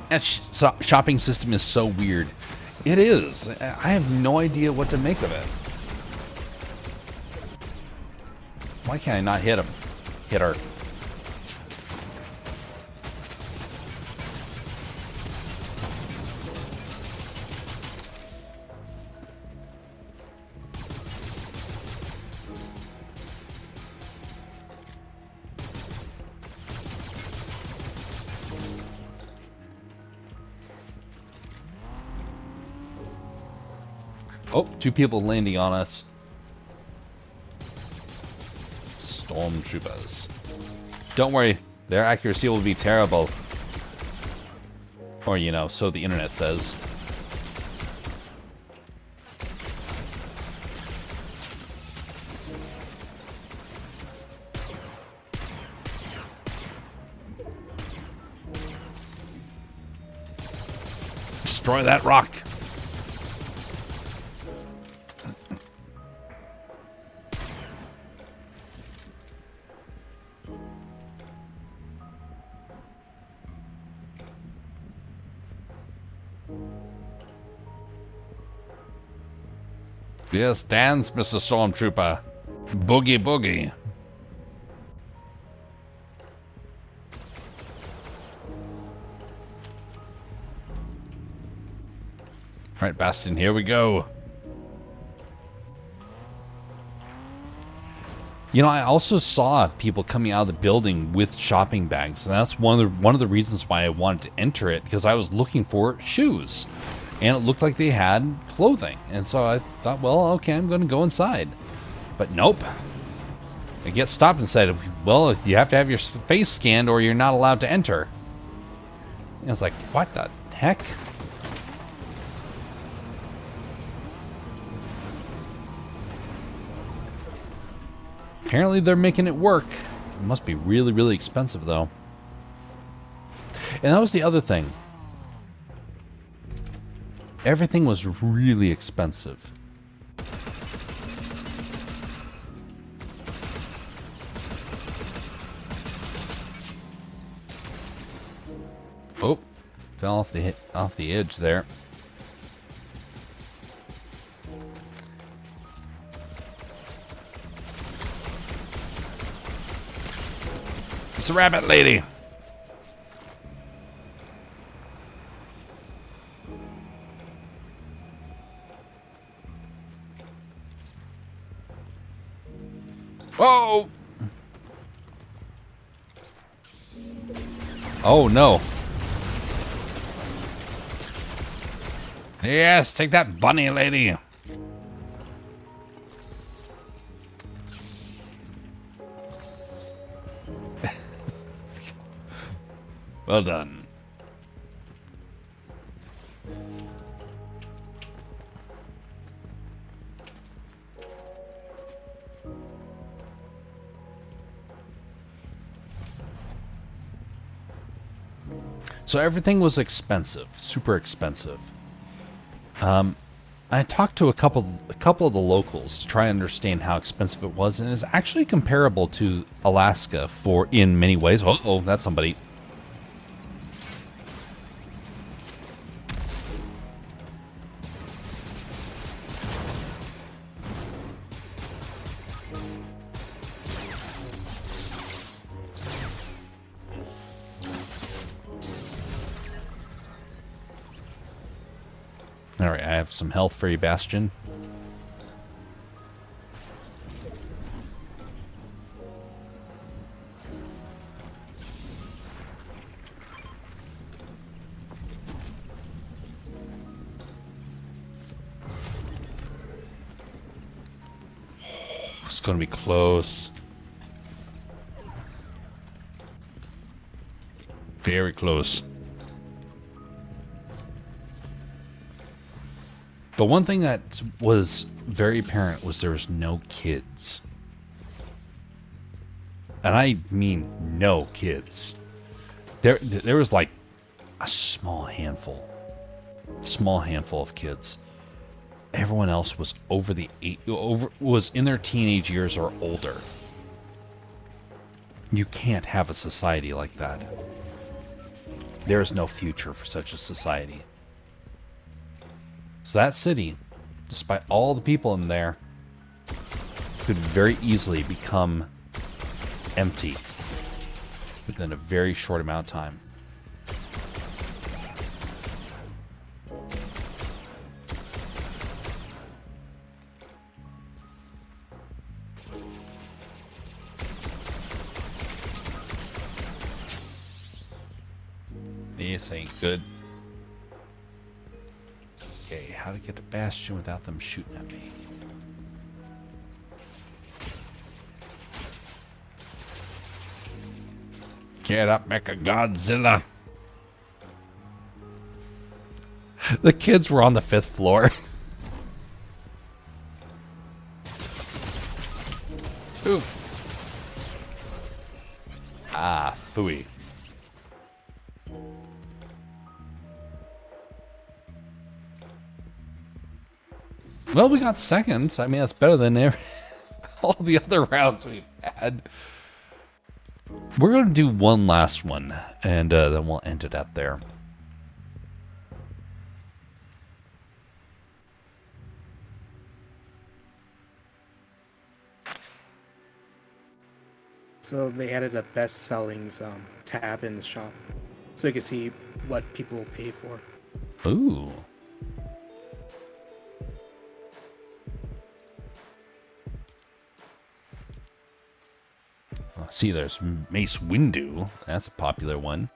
[SPEAKER 2] That shopping system is so weird. It is. I have no idea what to make of it. Why can't I not hit him? Hit her. Oh, 2 people landing on us. Stormtroopers. Don't worry, their accuracy will be terrible. Or, you know, so the internet says. Destroy that rock. Yes, dance, Mr. Stormtrooper. Boogie boogie. All right, Bastion, here we go. You know, I also saw people coming out of the building with shopping bags, and that's one of the reasons why I wanted to enter it, because I was looking for shoes. And it looked like they had clothing. And so I thought, well, okay, I'm going to go inside. But nope. I get stopped and said, well, you have to have your face scanned or you're not allowed to enter. And I was like, what the heck? Apparently they're making it work. It must be really, really expensive, though. And that was the other thing. Everything was really expensive. Oh, fell off the edge there. It's a rabbit lady. Whoa! Oh no. Yes, take that bunny lady. Well done. So everything was expensive, super expensive. I talked to a couple of the locals to try and understand how expensive it was, and it's actually comparable to Alaska in many ways. Oh, that's somebody. Alright, I have some health for you, Bastion. It's gonna be close. Very close. The one thing that was very apparent was there was no kids. And I mean no kids. There was like a small handful of kids. Everyone else was was in their teenage years or older. You can't have a society like that. There is no future for such a society. So that city, despite all the people in there, could very easily become empty within a very short amount of time. This ain't good. Okay, how to get to Bastion without them shooting at me. Get up, Mechagodzilla. The kids were on the 5th floor. Oof. Ah, phooey. Well, we got second. I mean, that's better than all the other rounds we've had. We're going to do one last one, and then we'll end it up there.
[SPEAKER 3] So they added a best sellings tab in the shop, so you can see what people pay for.
[SPEAKER 2] Ooh. See, there's Mace Windu. That's a popular one.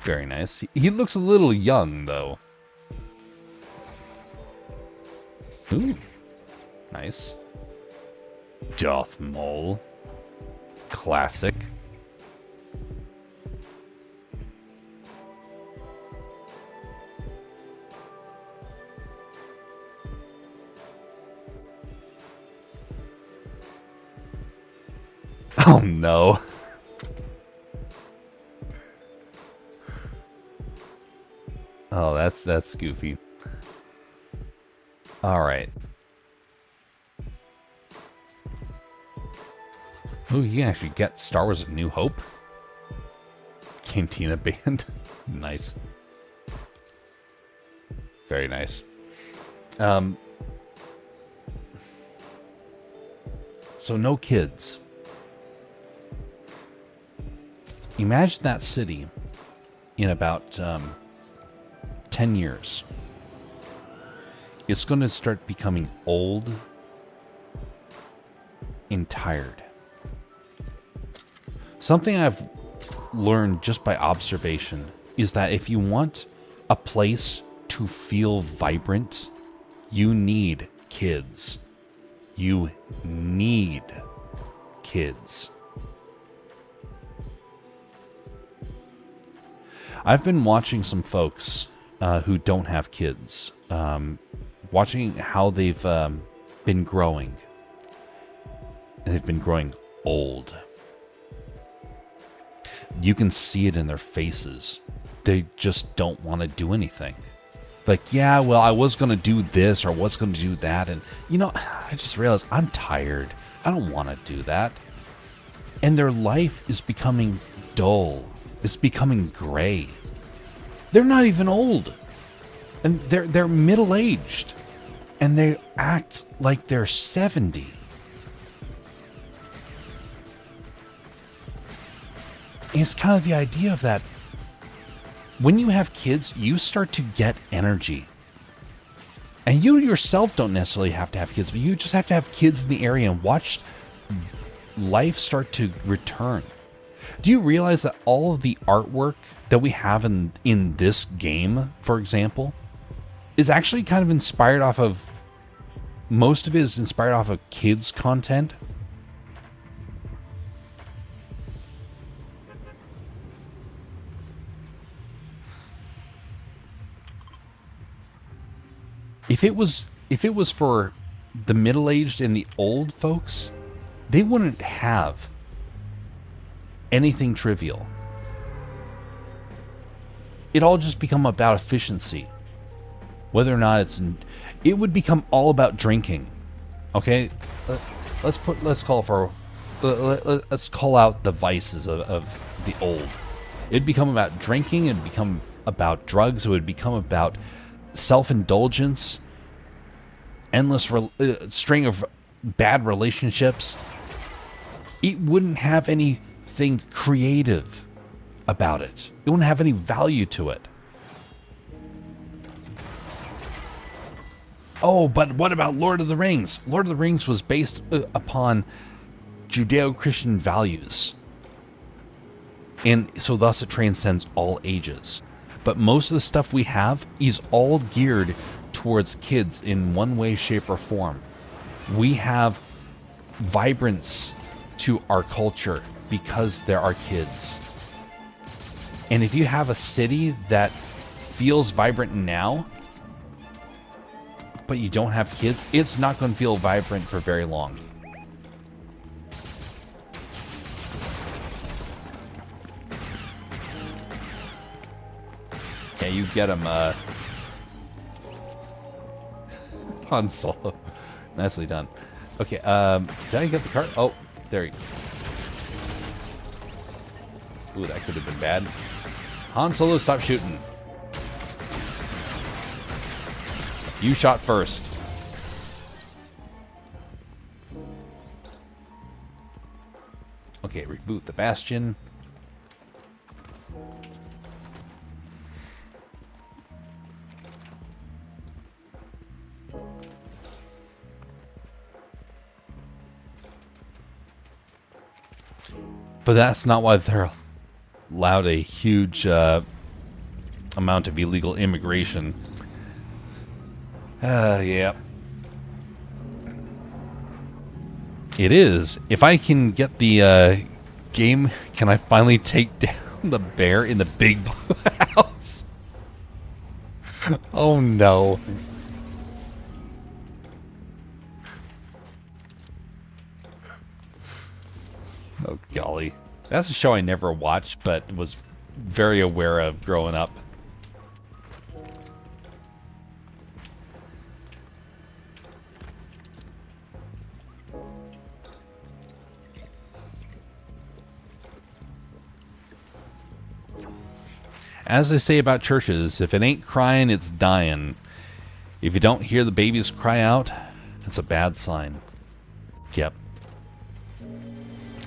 [SPEAKER 2] Very nice. He looks a little young, though. Ooh. Nice. Darth Maul. Classic. Oh no. Oh, that's goofy. All right. Oh, you can actually get Star Wars A New Hope. Cantina Band. Nice. Very nice. So no kids. Imagine that city in about 10 years. It's going to start becoming old and tired. Something I've learned just by observation is that if you want a place to feel vibrant, you need kids. You need kids. I've been watching some folks who don't have kids, watching how they've been growing. And they've been growing old. You can see it in their faces. They just don't want to do anything. Like, yeah, well, I was going to do this or was going to do that. And, you know, I just realized I'm tired. I don't want to do that. And their life is becoming dull. It's becoming gray. They're not even old. And they're middle-aged. And they act like they're 70. And it's kind of the idea of that. When you have kids, you start to get energy. And you yourself don't necessarily have to have kids, but you just have to have kids in the area and watch life start to return. Do you realize that all of the artwork that we have in this game, for example, is actually kind of inspired off of... Most of it is inspired off of kids' content? If it was for the middle-aged and the old folks, they wouldn't have anything trivial. It all just become about efficiency. Whether or not it would become all about drinking. Okay, let's call out the vices of the old. It'd become about drinking. It'd become about drugs. It would become about self-indulgence, endless string of bad relationships. It wouldn't have anything creative about it. It wouldn't have any value to it. Oh, but what about Lord of the Rings? Lord of the Rings was based upon Judeo-Christian values. And so thus it transcends all ages. But most of the stuff we have is all geared towards kids in one way, shape, or form. We have vibrance to our culture because there are kids. And if you have a city that feels vibrant now, but you don't have kids, it's not going to feel vibrant for very long. Yeah, you get him, Han Solo. Nicely done. Okay, did I get the card? Oh, there you go. Ooh, that could have been bad. Han Solo, stop shooting. You shot first. Okay, reboot the Bastion. But that's not why they're allowed a huge amount of illegal immigration. Yeah. It is. If I can get the game, can I finally take down the bear in the big blue house? Oh no. Oh golly. That's a show I never watched, but was very aware of growing up. As they say about churches, if it ain't crying, it's dying. If you don't hear the babies cry out, it's a bad sign. Yep.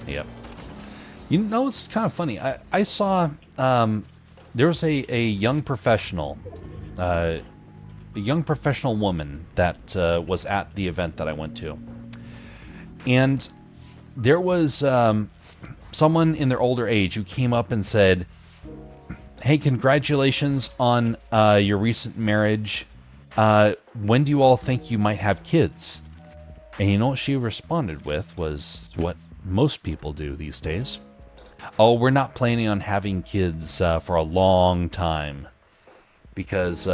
[SPEAKER 2] Yep. You know, it's kind of funny. I saw there was a young professional, woman that was at the event that I went to, and there was someone in their older age who came up and said, "Hey, congratulations on your recent marriage. When do you all think you might have kids?" And you know what she responded with was what most people do these days. "Oh, we're not planning on having kids for a long time because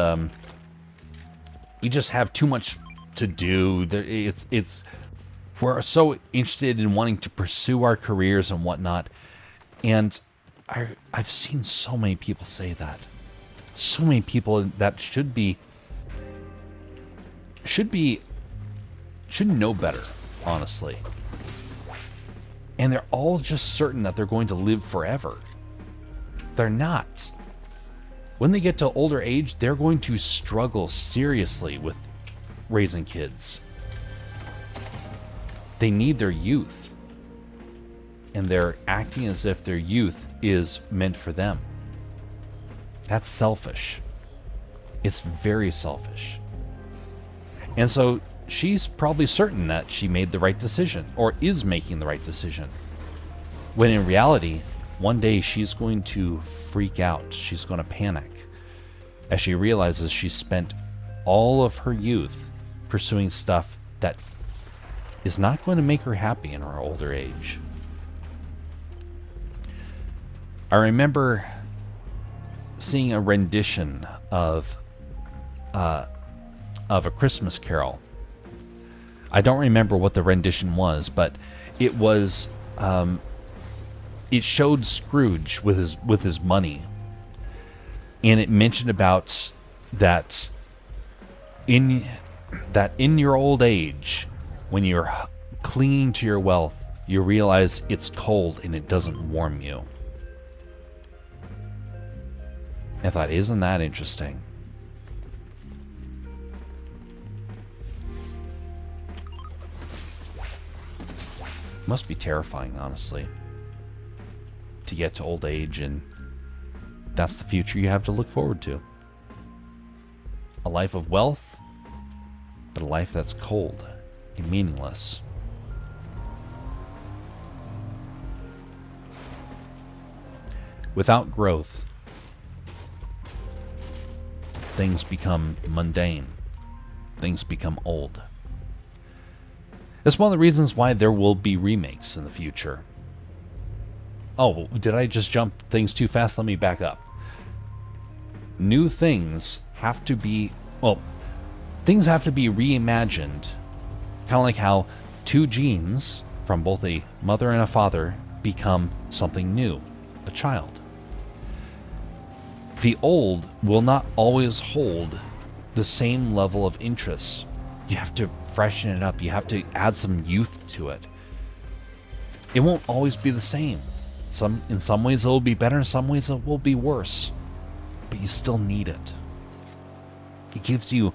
[SPEAKER 2] we just have too much to do. We're so interested in wanting to pursue our careers and whatnot." And I've seen so many people say that. So many people that should know better, honestly. And they're all just certain that they're going to live forever. They're not. When they get to older age, they're going to struggle seriously with raising kids. They need their youth. And they're acting as if their youth is meant for them. That's selfish. It's very selfish. And so she's probably certain that she made the right decision, or is making the right decision. When in reality, one day she's going to freak out. She's going to panic as she realizes she spent all of her youth pursuing stuff that is not going to make her happy in her older age. I remember seeing a rendition of A Christmas Carol. I don't remember what the rendition was, but it was it showed Scrooge with his money, and it mentioned about that in your old age, when you're clinging to your wealth, you realize it's cold and it doesn't warm you. I thought, isn't that interesting? Must be terrifying, honestly, to get to old age, and that's the future you have to look forward to. A life of wealth, but a life that's cold and meaningless. Without growth, things become mundane. Things become old. It's one of the reasons why there will be remakes in the future. Oh, did I just jump things too fast? Let me back up. New things have to be, well, things have to be reimagined. Kind of like how two genes from both a mother and a father become something new, a child. The old will not always hold the same level of interest. You have to freshen it up. You have to add some youth to it. It won't always be the same. In some ways it will be better, in some ways it will be worse. But you still need it. It gives you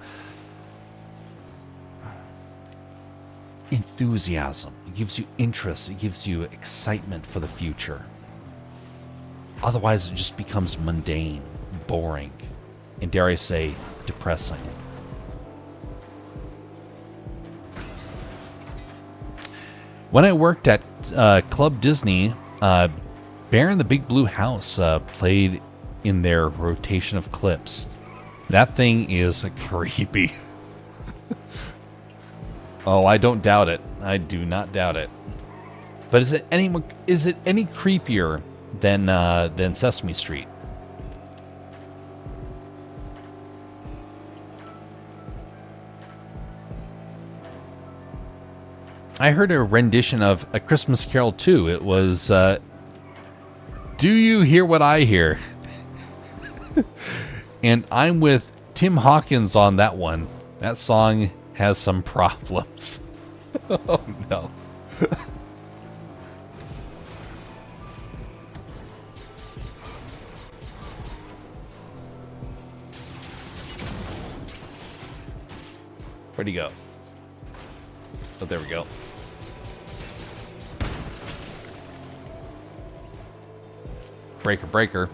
[SPEAKER 2] enthusiasm. It gives you interest. It gives you excitement for the future. Otherwise it just becomes mundane, boring, and dare I say, depressing. When I worked at Club Disney, Bear in the Big Blue House played in their rotation of clips. That thing is creepy. Oh, I don't doubt it. I do not doubt it. But is it any creepier than Sesame Street? I heard a rendition of A Christmas Carol too. It was, Do You Hear What I Hear? And I'm with Tim Hawkins on that one. That song has some problems. Oh no. Where'd he go? Oh, there we go. Breaker, breaker.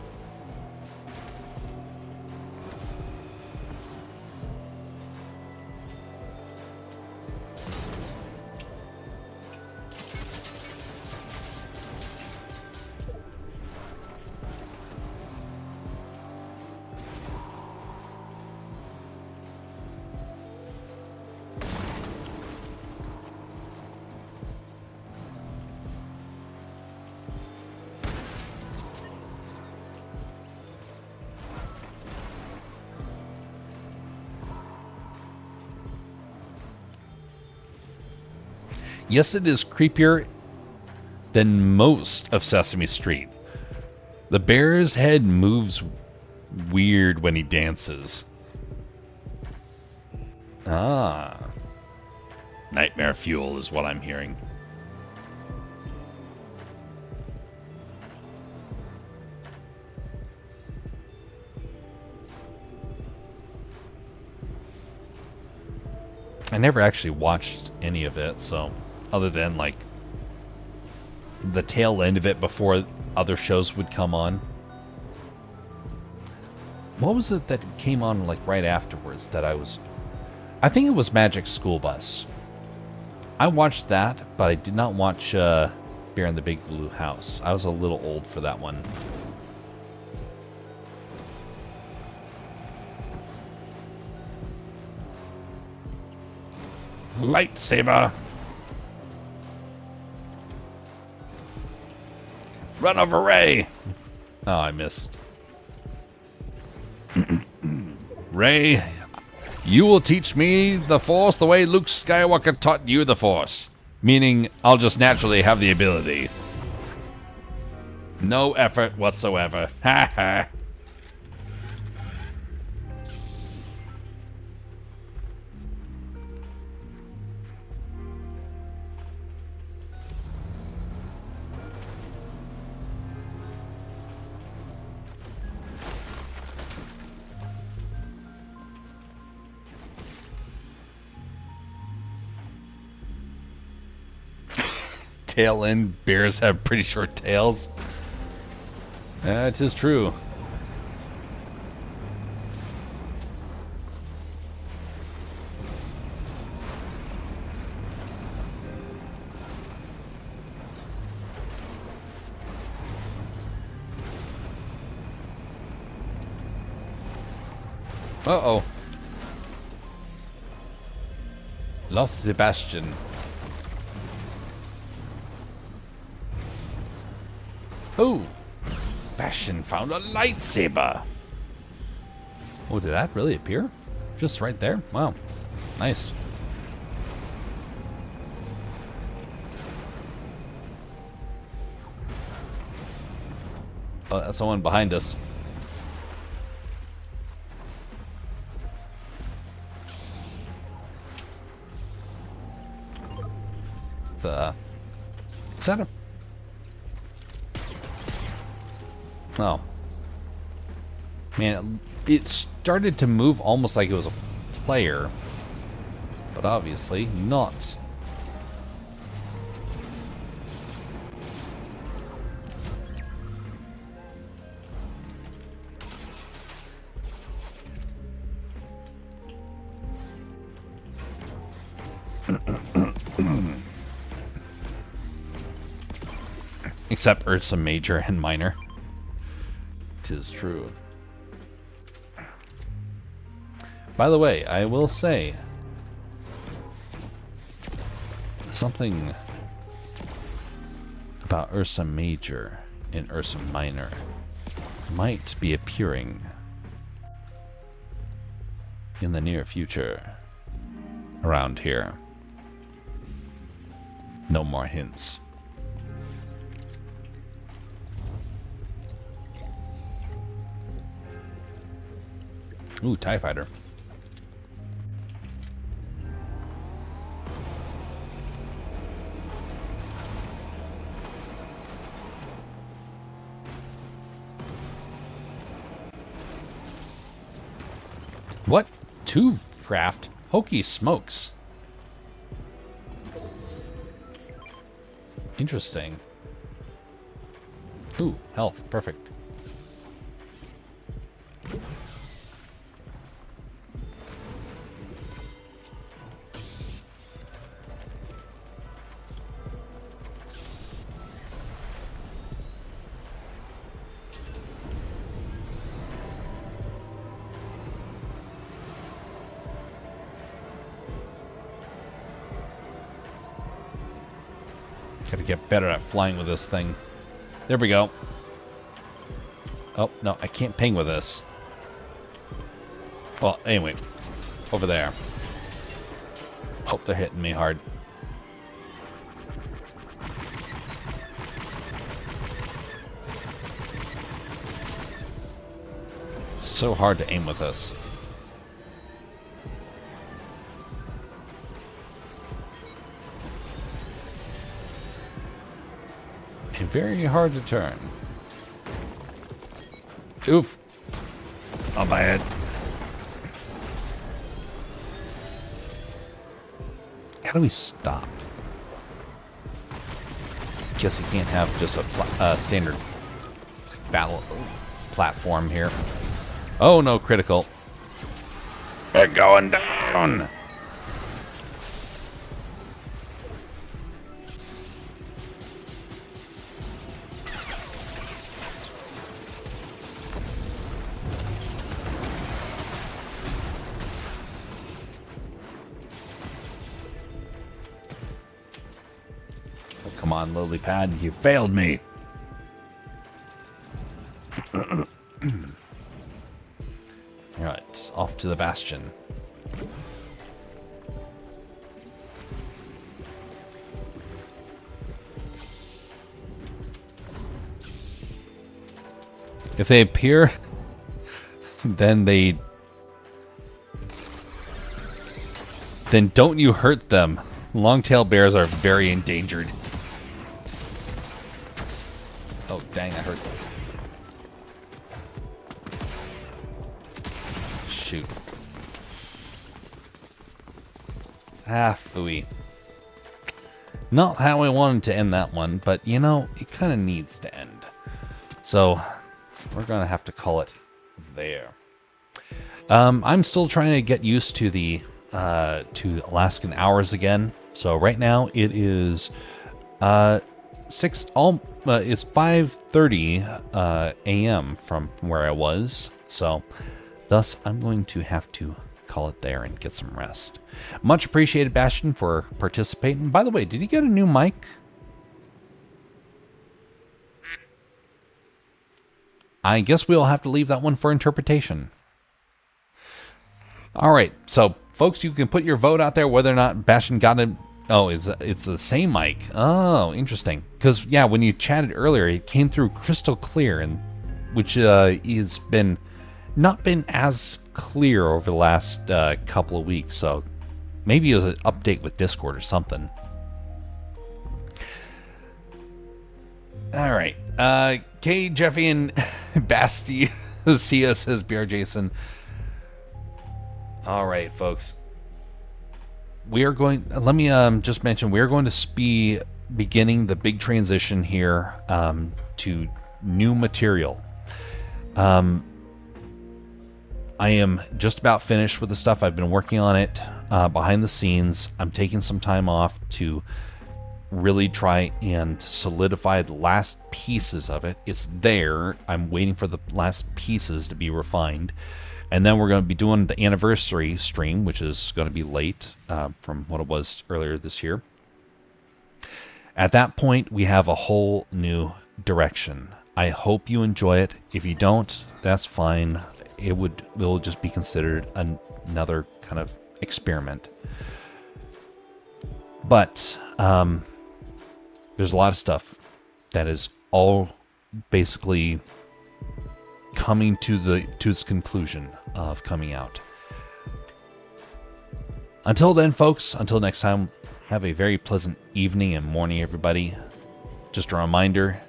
[SPEAKER 2] Yes, it is creepier than most of Sesame Street. The bear's head moves weird when he dances. Ah. Nightmare fuel is what I'm hearing. I never actually watched any of it, so other than like the tail end of it before other shows would come on. What was it that came on like right afterwards that I think it was Magic School Bus. I watched that, but I did not watch Bear in the Big Blue House. I was a little old for that one. Lightsaber! Run over Ray! Oh, I missed. Ray, you will teach me the Force the way Luke Skywalker taught you the Force. Meaning, I'll just naturally have the ability. No effort whatsoever. Ha ha. Tail end, bears have pretty short tails. That is true. Uh-oh. Lost Sebastian. Oh! Sebastian found a lightsaber! Oh, did that really appear? Just right there? Wow. Nice. Oh, that's someone behind us. Is that a... Oh. Man, it started to move almost like it was a player. But obviously not. Except Ursa Major and Minor. 'Tis true. By the way, I will say something about Ursa Major and Ursa Minor might be appearing in the near future around here. No more hints. Ooh, TIE Fighter. What? 2 craft? Hokey smokes. Interesting. Ooh, health. Perfect. Gotta get better at flying with this thing. There we go. Oh, no, I can't ping with this. Well, anyway. Over there. Oh, they're hitting me hard. So hard to aim with this. And very hard to turn. Oof. Oh, my head. How do we stop? Guess you can't have just a standard battle platform here. Oh, no, critical. They're going down. Come on, lily pad, you failed me. Alright, off to the bastion. If they appear, then don't you hurt them. Long-tailed bears are very endangered. Oh, dang, I hurt them. Shoot. Ah, phooey. Not how I wanted to end that one, but, you know, it kind of needs to end. So, we're going to have to call it there. I'm still trying to get used to the to Alaskan hours again. So right now it is it's 5:30 a.m. from where I was. So thus I'm going to have to call it there and get some rest. Much appreciated, Bastion, for participating. By the way, did you get a new mic? I guess we'll have to leave that one for interpretation. All right, so folks, you can put your vote out there whether or not Bastion got it. Oh, it's the same mic. Oh, interesting. Because yeah, when you chatted earlier, it came through crystal clear, and which has been not been as clear over the last couple of weeks. So maybe it was an update with Discord or something. All right, K, Jeffy, and Basti see us, says BR Jason. All right, folks. We are going. Let me just mention we are going to be beginning the big transition here to new material. I am just about finished with the stuff. I've been working on it behind the scenes. I'm taking some time off to really try and solidify the last pieces of it. It's there. I'm waiting for the last pieces to be refined. And then we're going to be doing the anniversary stream, which is going to be late from what it was earlier this year. At that point, we have a whole new direction. I hope you enjoy it. If you don't, that's fine. It will just be considered another kind of experiment. But there's a lot of stuff that is all basically coming to its conclusion of coming out. Until then, folks, until next time, have a very pleasant evening and morning, everybody. Just a reminder,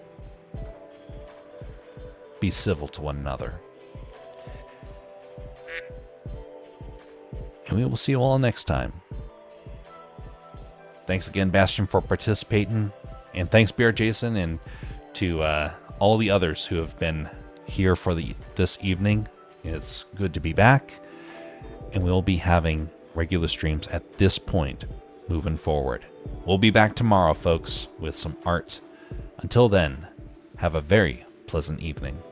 [SPEAKER 2] be civil to one another. And we will see you all next time. Thanks again, Bastion, for participating. And thanks, BR Jason, and to all the others who have been here for this evening. It's good to be back, and we'll be having regular streams at this point moving forward. We'll be back tomorrow, folks, with some art. Until then, have a very pleasant evening.